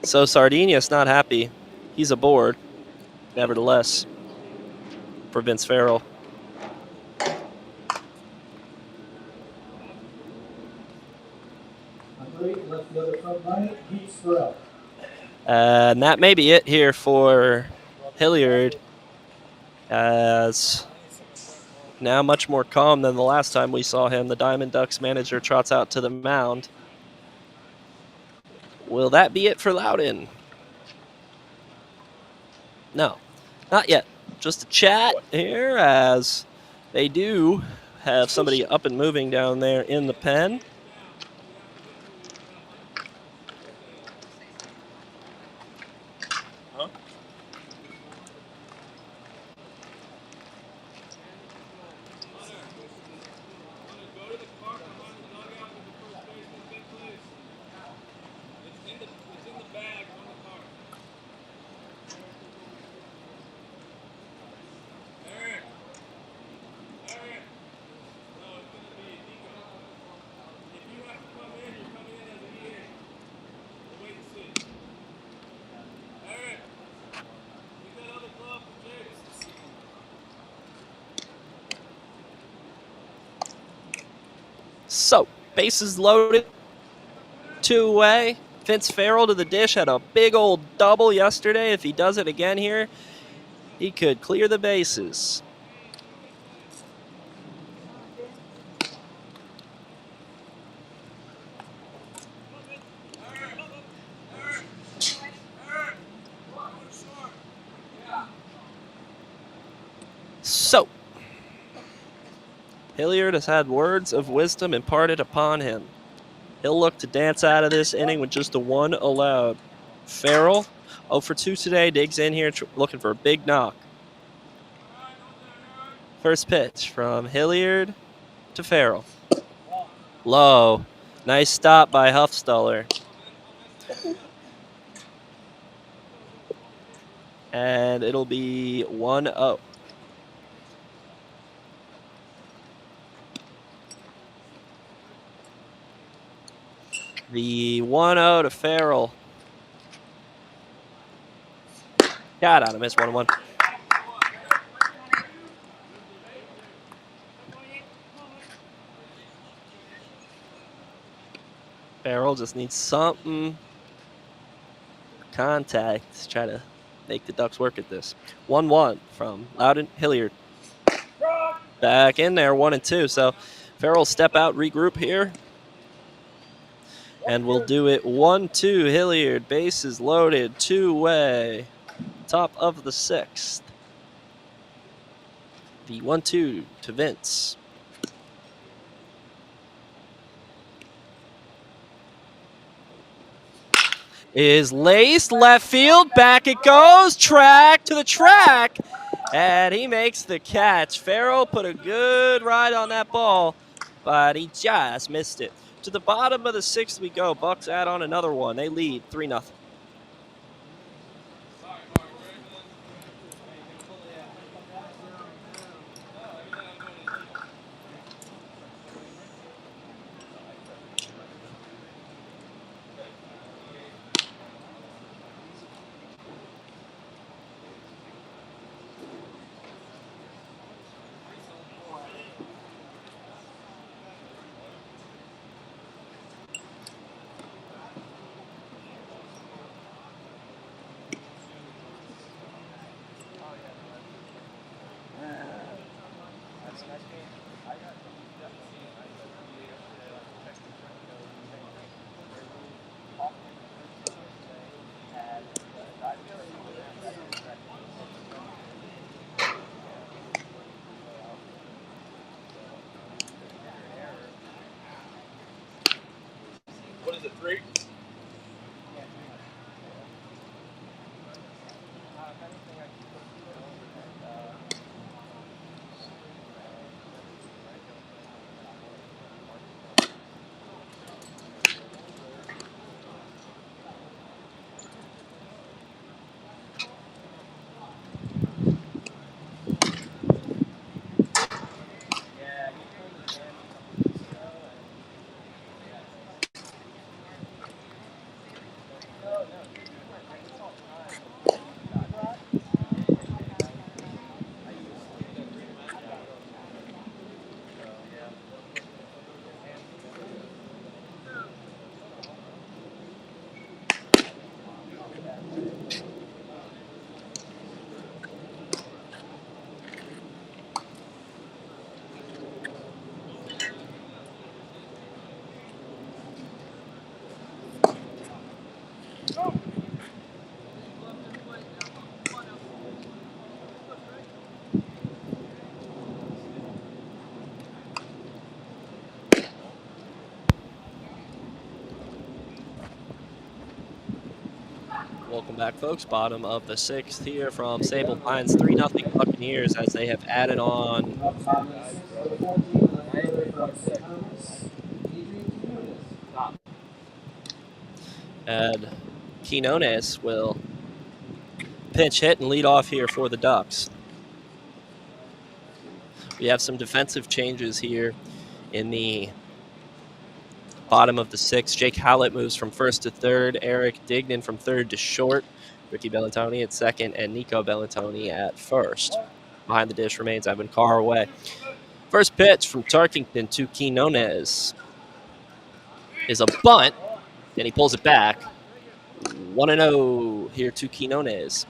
So Sardinius not happy. He's aboard, nevertheless, for Vince Farrell. And that may be it here for Hilliard, as now much more calm than the last time we saw him. The Diamond Ducks manager trots out to the mound. Will that be it for Loudon? No, not yet. Just a chat here, as they do have somebody up and moving down there in the pen. So, bases loaded, 2 away. Vince Farrell to the dish, had a big old double yesterday. If he does it again here, he could clear the bases. So, Hilliard has had words of wisdom imparted upon him. He'll look to dance out of this inning with just a 1 allowed. Farrell, 0 for 2 today, digs in here looking for a big knock. First pitch from Hilliard to Farrell. Low. Nice stop by Huffstuller. And it'll be 1-0. The 1-0 to Farrell. Got out of miss 1-1. Farrell just needs something. Contact to try to make the Ducks work at this. 1-1 from Loudon Hilliard. Back in there, 1-2. So Farrell step out, regroup here. And we'll do it 1-2. Hilliard, bases loaded, two-way. Top of the 6th. The 1-2 to Vince. Is laced left field. Back it goes. Track to the track. And he makes the catch. Farrell put a good ride on that ball, but he just missed it. To the bottom of the 6th we go. Bucs add on another one. They lead 3-0. What is it, 3? Welcome back, folks. Bottom of the 6th here from Sable Pines. 3-0 Buccaneers as they have added on. And Quinones will pinch hit and lead off here for the Ducks. We have some defensive changes here in the bottom of the 6th. Jake Howlett moves from first to third. Eric Dignan from third to short. Ricky Bellantoni at second, and Nico Bellantoni at first. Behind the dish remains Evan Carraway. First pitch from Tarkington to Quinones is a bunt, and he pulls it back. 1-0 here to Quinones.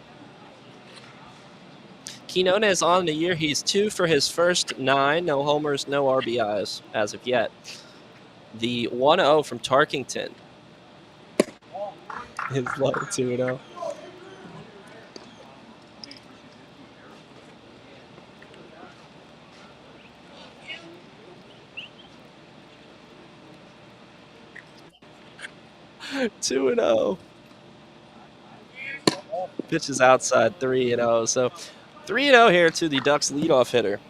Quinones on the year, he's 2 for his first 9. No homers, no RBIs as of yet. The 1-0 from Tarkington is low 2-0. 2-0. Pitch is outside 3-0. So 3-0 here to the Ducks leadoff hitter.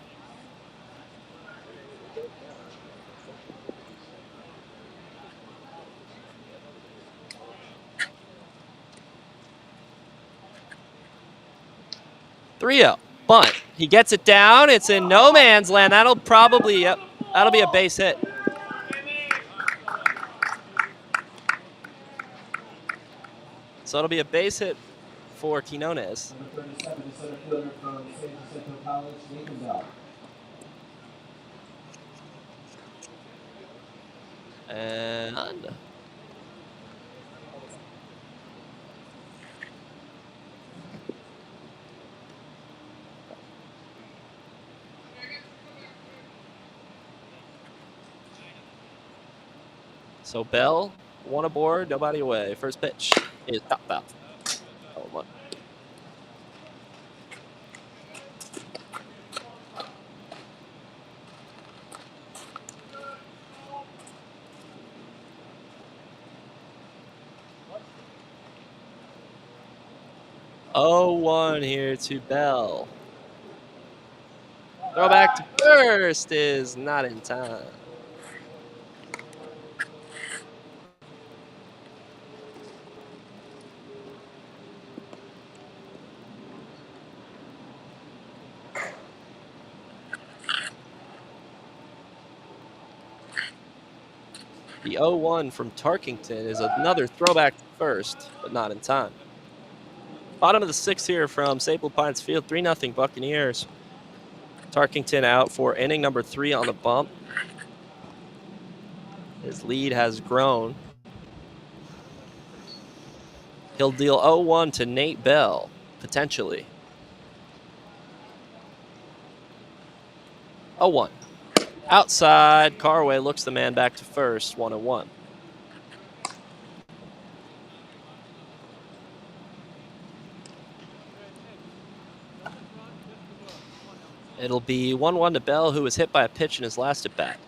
Bunt. He gets it down. It's in no man's land. That'll probably, yep, that'll be a base hit. So it'll be a base hit for Quinones. Number 37, the center fielder from San Jacinto College, Nathan Bell. And so Bell, one aboard, nobody away. First pitch is top foul. 0-1. Oh, 1 here to Bell. Throw back to first is not in time. The 0-1 from Tarkington is another throwback to first, but not in time. Bottom of the 6th here from Sable Pines Field, 3-0 Buccaneers. Tarkington out for inning number 3 on the bump. His lead has grown. He'll deal 0-1 to Nate Bell, potentially. 0-1. Outside, Carway looks the man back to first, 1-1. It'll be 1-1 to Bell, who was hit by a pitch in his last at-bat.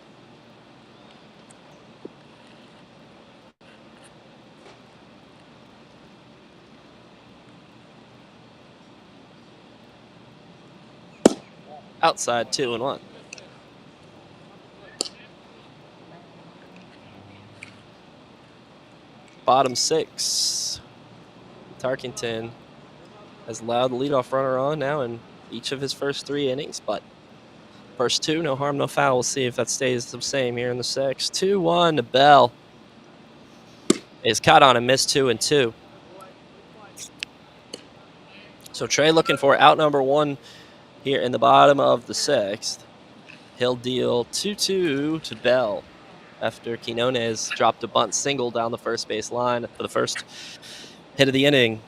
Outside, 2-1. Bottom 6. Tarkington has allowed the leadoff runner on now in each of his first 3 innings, but first 2, no harm, no foul. We'll see if that stays the same here in the 6th. 2-1 to Bell. Is caught on and missed 2-2. So Trey looking for out number 1 here in the bottom of the 6th. He'll deal 2-2 to Bell after Quinones dropped a bunt single down the first base line for the first hit of the inning.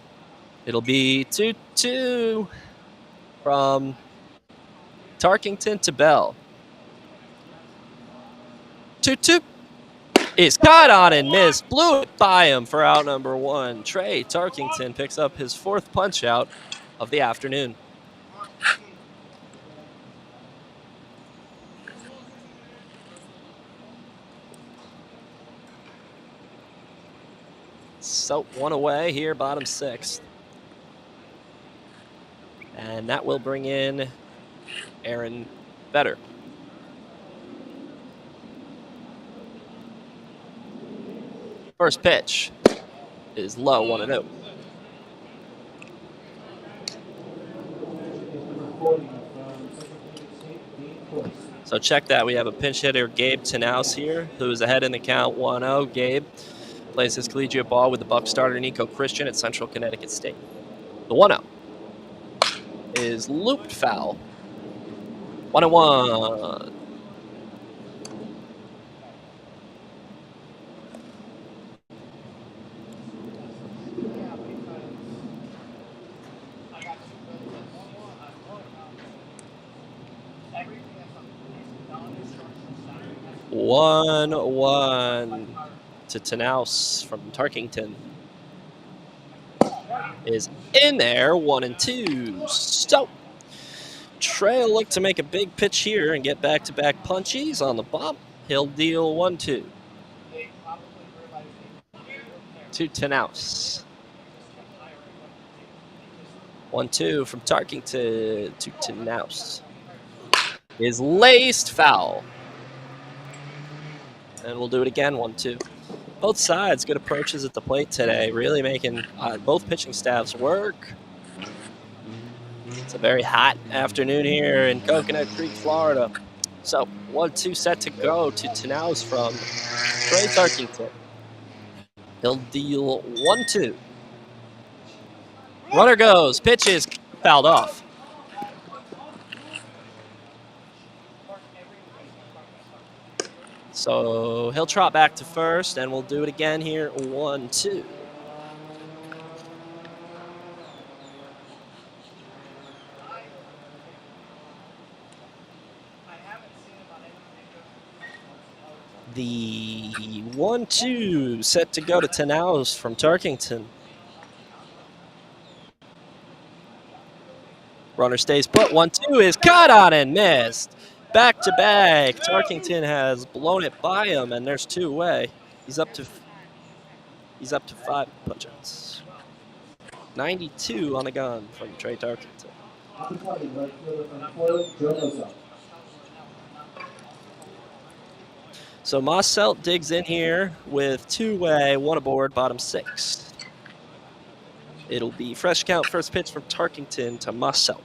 It'll be 2-2 from Tarkington to Bell. 2-2 is caught on and missed. Blew it by him for out number 1. Trey Tarkington picks up his 4th punch out of the afternoon. So 1 away here, bottom 6th. And that will bring in Aaron Vetter. First pitch is low, 1-0. So check that. We have a pinch hitter, Gabe Tanaus here, who is ahead in the count 1-0. Gabe plays his collegiate ball with the Bucs starter Nico Christian at Central Connecticut State. The 1-0 is looped foul. 1-1. One to Tanaus from Tarkington is in there, 1-2. So Trey will look to make a big pitch here and get back-to-back punchies on the bump. He'll deal 1-2. to Tanaus. 1-2 from Tarkington to Tanaus. Is laced foul. And we'll do it again, 1-2. Both sides, good approaches at the plate today, really making both pitching staffs work. It's a very hot afternoon here in Coconut Creek, Florida. So 1-2 set to go to Tanaus from Trey Tarkington. He'll deal 1-2. Runner goes, pitches, fouled off. So he'll trot back to first, and we'll do it again here, 1-2. The 1-2 set to go to Tanaus from Tarkington. Runner stays put. 1-2 is caught on and missed. Back to back. Tarkington has blown it by him, and there's 2 away. He's up to 5 punch-outs. 92 on the gun from Trey Tarkington. So Mosselt digs in here with 2 away, 1 aboard, bottom 6. It'll be fresh count, first pitch from Tarkington to Mosselt.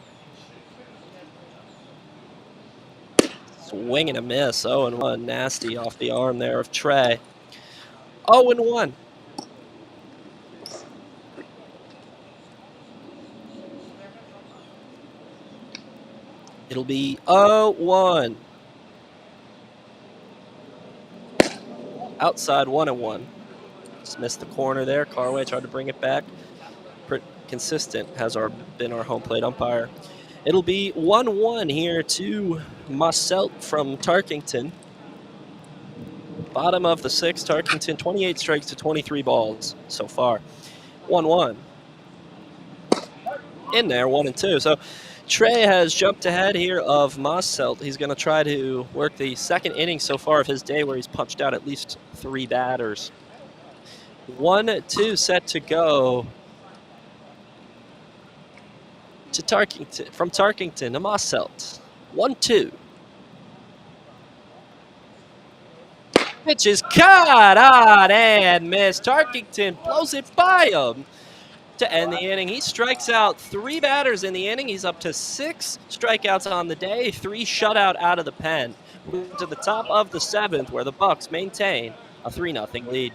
Swing and a miss. 0-1. Nasty off the arm there of Trey. 0-1. It'll be 0-1. Outside 1-1. Just missed the corner there. Carway tried to bring it back. Pretty consistent has been our home plate umpire. It'll be 1-1 here to Mosselt from Tarkington. Bottom of the 6th, Tarkington 28 strikes to 23 balls so far. 1-1. In there, 1-2. So Trey has jumped ahead here of Mosselt. He's going to try to work the 2nd inning so far of his day, where he's punched out at least 3 batters. 1-2 set to go to Tarkington, from Tarkington to Mosselt. 1-2. Pitch is caught on and missed. Tarkington blows it by him to end the inning. He strikes out 3 batters in the inning. He's up to 6 strikeouts on the day, 3 shutout out of the pen. We're to the top of the 7th, where the Bucs maintain a 3-0 lead.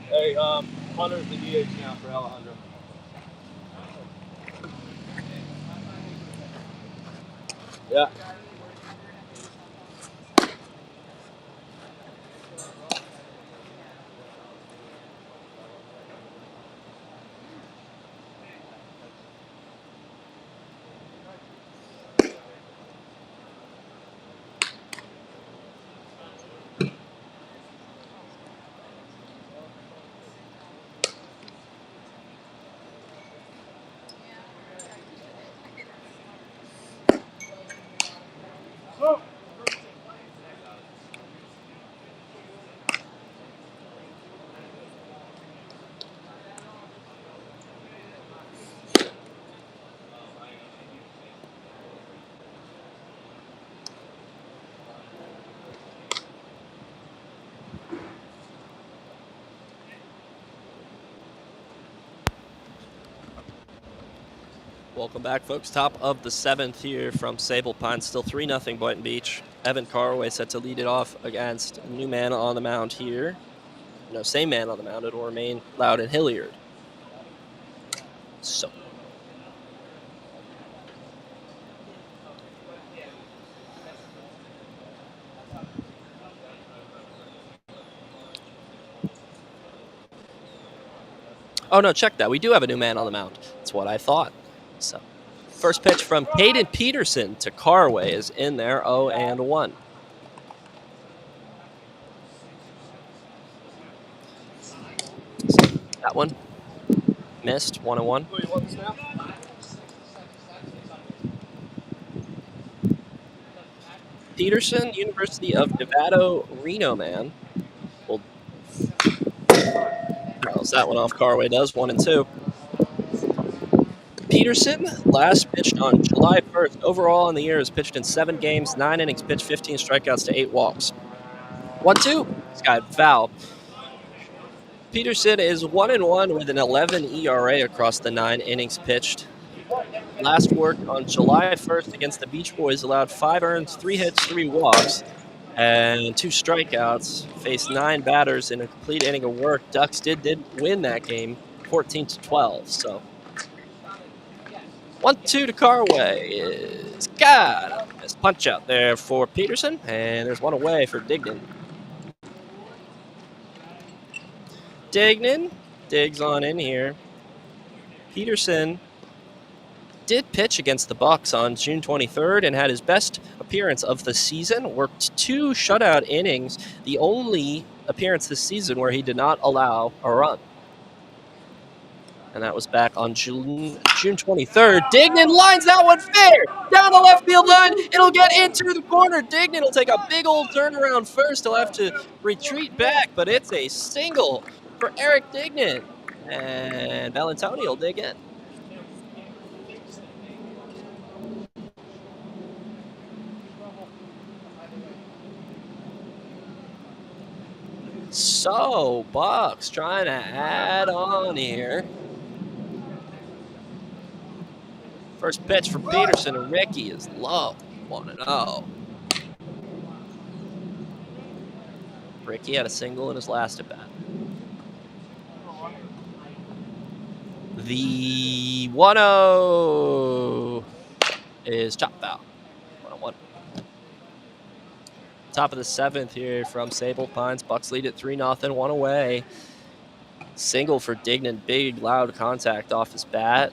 Hey, Hunter's the DH now for Alejandro. Yeah. Welcome back, folks. Top of the 7th here from Sable Pine. Still 3-0 Boynton Beach. Evan Carway set to lead it off against a new man on the mound here. No, same man on the mound. It'll remain Loudon Hilliard. So. Oh, no, check that. We do have a new man on the mound. That's what I thought. So, first pitch from Caden Peterson to Carway is in there, 0-1. So, that one missed, 1-1. Peterson, University of Nevada, Reno man. Well, fouls that one off. Carway does, 1-2. Peterson last pitched on July 1st. Overall in the year has pitched in 7 games, 9 innings pitched, 15 strikeouts to 8 walks. 1-2. This guy foul. Peterson is 1-1 with an 11 ERA across the 9 innings pitched. Last worked on July 1st against the Beach Boys, allowed 5 earns, 3 hits, 3 walks, and 2 strikeouts. Faced 9 batters in a complete inning of work. Ducks did win that game, 14-12. So 1-2 to Carway is got a nice punch out there for Peterson, and there's one away for Dignan. Dignan digs on in here. Peterson did pitch against the Bucs on June 23rd and had his best appearance of the season. Worked 2 shutout innings, the only appearance this season where he did not allow a run. And that was back on June 23rd. Dignan lines that one fair down the left field line. It'll get into the corner. Dignan will take a big old turnaround first. He'll have to retreat back, but it's a single for Eric Dignan. And Valentoni will dig in. So, Bucs trying to add on here. First pitch for Peterson and Ricky is low, 1-0. Ricky had a single in his last at bat. The 1-0 is chop foul. 1-1. Top of the 7th here from Sable Pines. Bucs lead at 3-0, 1 away. Single for Dignan, big loud contact off his bat.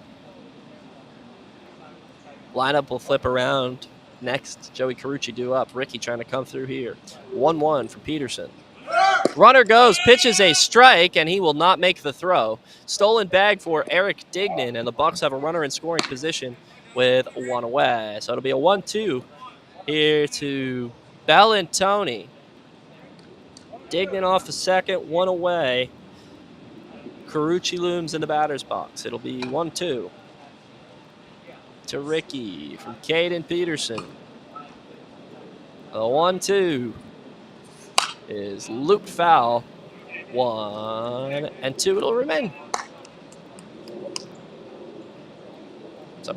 Lineup will flip around. Next, Joey Carucci due up. Ricky trying to come through here. 1-1 for Peterson. Runner goes, pitches a strike, and he will not make the throw. Stolen bag for Eric Dignan, and the Bucs have a runner in scoring position with 1 away. So it'll be a 1-2 here to Valentoni. Dignan off the second, 1 away. Carucci looms in the batter's box. It'll be 1-2 to Ricky from Caden Peterson. The 1-2 is looped foul. 1-2 it'll remain. So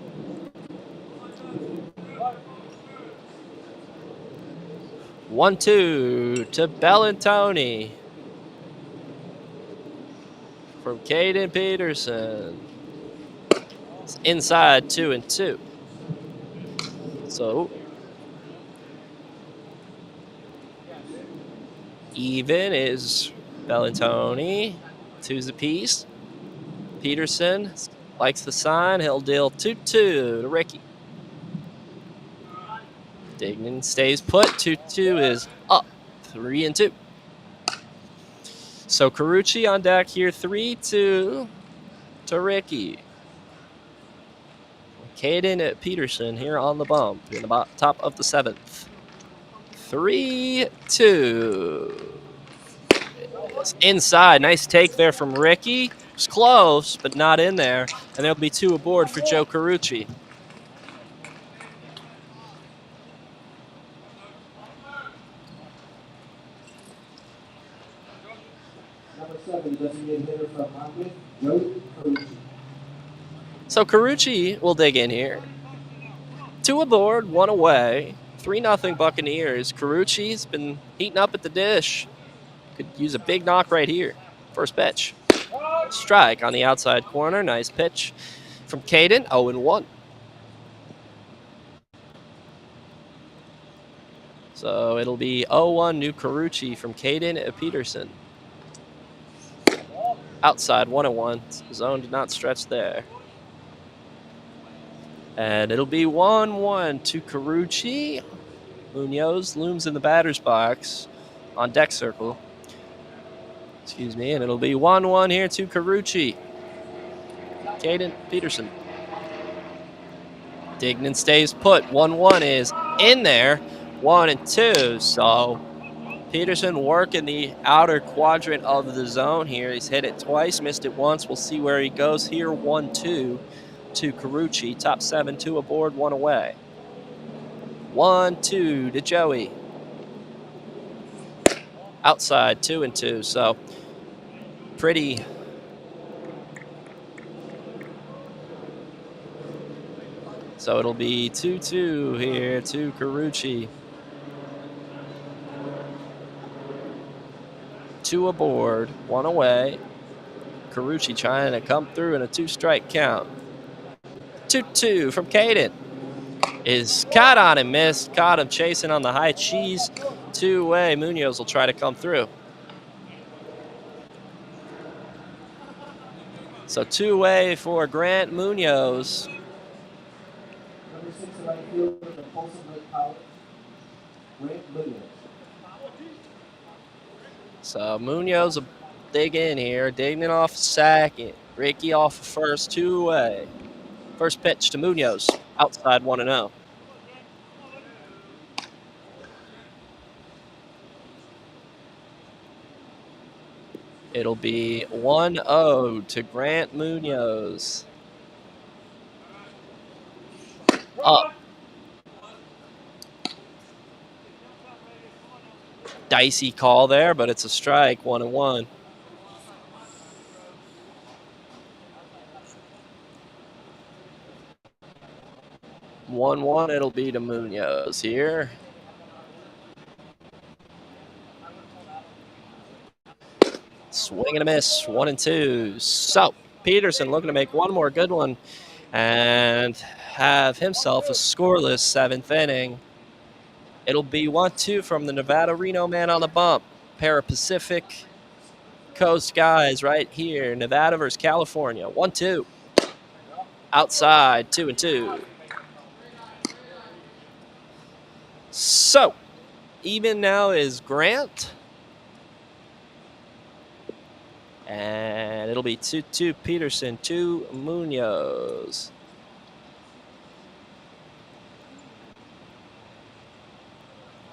1-2 to Valentoni from Caden Peterson. It's inside 2-2. So even is Valentoni. 2's apiece. Peterson likes the sign. He'll deal 2-2 to Ricky. Dignan stays put. 2-2 is up. 3-2. So Carucci on deck here. 3-2 to Ricky. Caden Peterson here on the bump in the top of the 7th. 3-2. It's inside. Nice take there from Ricky. It's close, but not in there. And there'll be 2 aboard for Joe Carucci. Number 7, designated hitter from Moncrief, Joey Carucci. So Carucci will dig in here. 2 aboard, 1 away. 3-0 Buccaneers. Carucci's been heating up at the dish. Could use a big knock right here. First pitch. Strike on the outside corner. Nice pitch from Caden. 0-1. So it'll be 0-1 new Carucci from Caden Peterson. Outside 1-1. Zone did not stretch there. And it'll be 1-1 to Carucci. Munoz looms in the batter's box on deck circle. Excuse me. And it'll be 1-1 here to Carucci. Caden Peterson. Dignan stays put. 1-1 is in there. 1-2. So Peterson working the outer quadrant of the zone here. He's hit it twice, missed it once. We'll see where he goes here. 1-2 to Carucci. Top 7, 2 aboard, 1 away. 1-2 to Joey. Outside 2-2. So pretty. So it'll be 2-2 here to Carucci. 2 aboard, 1 away. Carucci trying to come through in a 2-strike count. 2-2 from Caden. Is caught on and missed. Caught him chasing on the high cheese. 2-away. Munoz will try to come through. So 2-away for Grant Munoz. Number 6 right fielder, Impulsive Lake Pilot, Grant Munoz. So Munoz will dig in here. Dignan off second. Ricky off first. 2 away. First pitch to Munoz. Outside 1-0. It'll be 1-0 to Grant Munoz. Up. Dicey call there, but it's a strike. 1-1. It'll be to Munoz here. Swing and a miss. 1-2. So Peterson looking to make one more good one and have himself a scoreless 7th inning. It'll be 1-2 from the Nevada Reno man on the bump. Pair of Pacific Coast guys right here. Nevada versus California. 1-2. Outside 2-2. So even now is Grant. And it'll be 2-2 Peterson, 2 Munoz.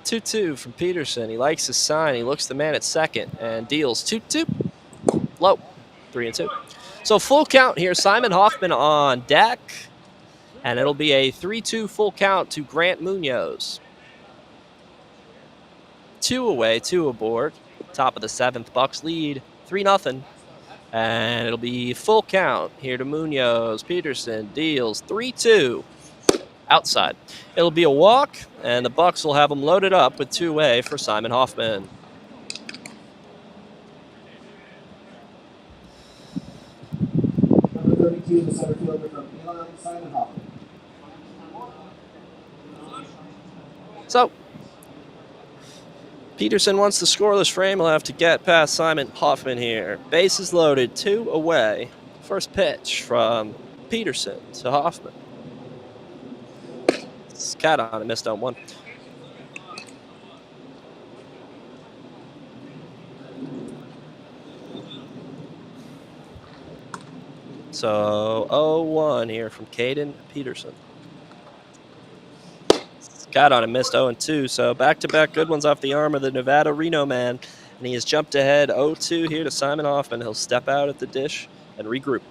Two from Peterson. He likes his sign. He looks the man at second and deals 2-2. Low. 3-2. So full count here. Simon Hoffman on deck. And it'll be a 3-2 full count to Grant Munoz. 2 away, 2 aboard. Top of the 7th. Bucs lead 3-0. And it'll be full count here to Munoz. Peterson deals 3-2. Outside. It'll be a walk, and the Bucs will have them loaded up with 2 away for Simon Hoffman. Number 32, the center fielder from Elon, Simon Hoffman. So Peterson wants the scoreless frame. He'll have to get past Simon Hoffman here. Bases loaded, 2 away. First pitch from Peterson to Hoffman. Cat on and missed on 1. So 0-1 here from Caden Peterson. Got on and missed 0-2. So back-to-back good ones off the arm of the Nevada Reno man. And he has jumped ahead 0-2 here to Simon Hoffman. He'll step out at the dish and regroup.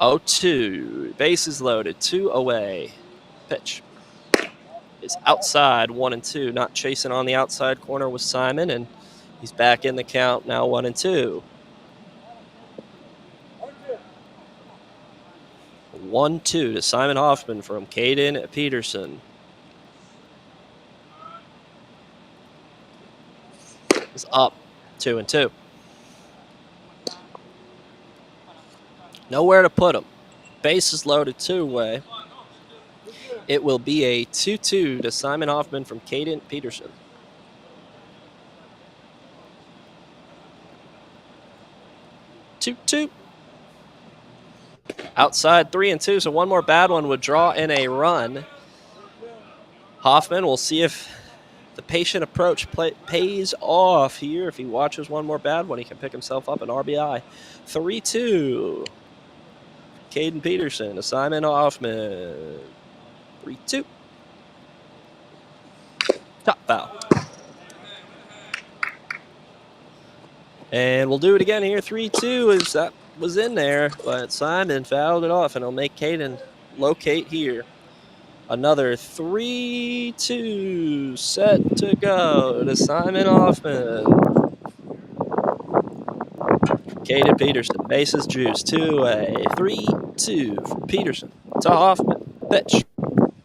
0-2. Bases loaded. 2 away. Pitch is outside 1-2. Not chasing on the outside corner with Simon. And he's back in the count now 1-2. 1-2 to Simon Hoffman from Caden Peterson. Is up 2-2. Nowhere to put him. Bases loaded two-way. It will be a 2-2 to Simon Hoffman from Caden Peterson. Two. Outside 3-2, so one more bad one would draw in a run. Hoffman, we'll see if the patient approach pays off here. If he watches one more bad one, he can pick himself up an RBI. 3-2. Caden Peterson to Simon Hoffman. 3-2. Top foul. And we'll do it again here. 3-2 is that was in there, but Simon fouled it off, and it'll make Caden locate here. Another 3-2 set to go to Simon Hoffman. Caden Peterson, bases juice to a 3-2 from Peterson to Hoffman. Pitch.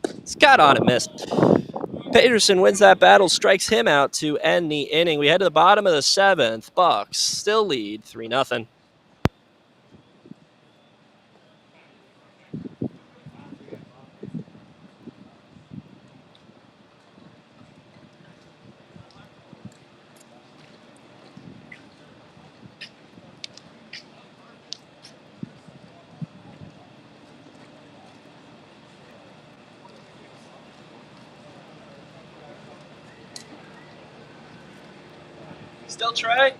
It's got on and missed. Peterson wins that battle, strikes him out to end the inning. We head to the bottom of the seventh. Bucs still lead 3-0. Still Trey?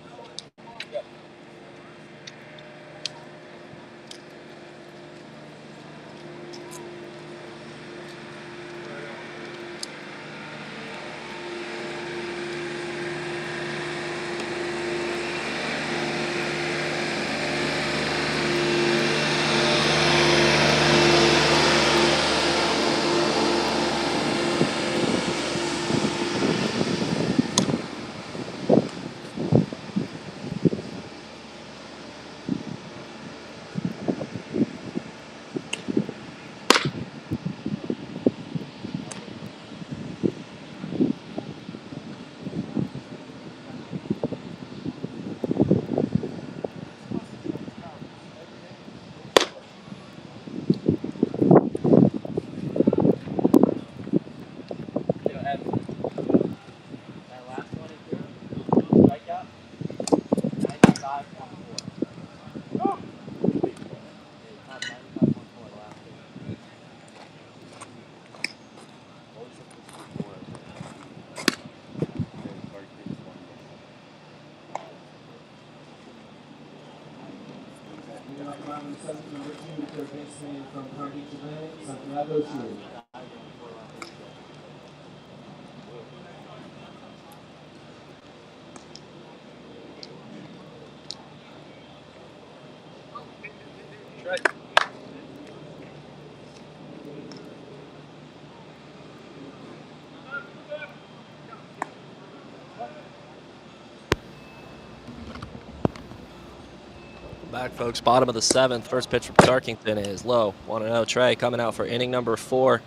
Back, folks. Bottom of the seventh. First pitch from Tarkington is low. 1-0. Trey coming out for inning number 4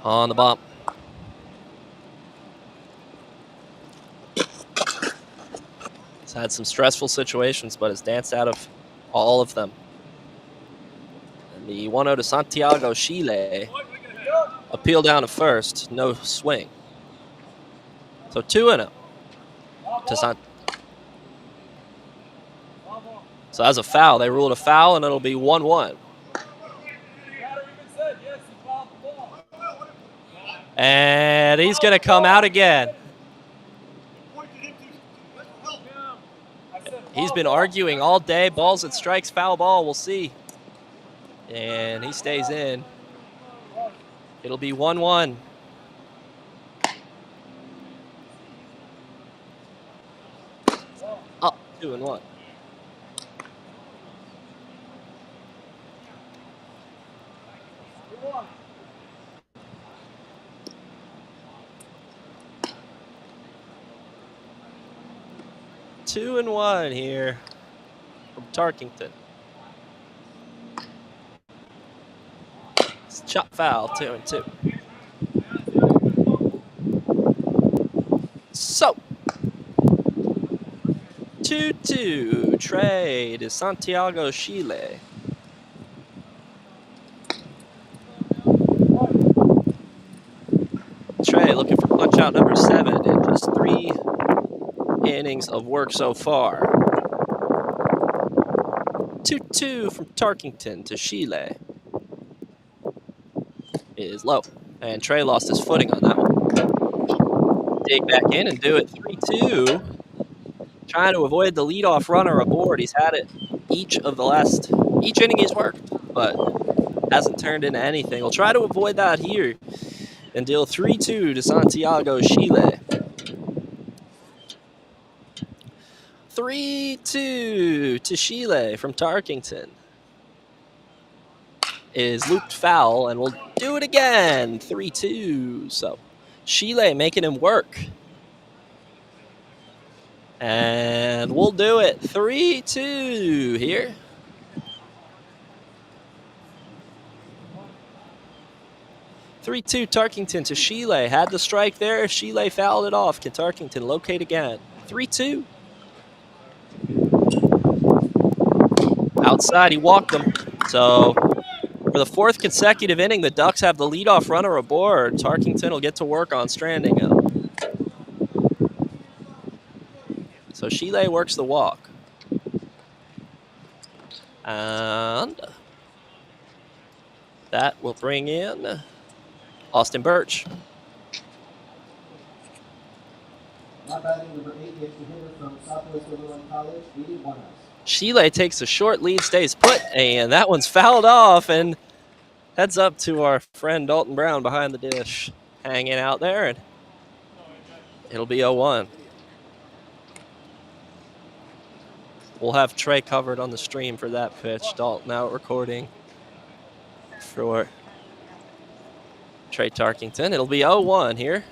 on the bump. He's had some stressful situations, but has danced out of all of them. And the 1-0 to Santiago Chile. Appeal down to first. No swing. So 2-0 to Santiago. So as a foul, they ruled a foul, and it'll be 1-1. And he's going to come out again. He's been arguing all day. Balls and strikes, foul ball. We'll see. And he stays in. It'll be 1-1. Up 2-1. Two and one here from Tarkington. Shot foul, 2-2. So, 2-2. Trey to Santiago Chile. Trey looking for punch out number 7 in just 3 innings of work so far. 2-2 from Tarkington to Chile is low. And Trey lost his footing on that one. Dig back in and do it 3-2. Trying to avoid the leadoff runner aboard. He's had it each inning he's worked, but hasn't turned into anything. We'll try to avoid that here and deal 3-2 to Santiago Chile. 3-2 to Chile from Tarkington is looped foul, and we'll do it again. 3-2. So Chile making him work. And we'll do it. 3-2 here. Tarkington to Chile. Had the strike there. Chile fouled it off. Can Tarkington locate again? 3-2. Outside, he walked them. So for the 4th consecutive inning, the Ducks have the leadoff runner aboard. Tarkington will get to work on stranding him. So Chile works the walk. And that will bring in Austin Birch. Now batting number 8, the extra hitter from Southwest Illinois College, 81 outs. Chile takes a short lead, stays put, and that one's fouled off and heads up to our friend Dalton Brown behind the dish, hanging out there, and it'll be 0-1. We'll have Trey covered on the stream for that pitch. Dalton out recording for Trey Tarkington. It'll be 0-1 here.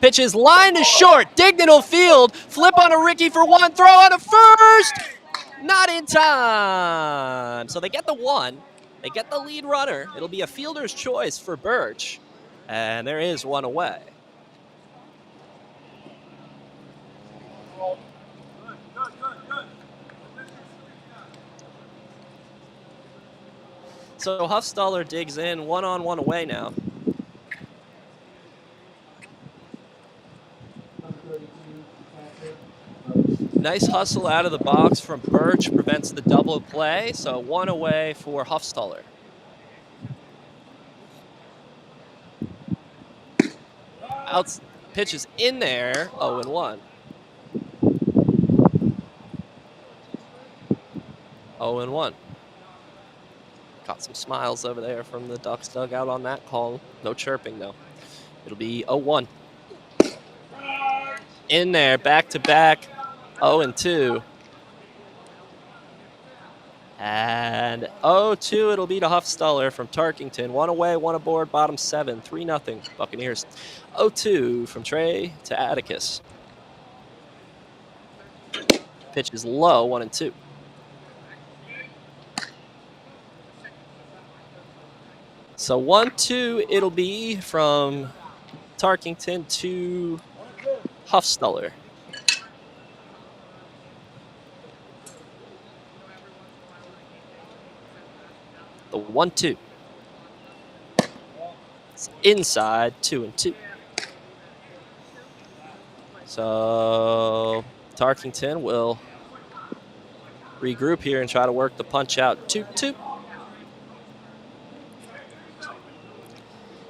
Pitch is line is short. Dignal field. Flip on a Ricky for 1. Throw on a first. Not in time. So they get the 1. They get the lead runner. It'll be a fielder's choice for Birch. And there is 1 away. So Huffstaller digs in. 1-on-1 away now. Nice hustle out of the box from Birch, prevents the double play, so 1 away for Huffstaller. Pitch is in there, 0-1. 0-1. Got some smiles over there from the Ducks dugout on that call. No chirping, though. It'll be 0-1. In there, back-to-back. 0-2. And 0-2 it'll be to Huffstaller from Tarkington. 1 away, 1 aboard, bottom 7. 3-0 Buccaneers. 0-2 from Trey to Atticus. Pitch is low, 1-2. So 1-2 it'll be from Tarkington to Huffstaller. The 1-2. It's inside, 2-2. So Tarkington will regroup here and try to work the punch out 2-2.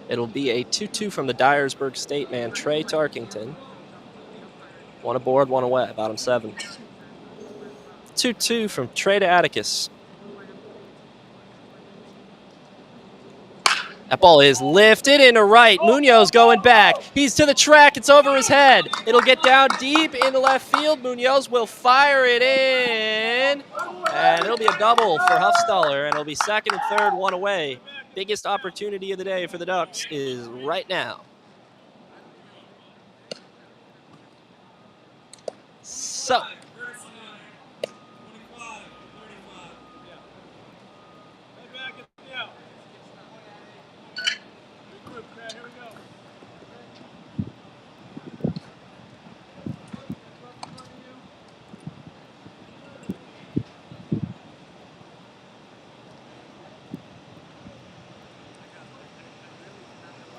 It'll be a 2-2 from the Dyersburg State man, Trey Tarkington. 1 aboard, 1 away, bottom 7. 2-2 from Trey to Atticus. That ball is lifted into right. Munoz going back. He's to the track. It's over his head. It'll get down deep into left field. Munoz will fire it in. And it'll be a double for Huffstaller. And it'll be 2nd and 3rd, 1 away. Biggest opportunity of the day for the Ducks is right now. So.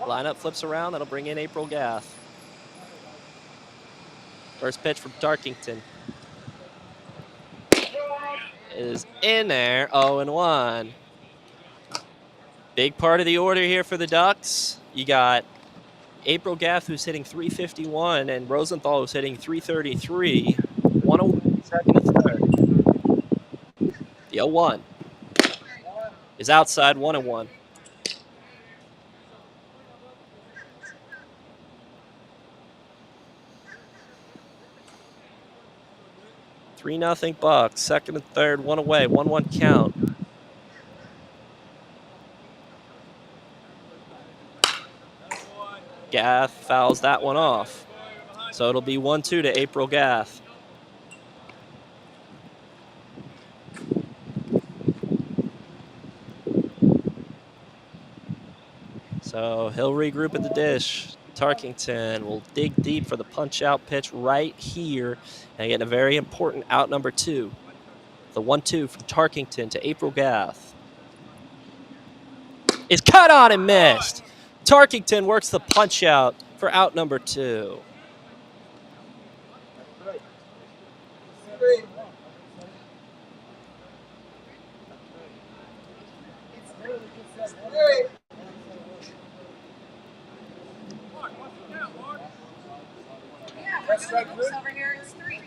Lineup flips around. That'll bring in April Gath. First pitch from Tarkington is in there. 0-1. Big part of the order here for the Ducks. You got April Gath, who's hitting .351, and Rosenthal, who's hitting .333. 101 second and third. The 0-1 is outside. 1-1. 3-0 Bucs. Second and third, one away. 1-1 count. Gath fouls that one off. So it'll be 1-2 to April Gath. So he'll regroup at the dish. Tarkington will dig deep for the punch-out pitch right here and get a very important out number 2. The 1-2 from Tarkington to April Gath is cut on and missed. Tarkington works the punch-out for out number 2. Over here, it's 3.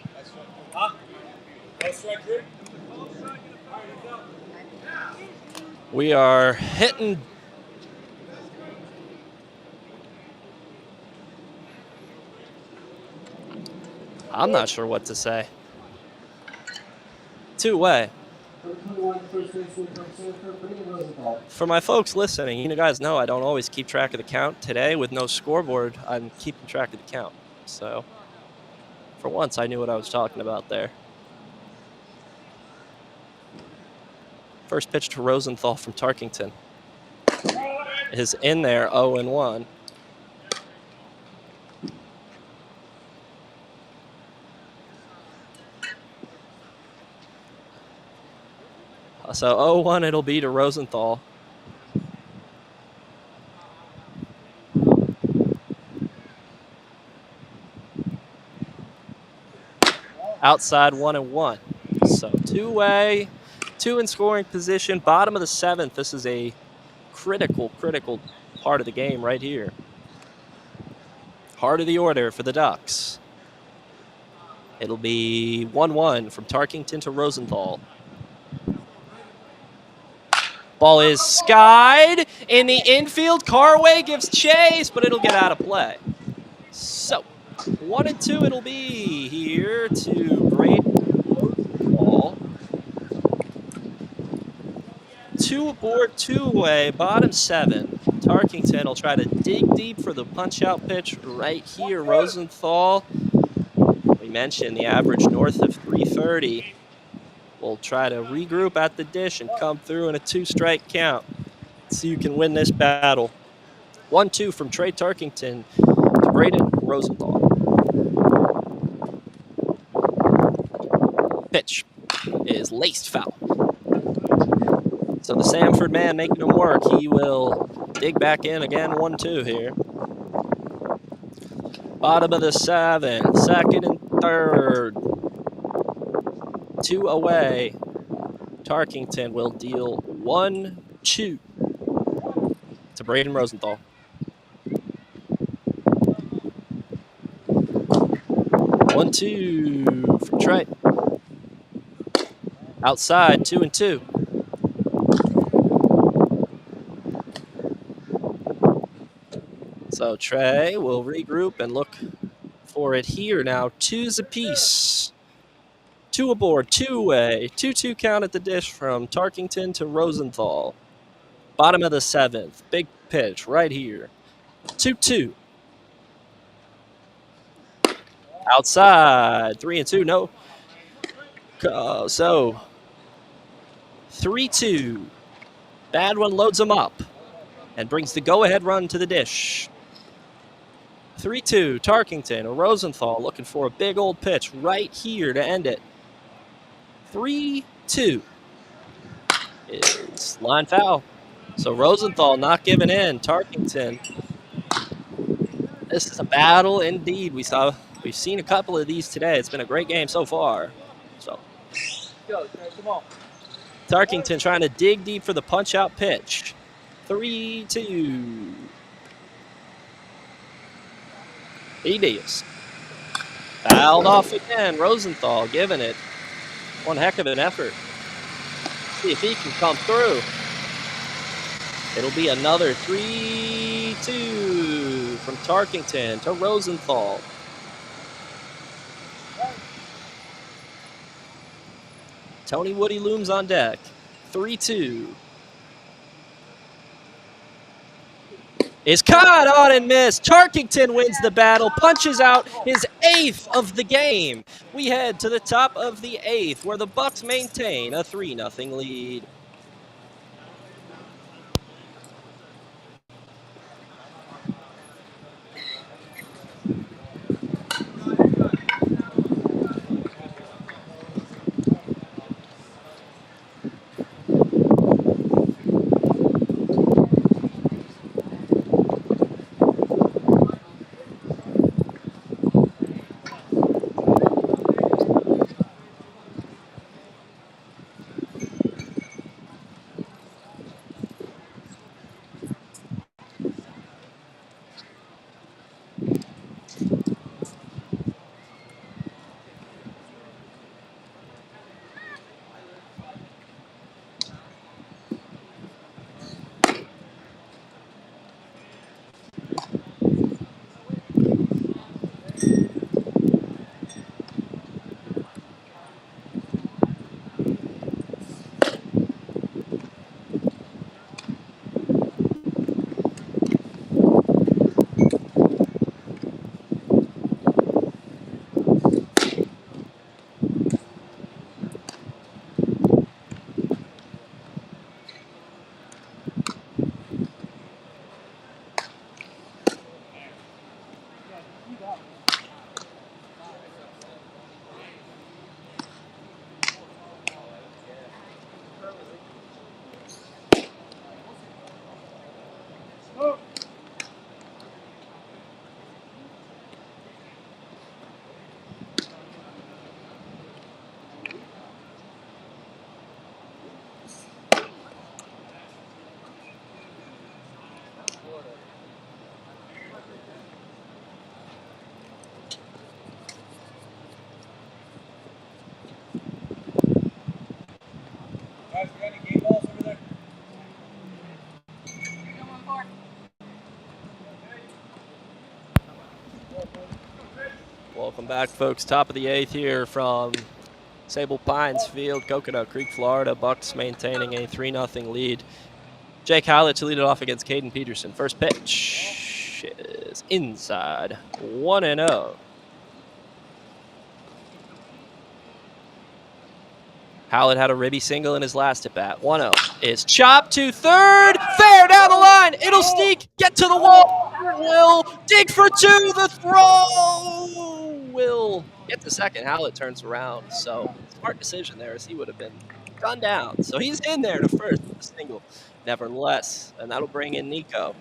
We are hitting. I'm not sure what to say. 2-way. For my folks listening, you guys know I don't always keep track of the count. Today, with no scoreboard, I'm keeping track of the count. So, for once, I knew what I was talking about there. First pitch to Rosenthal from Tarkington is in there. 0-1. So 0-1 it'll be to Rosenthal. Outside 1-1. So 2-way, 2 in scoring position, bottom of the 7th. This is a critical part of the game right here. Heart of the order for the Ducks. It'll be 1-1 from Tarkington to Rosenthal. Ball is skied in the infield. Carway gives chase, but it'll get out of play. So 1-2 it'll be here to Rosenthal. 2 aboard, 2 away, bottom 7. Tarkington will try to dig deep for the punch-out pitch right here. Rosenthal, we mentioned the average north of 330. We'll try to regroup at the dish and come through in a 2-strike count. See who can win this battle. 1-2 from Trey Tarkington to Braden Rosenthal. Pitch is laced foul. So the Samford man making him work. He will dig back in again. 1-2 here. Bottom of the 7th, second and third. 2 away. Tarkington will deal 1-2 to Braden Rosenthal. 1-2 from Trey. Outside, 2-2. So Trey will regroup and look for it here now. 2s apiece. 2 aboard, 2 away. 2-2 count at the dish from Tarkington to Rosenthal. Bottom of the 7th. Big pitch right here. 2-2. Outside. 3-2. No. So 3-2. Bad one loads him up. and brings the go-ahead run to the dish. 3-2, Tarkington. Rosenthal looking for a big old pitch right here to end it. 3-2 is line foul. So Rosenthal not giving in. Tarkington. This is a battle indeed. We've seen a couple of these today. It's been a great game so far. So Go, come on. Tarkington trying to dig deep for the punch-out pitch. 3-2. He deals. Fouled off again. Rosenthal giving it one heck of an effort. See if he can come through. It'll be another 3-2 from Tarkington to Rosenthal. Tony Woody looms on deck. 3-2. Is caught on and missed. Tarkington wins the battle, punches out his 8th of the game. We head to the top of the 8th, where the Bucs maintain a 3-0 lead. Guys, we got any game balls over there? Welcome back, folks. Top of the 8th here from Sable Pines Field, Coconut Creek, Florida. Bucs maintaining a 3-0 lead. Jake Howlett to lead it off against Caden Peterson. First pitch is inside. 1-0. Howlett had a ribby single in his last at bat. 1-0 is chopped to third. Fair down the line. It'll sneak. Get to the wall. Will dig for 2. The throw will get to second. Howlett turns around. So smart decision there, as he would have been gunned down. So he's in there to first with a single, nevertheless. And that'll bring in Nico.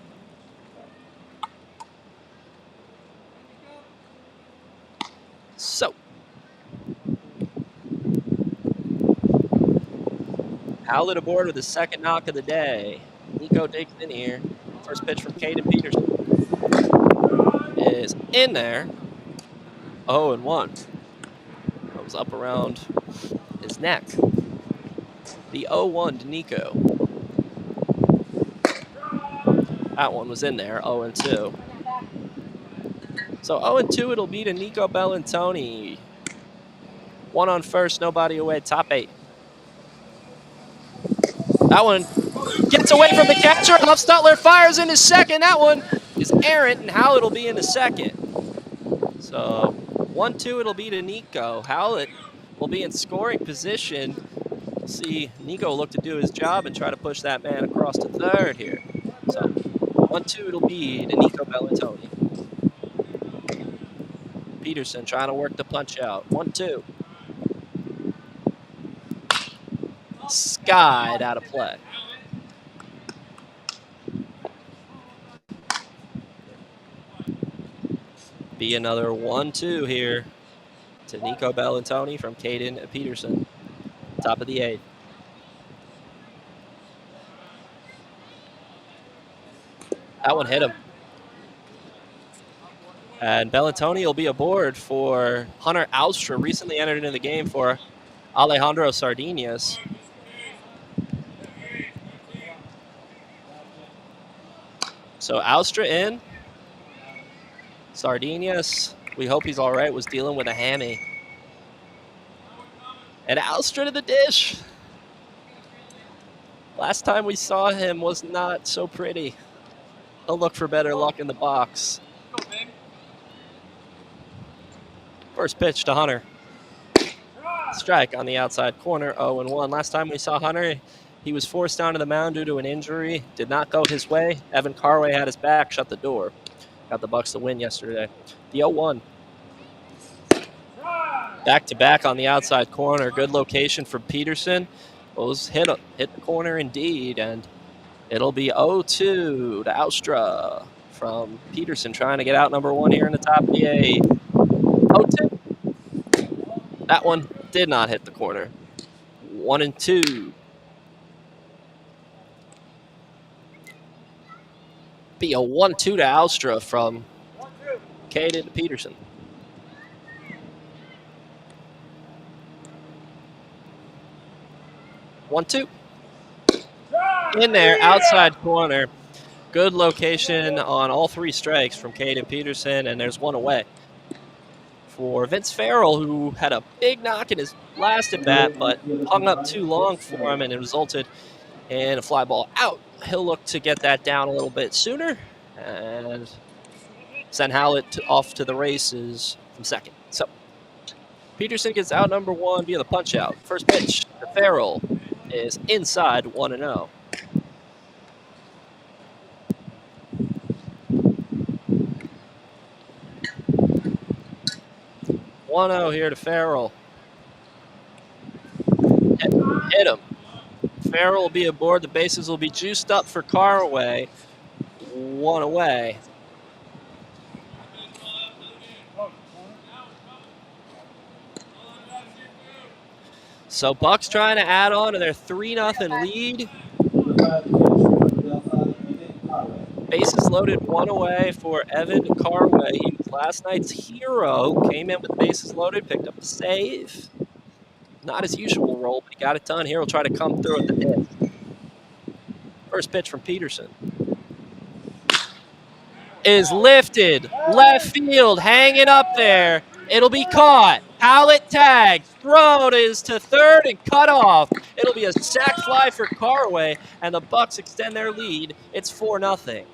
So Howlett aboard with his second knock of the day. Nico digs in here. First pitch from Caden Peterson is in there. 0-1. That was up around his neck. The 0-1 to Nico. That one was in there. 0-2. So 0-2 it'll be to Nico Bellantoni. 1 on first, nobody away. Top 8. That one gets away from the catcher. Love Stutler fires into second. That one is errant, and Howlett will be in the second. So 1-2 it'll be to Nico. Howlett will be in scoring position. We'll see Nico look to do his job and try to push that man across to third here. So 1-2 it'll be to Nico Bellantoni. Peterson trying to work the punch out. 1-2. Skied out of play. Be another 1-2 here to Nico Bellantoni from Caden Peterson. Top of the 8th. That one hit him. And Bellantoni will be aboard for Hunter Austra, recently entered into the game for Alejandro Sardinas. So Austra in. Sardinas, we hope he's all right, was dealing with a hammy. And Austra to the dish. Last time we saw him was not so pretty. He'll look for better luck in the box. First pitch to Hunter. Strike on the outside corner, 0-1. Last time we saw Hunter, he was forced down to the mound due to an injury. Did not go his way. Evan Carway had his back, shut the door. Got the Bucs the win yesterday. The 0-1. Back-to-back on the outside corner. Good location for Peterson. Those hit the corner indeed, and it'll be 0-2 to Austra from Peterson, trying to get out number 1 here in the top of the 8th. 0-2. That one did not hit the corner. 1-2. Be a 1-2 to Austra from Caden to Peterson. One, two. In there, outside corner. Good location on all 3 strikes from Caden Peterson, and there's one away for Vince Farrell, who had a big knock in his last at bat, but hung up too long for him, and it resulted in a fly ball out. He'll look to get that down a little bit sooner and send Howlett off to the races from second. So Peterson gets out number 1 via the punch out. First pitch to Farrell is inside 1-0. 1-0 here to Farrell. Hit him. Farrell will be aboard. The bases will be juiced up for Carway. 1 away. So Bucs trying to add on to their 3-0 lead. Bases loaded 1 away for Evan Carway. He was last night's hero. Came in with bases loaded, picked up a save. Not his usual role, but he got it done here. He'll try to come through at the hit. First pitch from Peterson is lifted. Left field, hanging up there. It'll be caught. Howlett tagged. Thrown is to third and cut off. It'll be a sac fly for Carway, and the Bucs extend their lead. It's 4-0.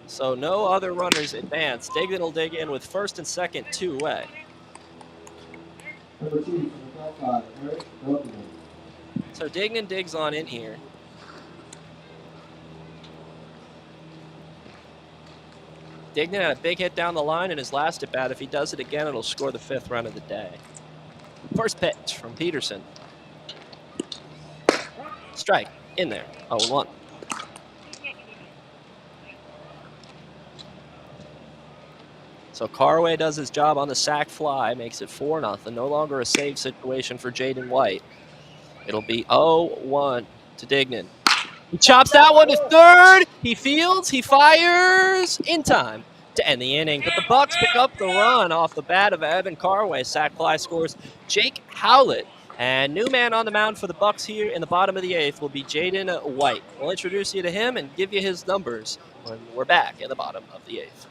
So no other runners advance. Dignan will dig in with first and second, 2 away. Number 2 from the back Eric Boynton. So Dignan digs on in here. Dignan had a big hit down the line in his last at bat. If he does it again, it'll score the 5th run of the day. First pitch from Peterson. Strike in there. 0-1. So Carway does his job on the sac fly, makes it 4-0. No longer a save situation for Jaden White. It'll be 0-1 to Dignan. He chops that one to third. He fields. He fires in time to end the inning. But the Bucs pick up the run off the bat of Evan Carway. Sac fly scores Jake Howlett. And new man on the mound for the Bucs here in the bottom of the 8th will be Jaden White. We'll introduce you to him and give you his numbers when we're back in the bottom of the 8th.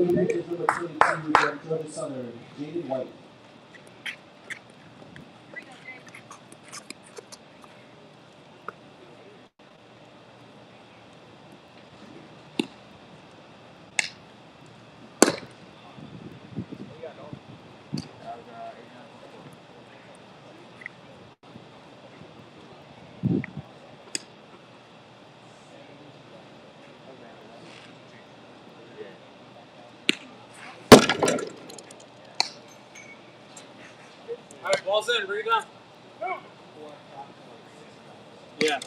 Leading pitches number 22 from Georgia Southern, Jaden White. All right, ball's in. Bring it down. Yeah.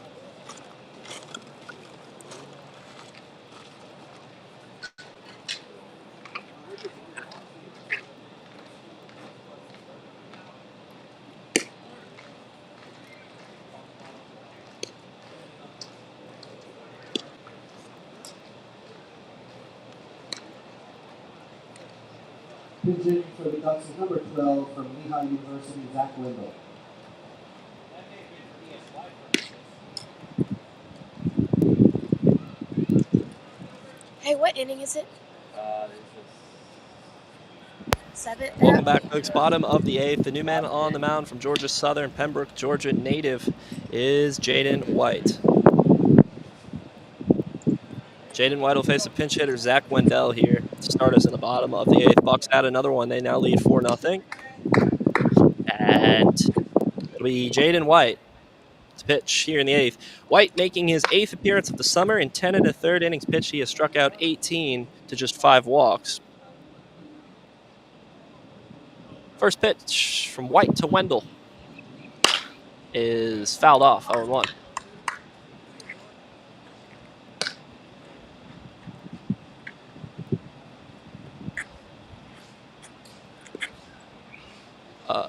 Pitching for the Ducks is number 12 from Lehigh University, Zach Wendell. Hey, what inning is it? Seventh. Welcome back, folks. Bottom of the 8th. The new man on the mound from Georgia Southern, Pembroke, Georgia native, is Jaden White. Jaden White will face a pinch hitter, Zach Wendell, here to start us in the bottom of the 8th. Bucs add another one. They now lead 4-0. And it'll be Jaden White to pitch here in the 8th. White making his 8th appearance of the summer. In 10 1/3 innings pitched, he has struck out 18 to just 5 walks. First pitch from White to Wendell is fouled off, 0-1.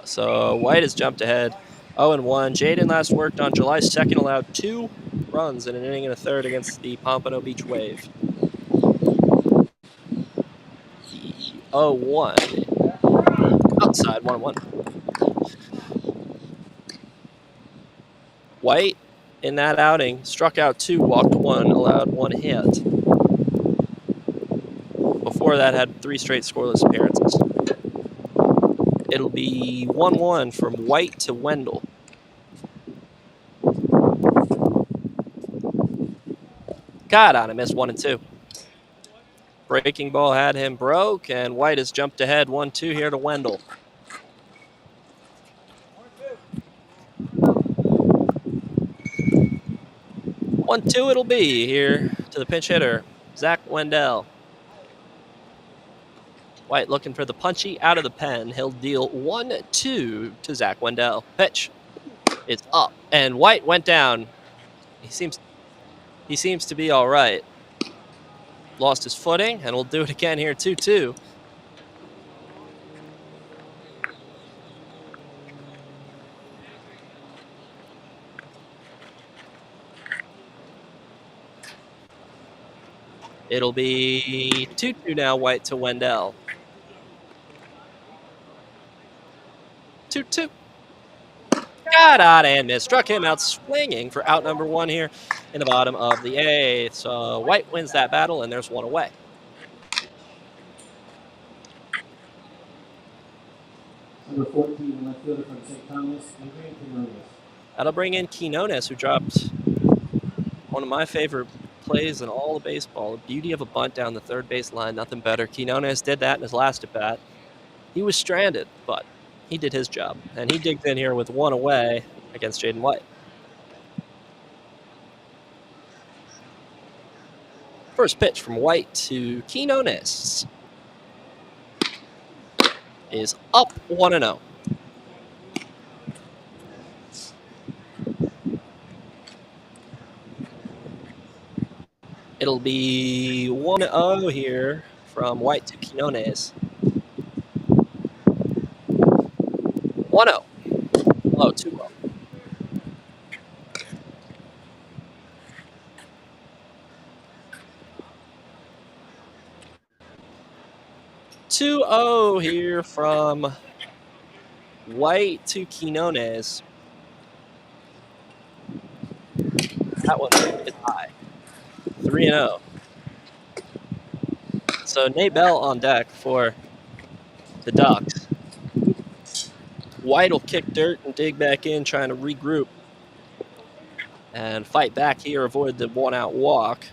So White has jumped ahead, 0-1. Jaden last worked on July 2nd, allowed 2 runs in an inning and a third against the Pompano Beach Wave. The 0-1 outside, 1-1. White in that outing struck out 2, walked 1, allowed 1 hit. Before that, had 3 straight scoreless appearances. It'll be 1-1 from White to Wendell. Got on him, missed 1-2. Breaking ball had him broke, and White has jumped ahead 1-2 here to Wendell. 1-2 it'll be here to the pinch hitter, Zach Wendell. White looking for the punchy out of the pen. He'll deal 1-2 to Zach Wendell. Pitch is up, and White went down. He seems to be all right. Lost his footing, and we'll do it again here, 2-2. It'll be 2-2 now, White to Wendell. 2-2. Got out and missed. Struck him out swinging for out number 1 here in the bottom of the 8th. So White wins that battle, and there's 1 away. Number 14, left fielder from St. Thomas, Adrian Quinones. That'll bring in Quinones, who dropped one of my favorite plays in all of baseball. The beauty of a bunt down the third base line, nothing better. Quinones did that in his last at-bat. He was stranded, but he did his job, and he digs in here with 1 away against Jaden White. First pitch from White to Quinones is up 1-0. It'll be 1-0 here from White to Quinones. 1-0. Oh, 2-0. Here from White to Quinones. That one is high. 3-0. So Nate Bell on deck for the Ducks. White will kick dirt and dig back in, trying to regroup and fight back here, avoid the one-out walk.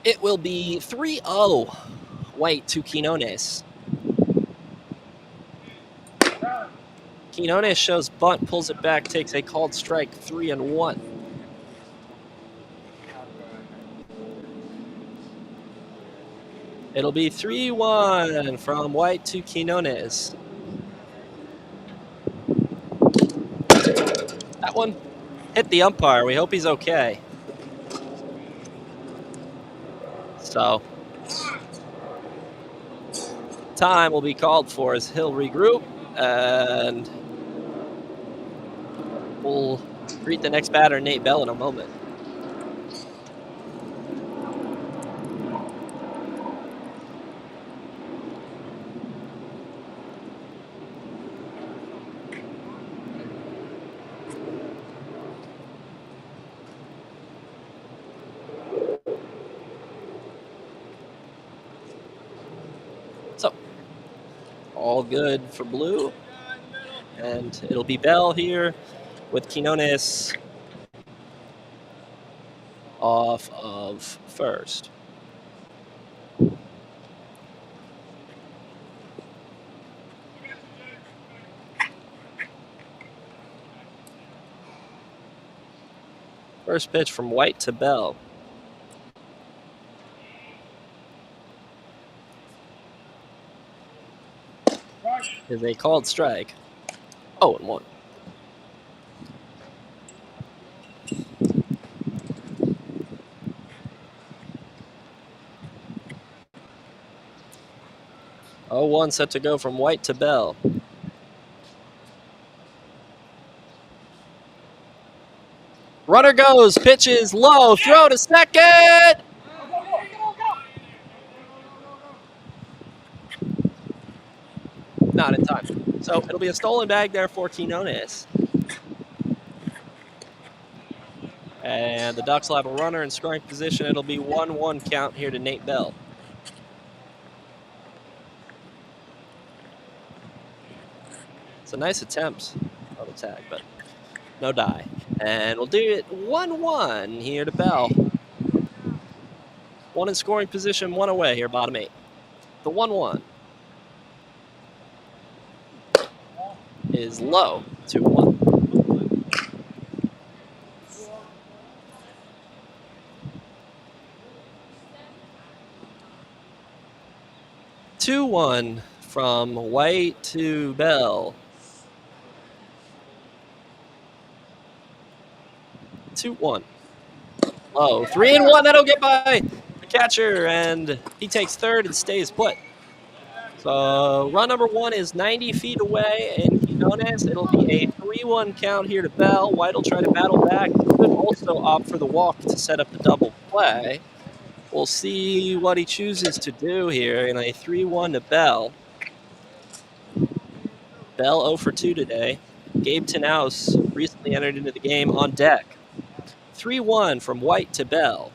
It will be 3-0 White to Quinones. Quinones shows bunt, pulls it back, takes a called strike, 3-1. It'll be 3-1 from White to Quinones. That one hit the umpire. We hope he's okay. So, time will be called for as he'll regroup, and we'll greet the next batter, Nate Bell, in a moment. So, all good for blue, and it'll be Bell here with Quinones off of first. First pitch from White to Bell. Is a called strike. 0-1. Oh, 1 set to go from White to Bell. Runner goes, pitches low, throw to second. Not in time. So it'll be a stolen bag there for Quinones. And the Ducks will have a runner in scoring position. It'll be 1-1 count here to Nate Bell. It's a nice attempt on the tag, but no die. And we'll do it 1-1 here to Bell. 1 in scoring position, 1 away here, bottom 8. The 1-1 is low, 2-1. Two-one from White to Bell. 2-1. Low. 3-1. That'll get by the catcher, and he takes third and stays put. So run number 1 is 90 feet away in Quinones. It'll be a 3-1 count here to Bell. White will try to battle back. He could also opt for the walk to set up the double play. We'll see what he chooses to do here in a 3-1 to Bell. Bell 0 for 2 today. Gabe Tenhouse recently entered into the game on deck. 3-1 from White to Bell.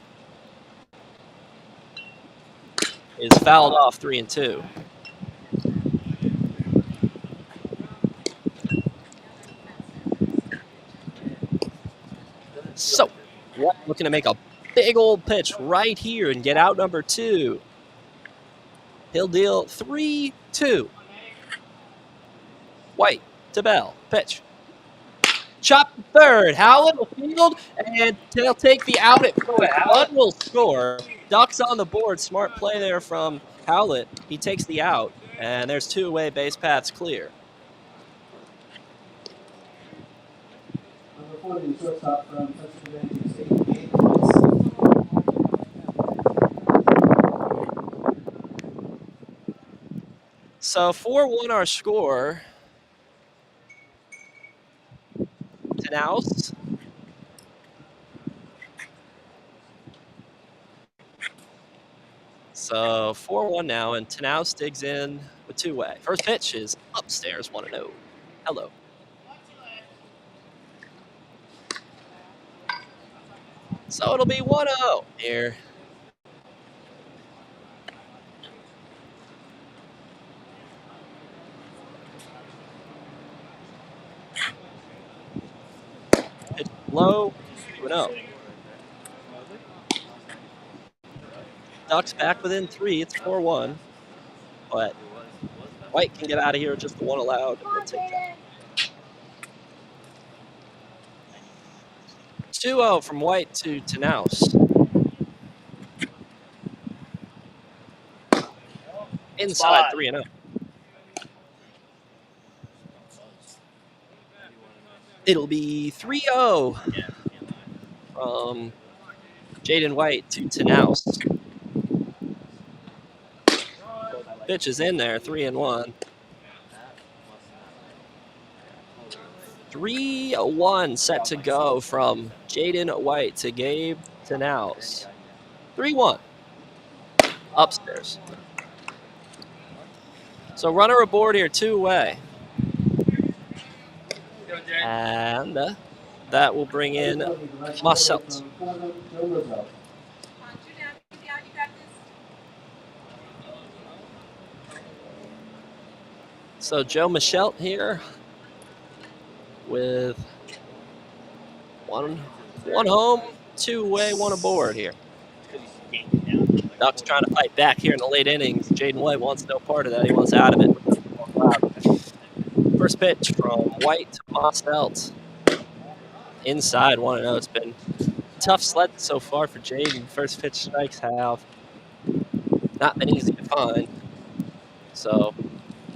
Is fouled off 3-2. So, White looking to make a big old pitch right here and get out number 2. He'll deal 3-2. White to Bell. Pitch. Chop to third. Howlett will field, and they'll take the out at first. One will score. Ducks on the board. Smart play there from Howlett. He takes the out, and there's 2 away. Base paths clear. Number 40, shortstop from Central Connecticut State, Gabe. So 4-1 our score. Tenhouse. So 4-1 now, and Tenhouse digs in with 2-way. First pitch is upstairs, 1-0. Hello. So it'll be 1-0 here. Pitch low, 2-0. Ducks back within 3. It's 4-1. But White can get out of here with just the 1 allowed. We'll take that. 2-0 from White to Tanaus. Inside 3-0. It'll be 3-0 from Jaden White to Tanaus. Pitch is in there, 3-1. 3-1 set to go from Jaden White to Gabe Tanaus. 3-1. Upstairs. So runner aboard here, 2 away. And that will bring in Marcel. So Joe Michelle here with one home, 2 away, 1 aboard here. Ducks trying to fight back here in the late innings. Jaden White wants no part of that. He wants out of it. First pitch from White to Moselt. Inside 1-0. It's been tough sled so far for Jaden. First pitch strikes have not been easy to find. So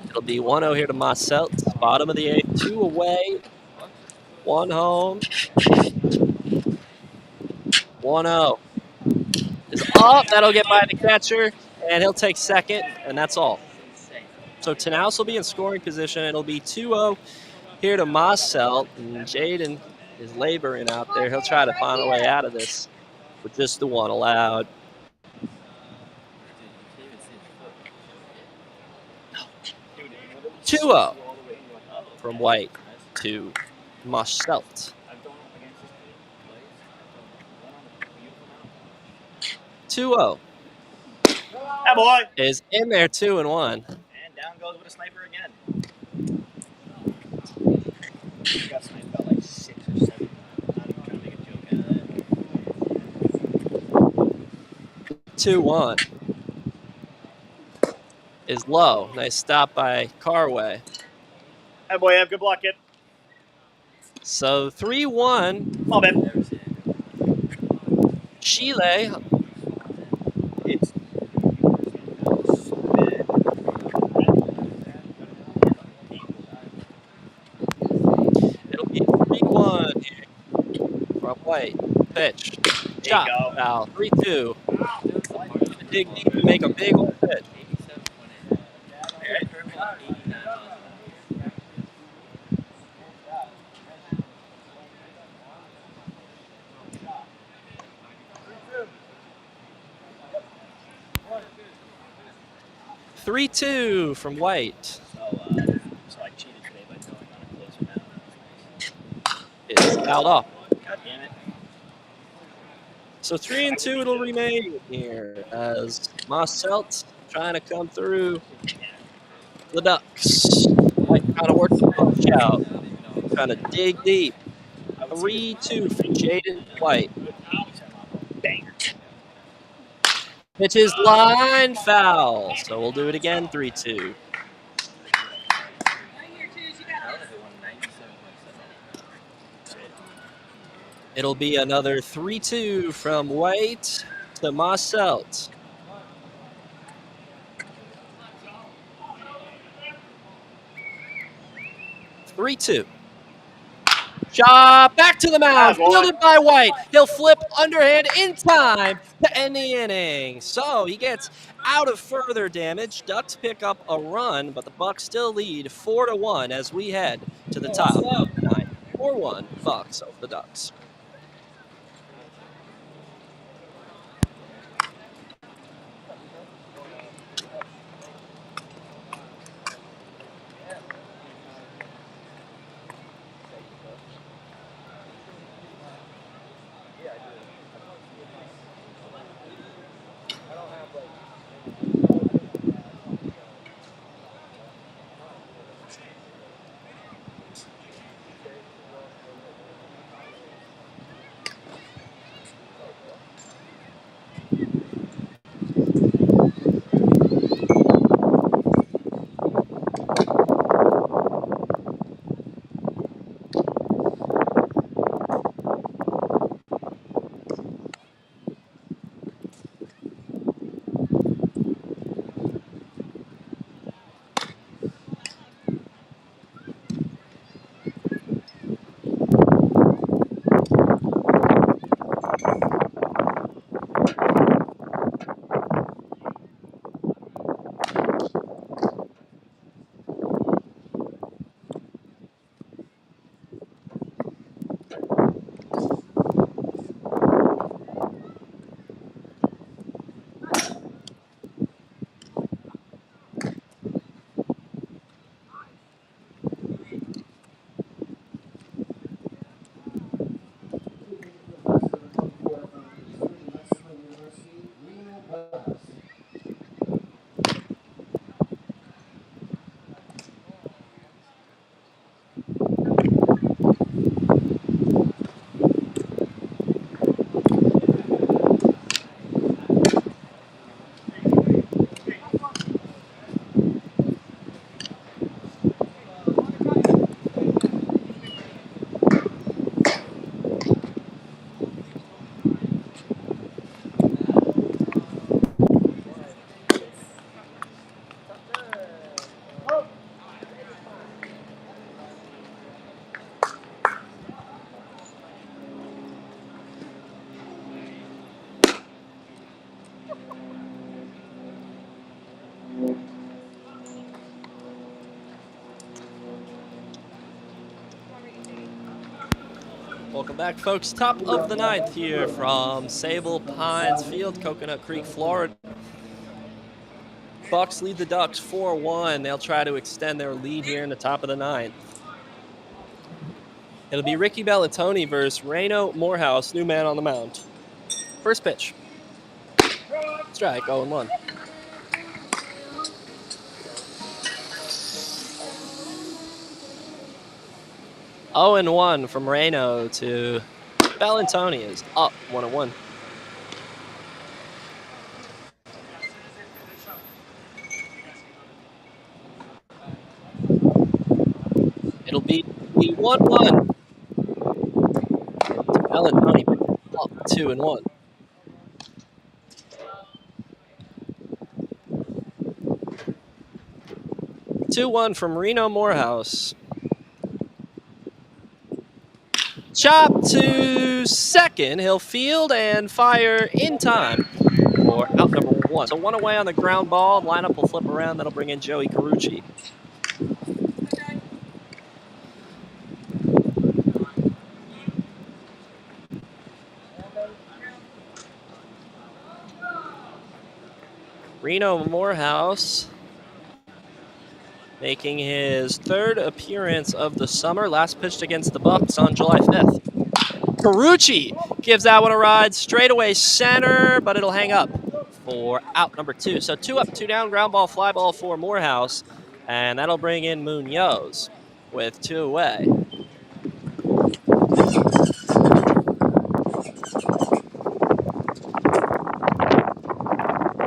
it'll be 1-0 here to Moselt. Bottom of the 8th, 2 away, 1 home. 1-0 is up. That'll get by the catcher, and he'll take second, and that's all. So Tanaus will be in scoring position. It'll be 2-0 here to Moselt, and Jaden is laboring out there. He'll try to find a way out of this with just the 1 allowed. Two-0 from White to Moselt. 2-0 That boy is in there, 2-1. And down goes with a sniper again. He got sniped about like 6 or 7. Not even trying to make a joke out of it. 2-1 is low. Nice stop by Carway. Hey boy, have good luck, kid. So 3-1. Oh, man. Chile. It's It'll be 3-1 from White. Pitch. Chop. Foul. 3-2. Dig deep and make a big old pitch. 3-2 from White. So I cheated today by going on a closer now. It's fouled off. God damn it. So 3-2 it'll remain here as Moselt trying to come through the Ducks. White trying to work the punch out. Trying to dig deep. 3-2 for Jaden White. Banger. Pitch is line foul. So we'll do it again, 3-2. It'll be another 3-2 from White to Moselt. Three-two. Shot back to the mound, fielded by White. He'll flip underhand in time to end the inning. So he gets out of further damage. Ducks pick up a run, but the Bucs still lead 4-1 as we head to the top of the ninth. 4-1 Bucs over the Ducks. Welcome back, folks. Top of the ninth here from Sable Pines Field, Coconut Creek, Florida. Bucs lead the Ducks 4-1. They'll try to extend their lead here in the top of the ninth. It'll be Ricky Bellatoni versus Reno Morehouse, new man on the mound. First pitch. Strike, 0-1. Oh and 1 from Reno to Bellatoni is up 1-1. It'll be 1-1. Bellatoni up 2-1. Two-1 from Reno Morehouse. Chop to second. He'll field and fire in time for out number 1. So 1 away on the ground ball. Lineup will flip around. That'll bring in Joey Carucci. Reno Morehouse making his 3rd appearance of the summer. Last pitched against the Bucs on July 5th. Carucci gives that one a ride. Straightaway center, but it'll hang up for out number 2. So 2 up, 2 down, ground ball, fly ball for Morehouse. And that'll bring in Munoz with 2 away.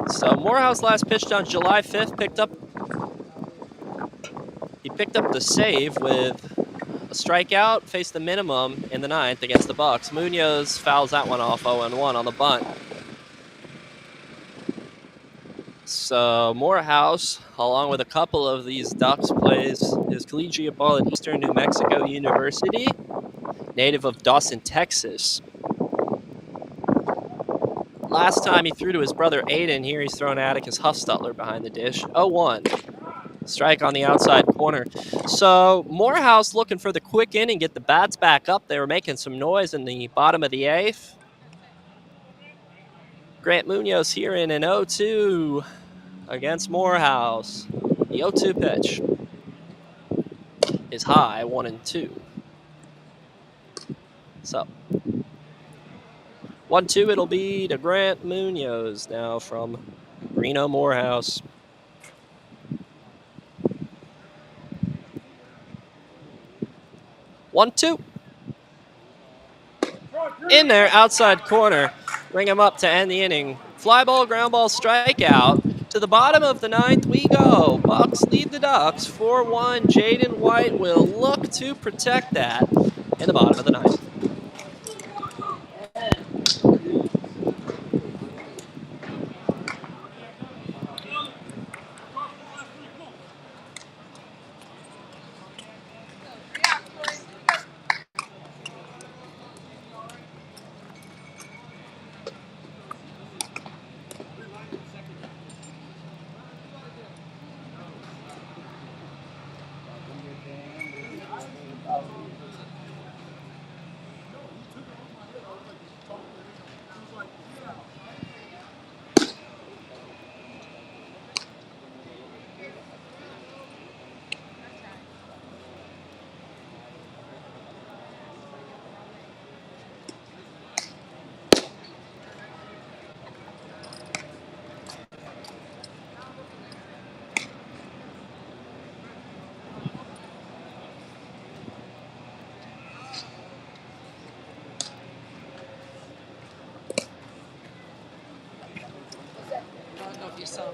So Morehouse last pitched on July 5th, picked up the save with a strikeout, faced the minimum in the 9th against the Bucs. Munoz fouls that one off 0-1 on the bunt. So Morehouse, along with a couple of these Ducks, plays his collegiate ball at Eastern New Mexico University, native of Dawson, Texas. Last time he threw to his brother Aiden, here he's throwing Atticus Huffstutler behind the dish. 0-1. Strike on the outside corner. So Morehouse looking for the quick inning, get the bats back up. They were making some noise in the bottom of the 8th. Grant Munoz here in an 0-2 against Morehouse. The 0-2 pitch is high, 1-2. So 1-2 it'll be to Grant Munoz now from Reno Morehouse. One, 2. In there, outside corner. Bring him up to end the inning. Fly ball, ground ball, strikeout. To the bottom of the 9th we go. Bucs lead the Ducks 4-1. Jaden White will look to protect that in the bottom of the 9th.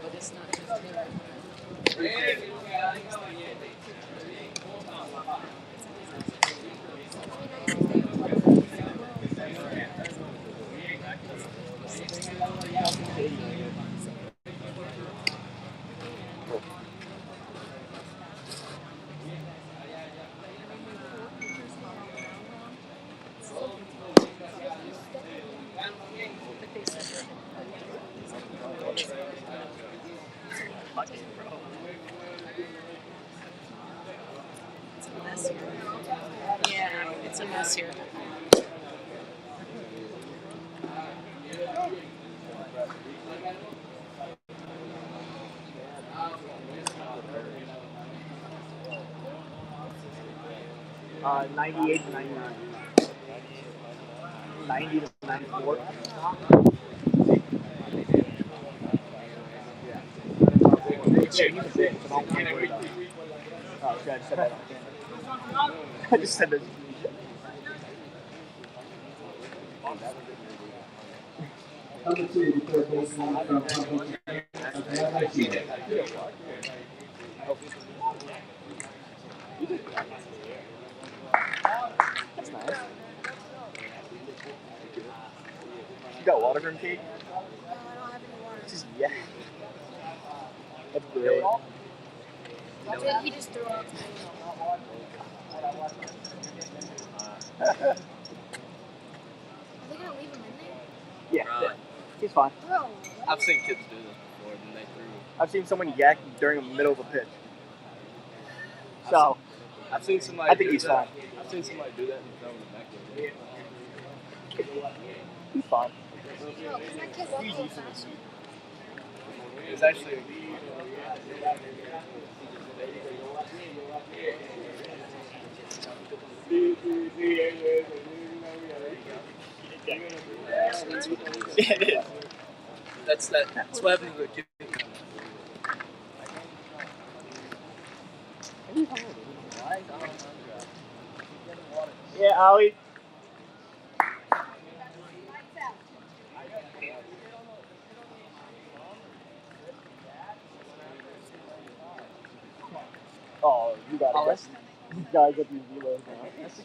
But it's not just him. 98 to 99. 90 to 94. Yeah, he's a bitch. I don't care what he does. Oh, shit, I just said that on camera. I just said this. Number 2, the third baseman from Bucs. That's nice. You got water from Kate? No, I don't have any water. Just yeah. That's great. He just threw up. Are they gonna leave him in there? Yeah, he's fine. Bro. I've seen kids do this before, and they threw. I've seen someone yak during the middle of a pitch. So, I've seen somebody. I think do he's that. fine. I've seen somebody do that and throw him in the back. He's fine. No, because that kid walked a little faster. It's actually. Yeah, it is. That's what happened to the kid. Yeah, Ollie. Oh, you got it. You guys at these reloads now. That's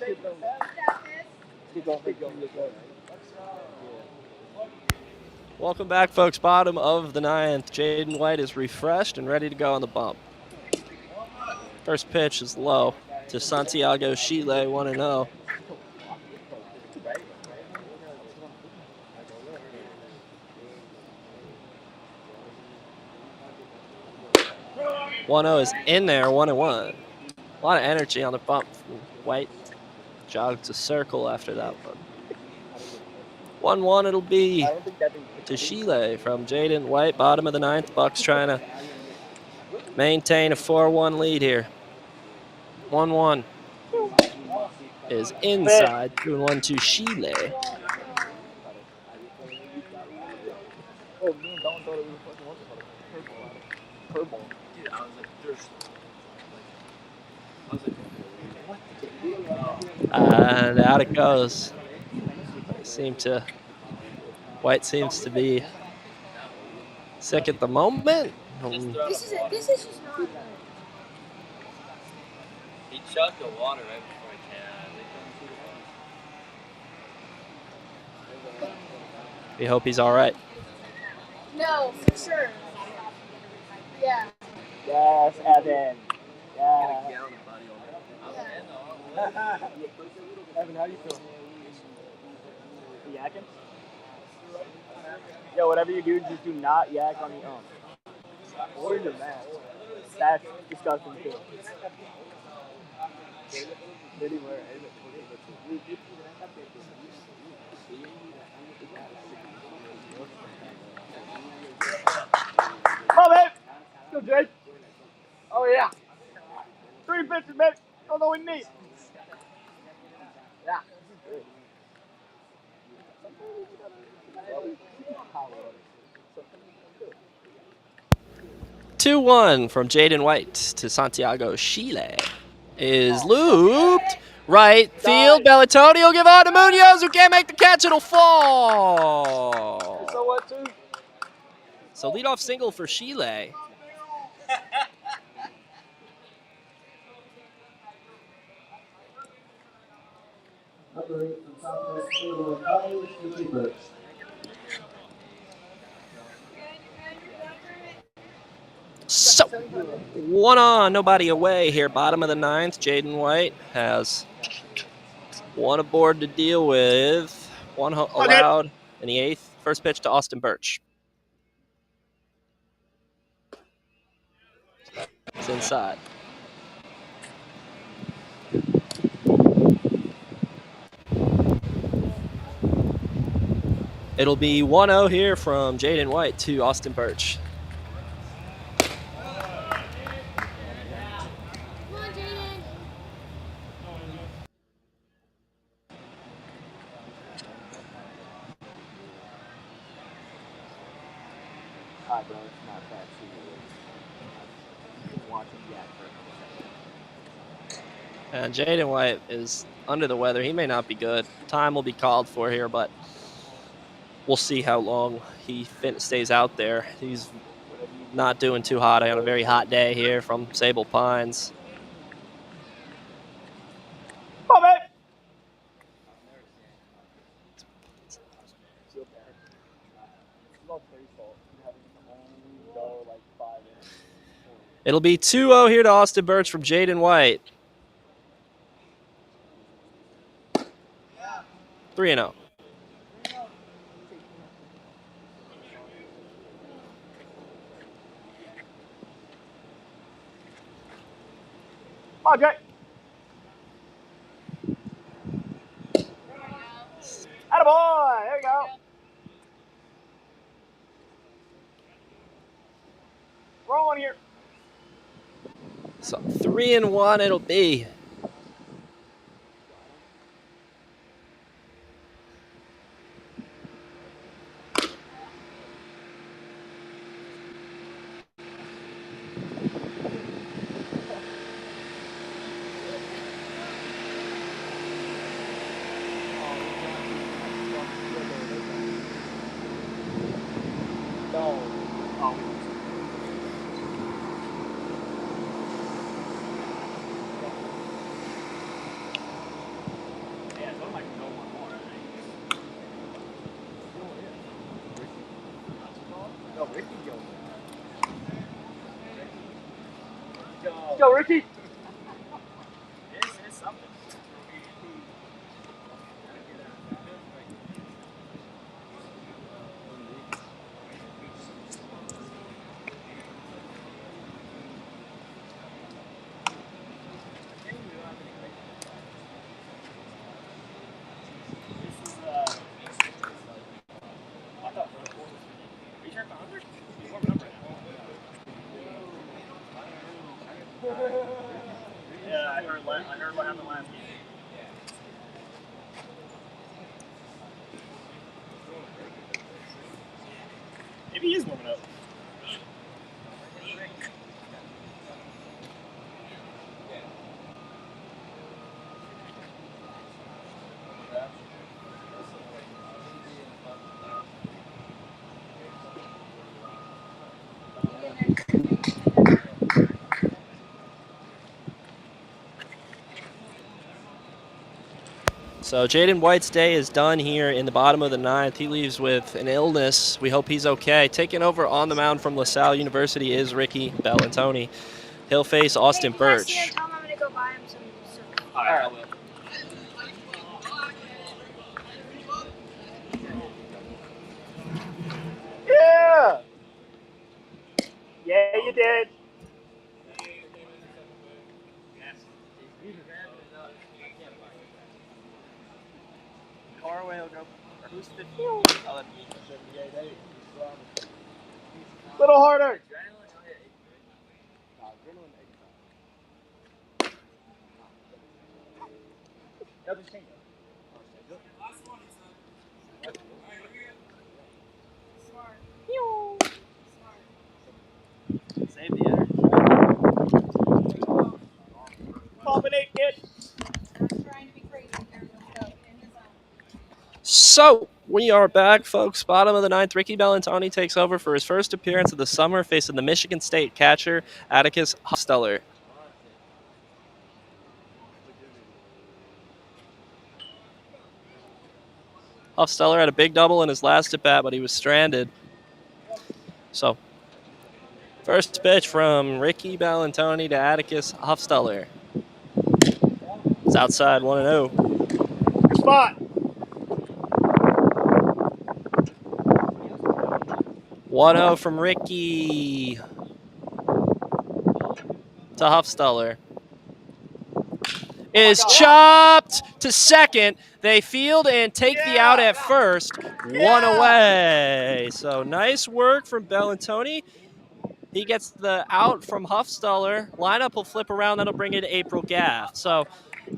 the kid Welcome back, folks. Bottom of the ninth. Jaden White is refreshed and ready to go on the bump. First pitch is low to Santiago Chile, 1-0. Is in there, 1-1. A lot of energy on the bump from White. Jogged a circle after that one. 1-1 it'll be to Chile from Jaden White. Bottom of the ninth. Bucs trying to maintain a 4-1 lead here. 1-1 is inside. 2-1 to Chile. Oh, me and Don thought it was a fucking what's it called? Purple. Dude, I was like, there's. And out it goes. White seems to be sick at the moment. This is just not good. He chugged the water right before he came. We hope he's all right. No, for sure. Yeah. Yes, Evan. Yeah. Evan, how you feel? You yakking? Yo, whatever you do, just do not yak on the or your mask. That's disgusting too. Really weird. Come on, man. Let's go, Jake. Oh, yeah. 3 pitches, man. Don't know what we need. Yeah. 2-1 from Jaden White to Santiago Chile is looped. Right field. Bellatoni will give on to Munoz, who can't make the catch. It'll fall. So what, too? So leadoff single for Chile. Number 8 from Southwest Illinois, Richie Birch. So, 1 on, nobody away here. Bottom of the ninth. Jaden White has 1 aboard to deal with. 1 allowed in the 8th. First pitch to Austin Birch. It's inside. It'll be 1-0 here from Jaden White to Austin Birch. Bro, it's not that serious. You can watch it yet for a couple seconds. Jaden White is under the weather. He may not be good. Time will be called for here, but we'll see how long he stays out there. He's not doing too hot on a very hot day here from Sable Pines. Come on, man! It'll be 2-0 here to Austin Birch from Jaden White. 3-0. Come on, Jay. Attaboy! There you go. Roll one here. So 3-1 it'll be. Let's go, Ricky. Yeah, I heard what happened last game. Maybe he is warming up. So Jaden White's day is done here in the bottom of the ninth. He leaves with an illness. We hope he's okay. Taking over on the mound from LaSalle University is Ricky Bellantoni. He'll face Austin Birch. Hey, tell him I'm gonna go buy him some. All right, I will. Yeah! Yeah, you did. Carway will go. Or who's 50? Little harder. Save the energy. Popping it, kid. So we are back, folks. Bottom of the ninth. Ricky Bellantoni takes over for his first appearance of the summer, facing the Michigan State catcher, Atticus Hofsteller. Hofsteller had a big double in his last at bat, but he was stranded. So, first pitch from Ricky Bellantoni to Atticus Hofsteller. It's outside 1-0. Spot. 1-0 from Ricky to Hofsteller. Is chopped to second. They field and take the out at first. One away. So nice work from Bellantoni. He gets the out from Hofsteller. Lineup will flip around. That'll bring in April Gaff. So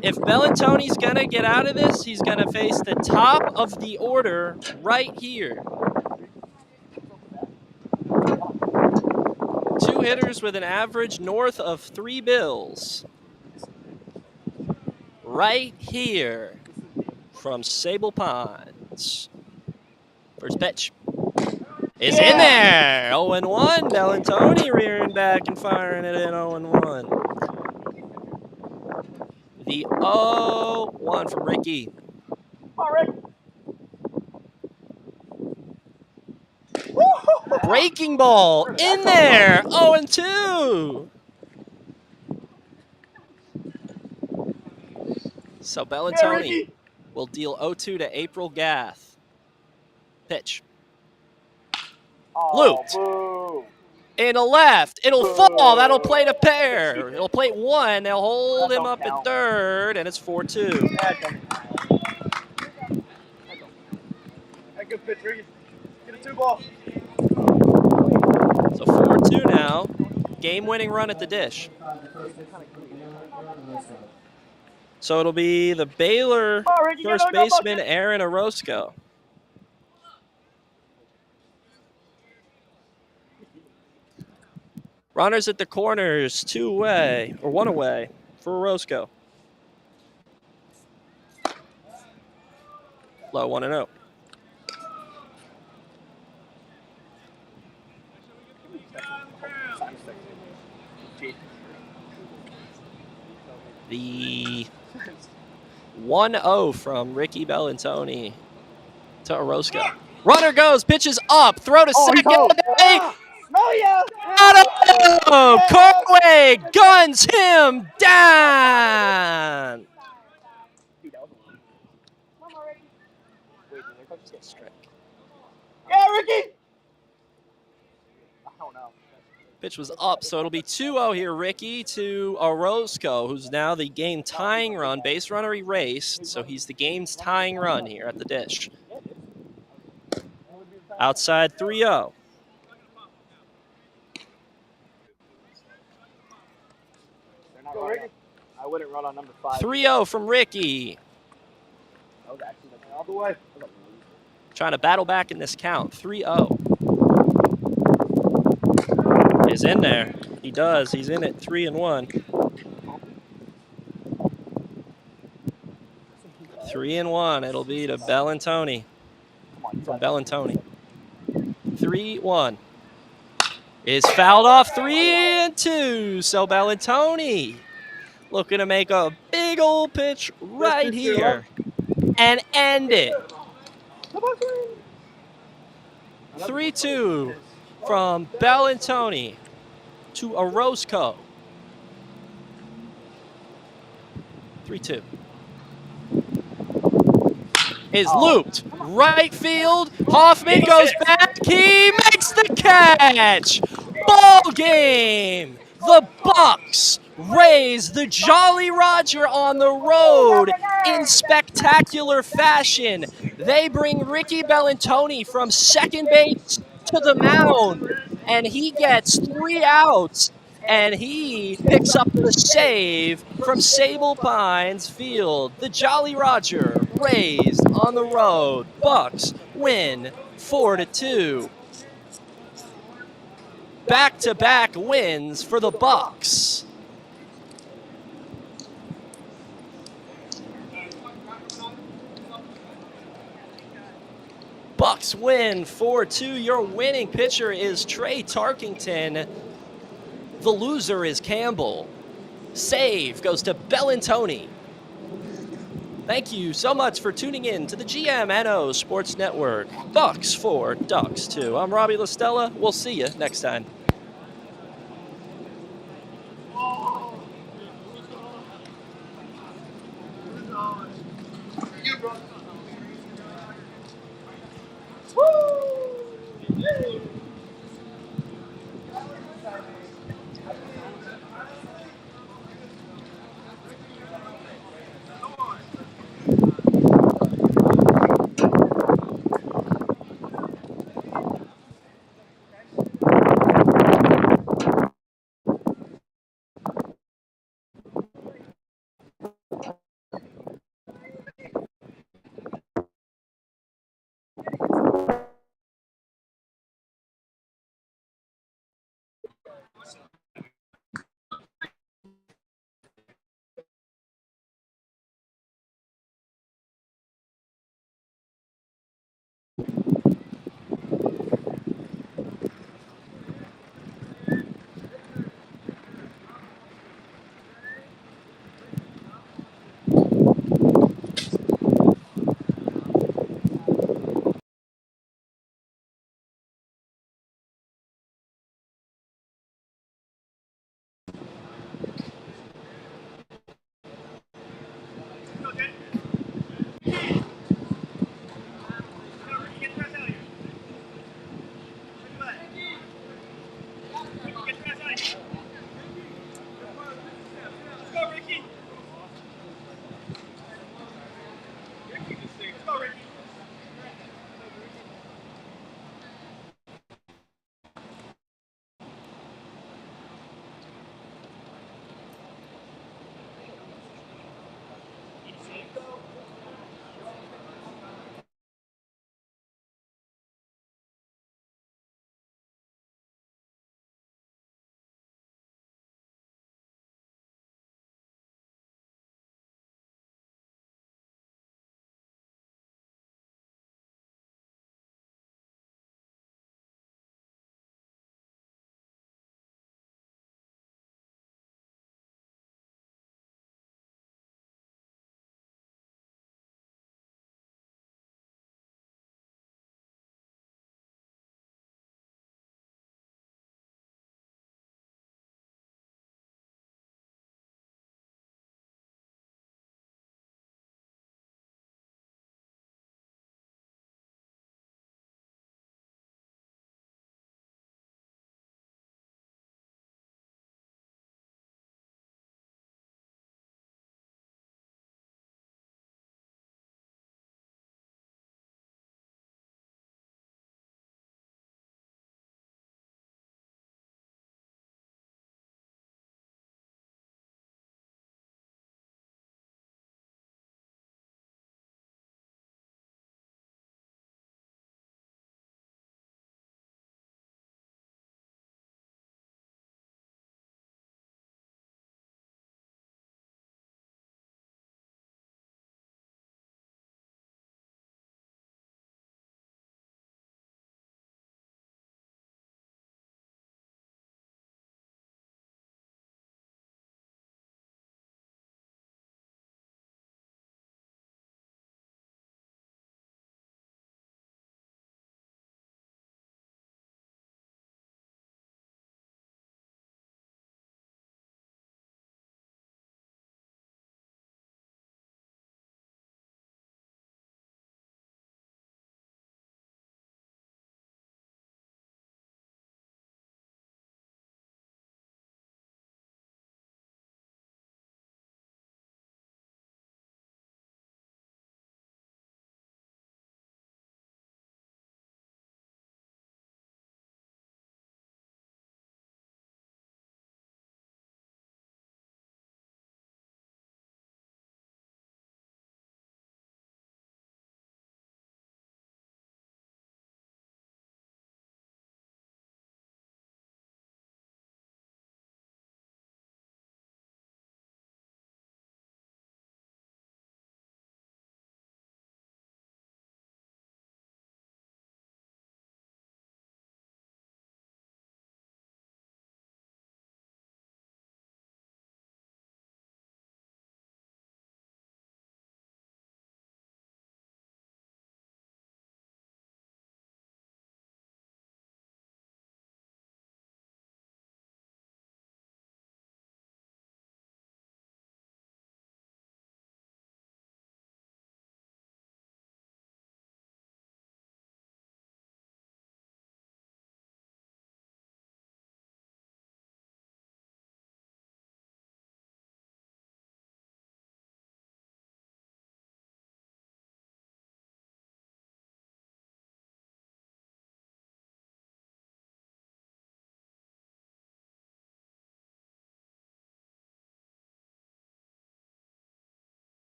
if Bellantoni's going to get out of this, he's going to face the top of the order right here. 2 hitters with an average north of 3 bills. Right here from Sable Pines. First pitch is in there. 0-1. Bellantoni rearing back and firing it in 0-1. The 0-1 from Ricky. Breaking ball in there. 0-2. So Bellantoni will deal 0-2 to April Gath. Pitch. Looped. In the left. It'll fall. That'll plate a pair. It'll plate 1. They'll hold him up at third, and it's 4-2. Good pitch, Ricky. Get a 2-ball. So 4-2 now. Game-winning run at the dish. So it'll be the Baylor first baseman, Aaron Orozco. Runners at the corners, 2 away, or 1 away for Orozco. Low 1-0. The 1-0 from Ricky Bellantoni to Orozco. Runner goes, pitches up, throw to second. Carway guns him down. Yeah, Ricky! Oh, no. Pitch was up, so it'll be 2-0 here, Ricky, to Orozco, who's now the game tying run. Base runner erased, so he's the game's tying run here at the dish. Outside 3-0. I wouldn't run on number 5. 3-0 from Ricky. All the way. Trying to battle back in this count. 3-0. Is in there. He does. He's in it 3-1. 3-1. It'll be to Bellantoni. From Bellantoni. 3-1. Is fouled off 3-2. So Bellantoni looking to make a big old pitch right here and end it. 3-2 from Bellantoni to Orozco. 3-2. Is looped. Right field. Hoffman goes back. He makes the catch. Ball game. The Bucs raise the Jolly Roger on the road in spectacular fashion. They bring Ricky Bellantoni from second base to the mound, and he gets 3 outs, and he picks up the save from Sable Pines Field. The Jolly Roger raised on the road. Bucs win 4-2. Back-to-back wins for the Bucs. Bucs win 4-2. Your winning pitcher is Trey Tarkington. The loser is Campbell. Save goes to Bellantoni. Thank you so much for tuning in to the GMNO Sports Network. Bucs 4, Ducks 2. I'm Robbie LaStella. We'll see you next time. So